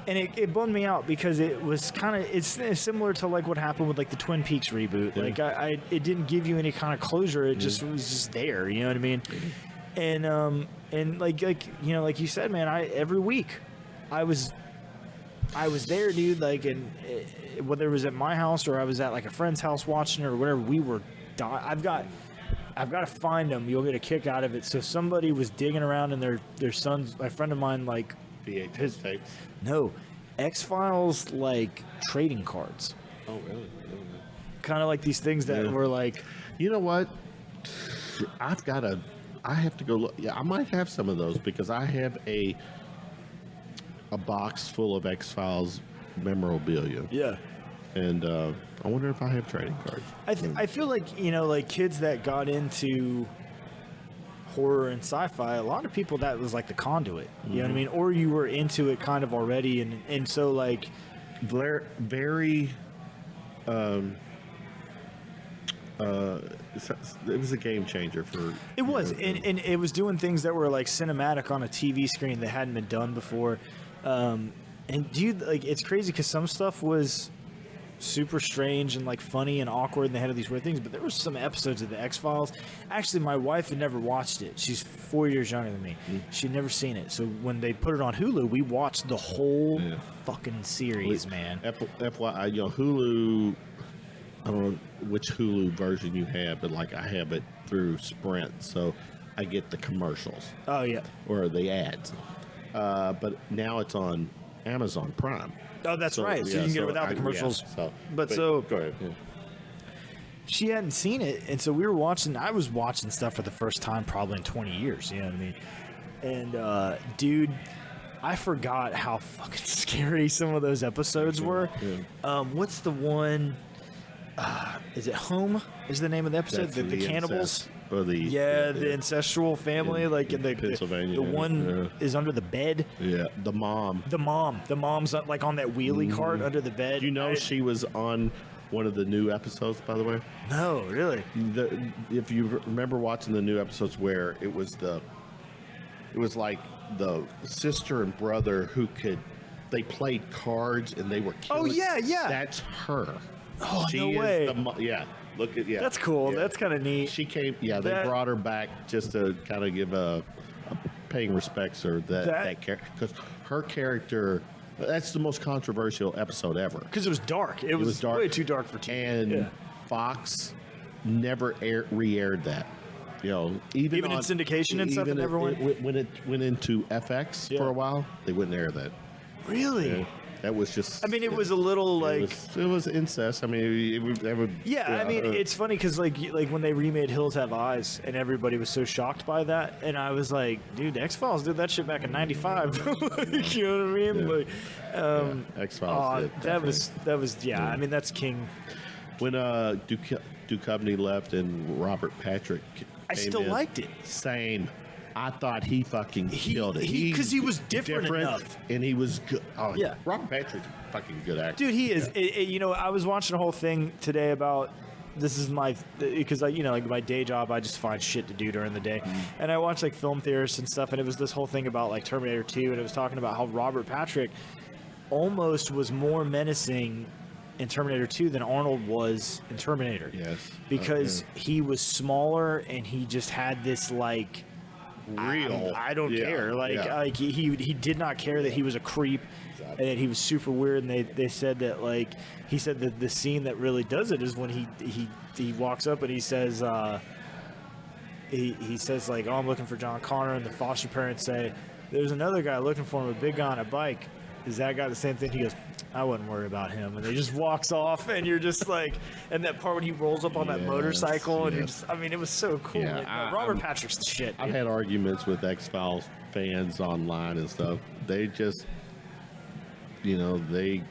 and it bummed me out because it was kind of it's similar to like what happened with like the Twin Peaks reboot. Like it didn't give you any kind of closure. It just was just there. You know what I mean? And like you said, man, every week I was there, dude. Like, and whether it was at my house or I was at like a friend's house watching it or whatever, we were. I've got to find them. You'll get a kick out of it. So somebody was digging around in their son's. My friend of mine, like VHS tapes. No, X-Files like trading cards. Oh, really? Kind of like these things that were like. You know what? I have to go look. Yeah, I might have some of those because I have a box full of X-Files memorabilia. Yeah. And I wonder if I have trading cards. I feel like, like kids that got into horror and sci-fi, a lot of people that was like the conduit. You know what I mean? Or you were into it kind of already, and so like very it was a game changer for it was, and it was doing things that were like cinematic on a TV screen that hadn't been done before. And dude, like, it's crazy because some stuff was super strange and like funny and awkward, and they had these weird things. But there were some episodes of the X-Files. Actually, my wife had never watched it. She's 4 years younger than me. She'd never seen it. So when they put it on Hulu, we watched the whole fucking series, man. FYI, Hulu. I don't know which Hulu version you have, but like I have it through Sprint, so I get the commercials. Oh yeah, or the ads. But now it's on Amazon Prime. Oh, that's right. So you can get it without the commercials. But go ahead. Yeah. She hadn't seen it, and so we were watching. I was watching stuff for the first time probably in 20 years. You know what I mean? And dude, I forgot how fucking scary some of those episodes were. Yeah. What's the one? Is it Home? Is the name of the episode? The cannibals. Or the incestual family, like in the Pennsylvania. The one is under the bed. Yeah, the mom's like on that wheelie cart under the bed. You know, she was on one of the new episodes, by the way. No, really. If you remember watching the new episodes where it was It was like the sister and brother who they played cards and they were killing. Oh, yeah. That's her. Oh, she no is way. Yeah. Look at, yeah. That's cool. Yeah. That's kind of neat. She came, they brought her back just to kind of give a paying respects or that character. Because her character, that's the most controversial episode ever. Because it was dark. It was dark. Way too dark for TV. And Fox never re-aired that. You know, even in syndication and stuff, it never went? When it went into FX for a while, they wouldn't air that. Really? Yeah. That was just. I mean, it was a little like it was incest. I mean, it would. Yeah, I mean, it's funny because like when they remade Hills Have Eyes, and everybody was so shocked by that, and I was like, dude, X-Files did that shit back in ’95. Like, you know what I mean? Like, X-Files. That was yeah. I mean, that's king. When Duchovny left and Robert Patrick, I still liked it. Same. I thought he fucking killed it. Because he was different enough. And he was good. Oh, yeah. Robert Patrick's a fucking good actor. Dude, he is. You know, I was watching a whole thing today about, this is my, because like my day job, I just find shit to do during the day. And I watch like film theorists and stuff, and it was this whole thing about like Terminator 2, and it was talking about how Robert Patrick almost was more menacing in Terminator 2 than Arnold was in Terminator. Yes. Because he was smaller and he just had this like, I don't care. Like he did not care that he was a creep and that he was super weird. And they said that like he said that the scene that really does it is when he walks up and he says he says like, oh, I'm looking for John Connor, and the foster parents say there's another guy looking for him, a big guy on a bike. Is that guy the same thing? He goes, I wouldn't worry about him. And he just walks off, and you're just like, and that part when he rolls up on that motorcycle, and you're just, I mean, it was so cool. Yeah, like, Robert Patrick's the shit. I've had arguments with X-Files fans online and stuff. They just, they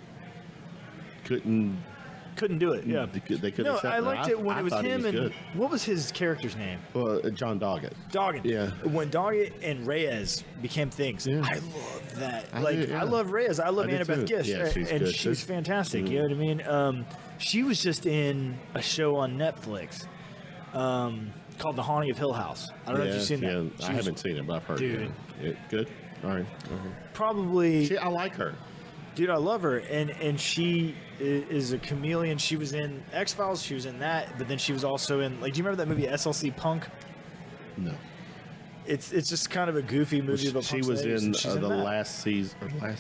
couldn't do it. Yeah, they couldn't. No, accept I liked it when it was him and good. What was his character's name? John Doggett. Doggett. Yeah. When Doggett and Reyes became things, I love that. I love Reyes. I love I do Annabeth too. Gish, Yeah, she's good. she's fantastic. You know what I mean? She was just in a show on Netflix called The Haunting of Hill House. I don't know if you've seen that. Yeah, I haven't seen it, but I've heard it. Yeah, good. All right. Probably. I like her. Dude, I love her, and she is a chameleon. She was in X-Files, she was in that, but then she was also in, like, do you remember that movie SLC Punk? No. It's just kind of a goofy movie about she punk was slaves, in she's the that. last season, or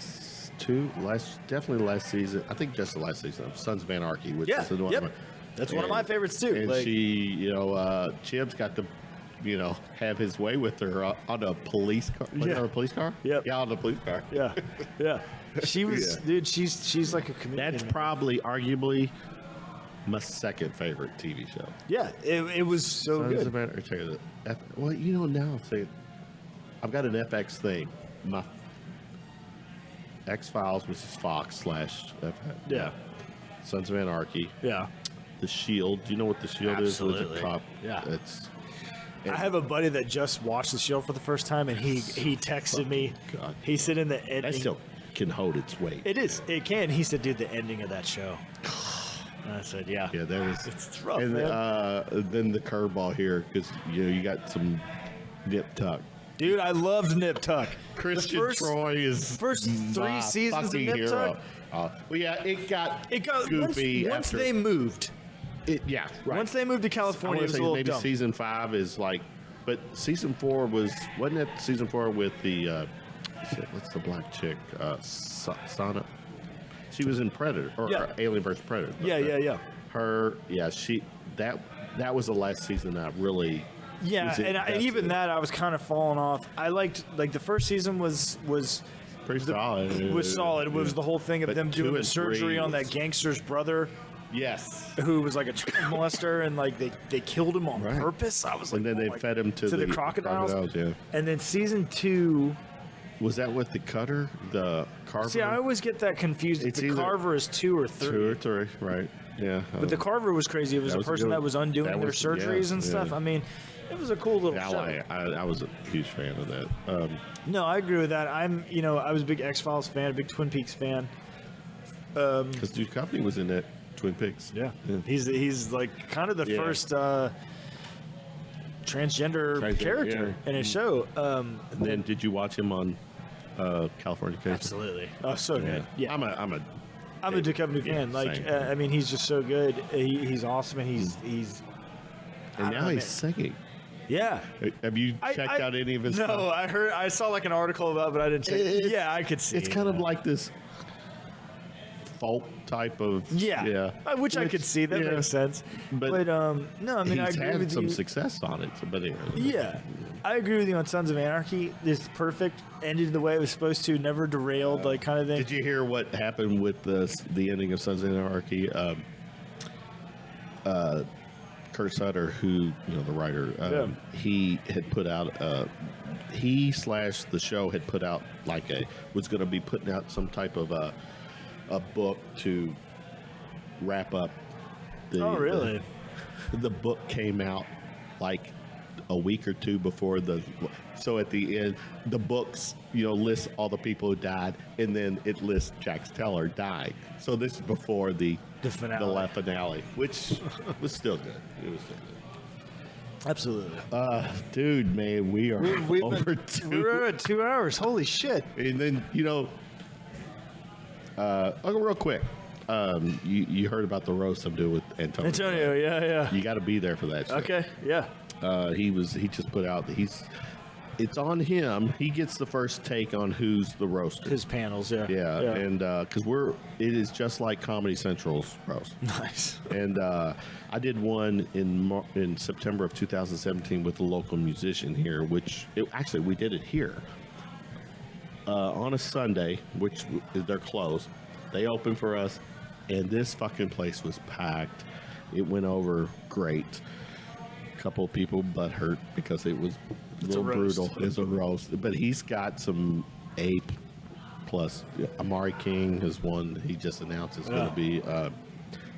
definitely the last season. I think just the last season of Sons of Anarchy, which is one of my, that's one of my favorites too. And like, she, Chibs got to, have his way with her on a police car. Was that a police car? Yep. Yeah, on a police car. Yeah. She was, dude. She's like a comedian. That's probably, arguably, my second favorite TV show. Yeah, it was so Sons good. of Anarchy. Check it out. Well, now, say, I've got an FX thing. My X-Files, which is Fox / FX. Yeah. Sons of Anarchy. Yeah. The Shield. Do you know what The Shield is? Absolutely. It's a cop. Yeah. I have a buddy that just watched The Shield for the first time, and he texted me. God. He said in the ending. That still can hold its weight. It is. It can. He said, dude, the ending of that show. And I said, yeah. Yeah, there was. It's rough, and man. then the curveball here, because you got some nip tuck. Dude, I loved Nip Tuck. Christian Troy is first 3 seasons of Nip hero. Tuck. Well, yeah, it got once goofy after they moved. Yeah, right. Once they moved to California, it was a little maybe dumb. season 5 is like, but season 4 wasn't it season 4 with the what's the black chick? Sana. She was in Predator or Alien vs Predator. Yeah. Her, that was the last season that really. Yeah, and even that I was kind of falling off. I liked the first season was pretty solid. It was solid. It was the whole thing of But them 2 doing the and surgery 3 on was- that gangster's brother. Yes. Who was like a child molester, and like they killed him on Right. purpose. I was like, And then they fed him to the crocodiles. Yeah. And then season 2. Was that with the cutter, the carver? See, I always get that confused. It's The either Carver is 2 or 3. 2 or 3, right? Yeah. But the Carver was crazy. It was That a was a person good- that was undoing that their was- surgeries and stuff. yeah. I mean, it was a cool little show. I was a huge fan of that. No, I agree with that. I was a big X-Files fan, a big Twin Peaks fan. Because Duchovny was in that Twin Peaks. Yeah. He's like kind of the first transgender character in his show. And then did you watch him on California Cation? Absolutely. Oh, so good. Yeah, I'm a Duchovny fan. same. I mean, he's just so good. He's awesome, and he's. And now he's singing. Yeah. Have you checked out any of his stuff? No, I saw like an article about it, but I didn't check. Yeah, I could see. It's kind of like this folk type of which I could see. That makes sense. But no, I mean, I he's agree had with some you. success on it. So, but anyway. Yeah, I agree with you on Sons of Anarchy. It's perfect. Ended the way it was supposed to. Never derailed, like kind of thing. Did you hear what happened with the ending of Sons of Anarchy? Kurt Sutter, who the writer, he had put out the show had put out was going to be putting out some type of a book to wrap up. Really? The book came out like a week or two before so at the end the books lists all the people who died, and then it lists Jax Teller died. So this is before the finale, which was still good. It was still good. Absolutely. Dude, man, we are over 2. We're at 2 hours. Holy shit! And then real quick, you heard about the roast I'm doing with Antonio. Antonio, yeah. You got to be there for that shit. Okay, yeah. He just put out it's on him. He gets the first take on who's the roaster. His panels, yeah. And because it is just like Comedy Central's roast. Nice. And I did one in September of 2017 with a local musician here, actually we did it here on a Sunday, which they're closed. They opened for us, and this fucking place was packed. It went over great. Couple of people butt hurt because it was a little brutal. It's a roast, but he's got some A plus. Amari King is one he just announced is going to be.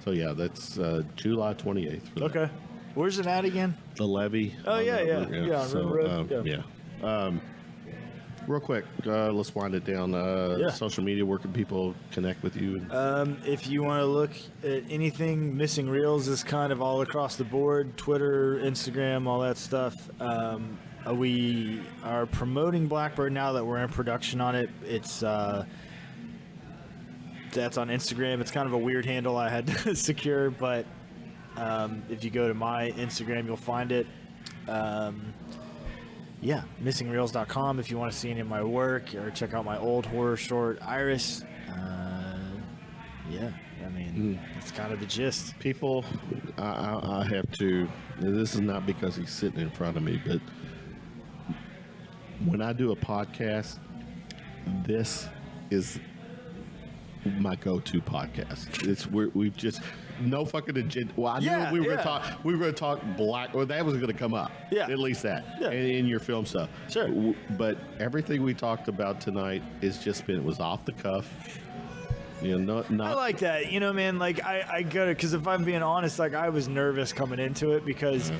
So yeah, that's July 28th. Okay, where's it at again? The Levee. Oh yeah. So, real quick, let's wind it down. Social media, where can people connect with you? If you want to look at anything, Missing Reels is kind of all across the board. Twitter, Instagram, all that stuff. We are promoting Blackbird now that we're in production on it. It's that's on Instagram. It's kind of a weird handle I had to secure, but if you go to my Instagram, you'll find it. missingreels.com if you want to see any of my work or check out my old horror short, Iris. It's kind of the gist. People, I have to, this is not because he's sitting in front of me, but when I do a podcast, this is my go-to podcast. We've just no fucking agenda. Well, I knew we were going to talk black. Well, that was going to come up. Yeah, at least that. Yeah, in your film stuff. Sure. But everything we talked about tonight was off the cuff. Not. I like that. Man. Like I got it because if I'm being honest, like I was nervous coming into it because.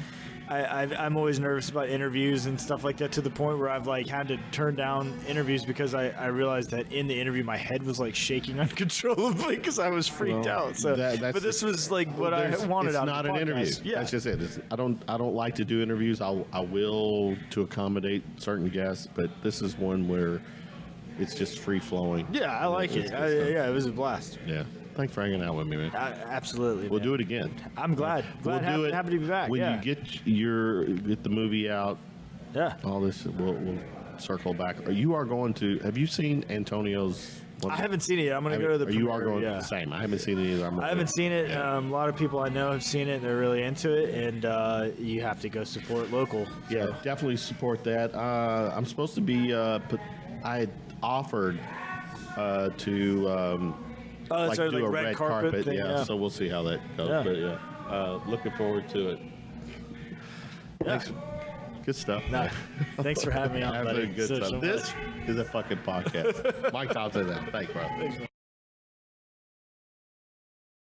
I'm always nervous about interviews and stuff like that, to the point where I've had to turn down interviews because I realized that in the interview my head was shaking uncontrollably because I was freaked out. So, but this was what I wanted out of the podcast. It's not an interview. Yeah. That's just it. I don't like to do interviews. I will to accommodate certain guests, but this is one where it's just free flowing. Yeah, I like it. It was a blast. Yeah. Thanks for hanging out with me, man. Absolutely. We'll do it again. I'm glad. Happy to be back. When you get the movie out, all this, we'll circle back. You are going to. Have you seen Antonio's? I haven't seen it yet. I'm going to go to the premiere. You are going same. I haven't seen it either. I haven't seen it. A lot of people I know have seen it. They're really into it, and you have to go support local. Yeah, definitely support that. I'm supposed to be. I had offered to. Do a red carpet thing, so we'll see how that goes. But looking forward to it. Thanks. Good stuff. Thanks for having me on, buddy. Good stuff. This is a fucking podcast. Mike Thompson. Thanks, bro.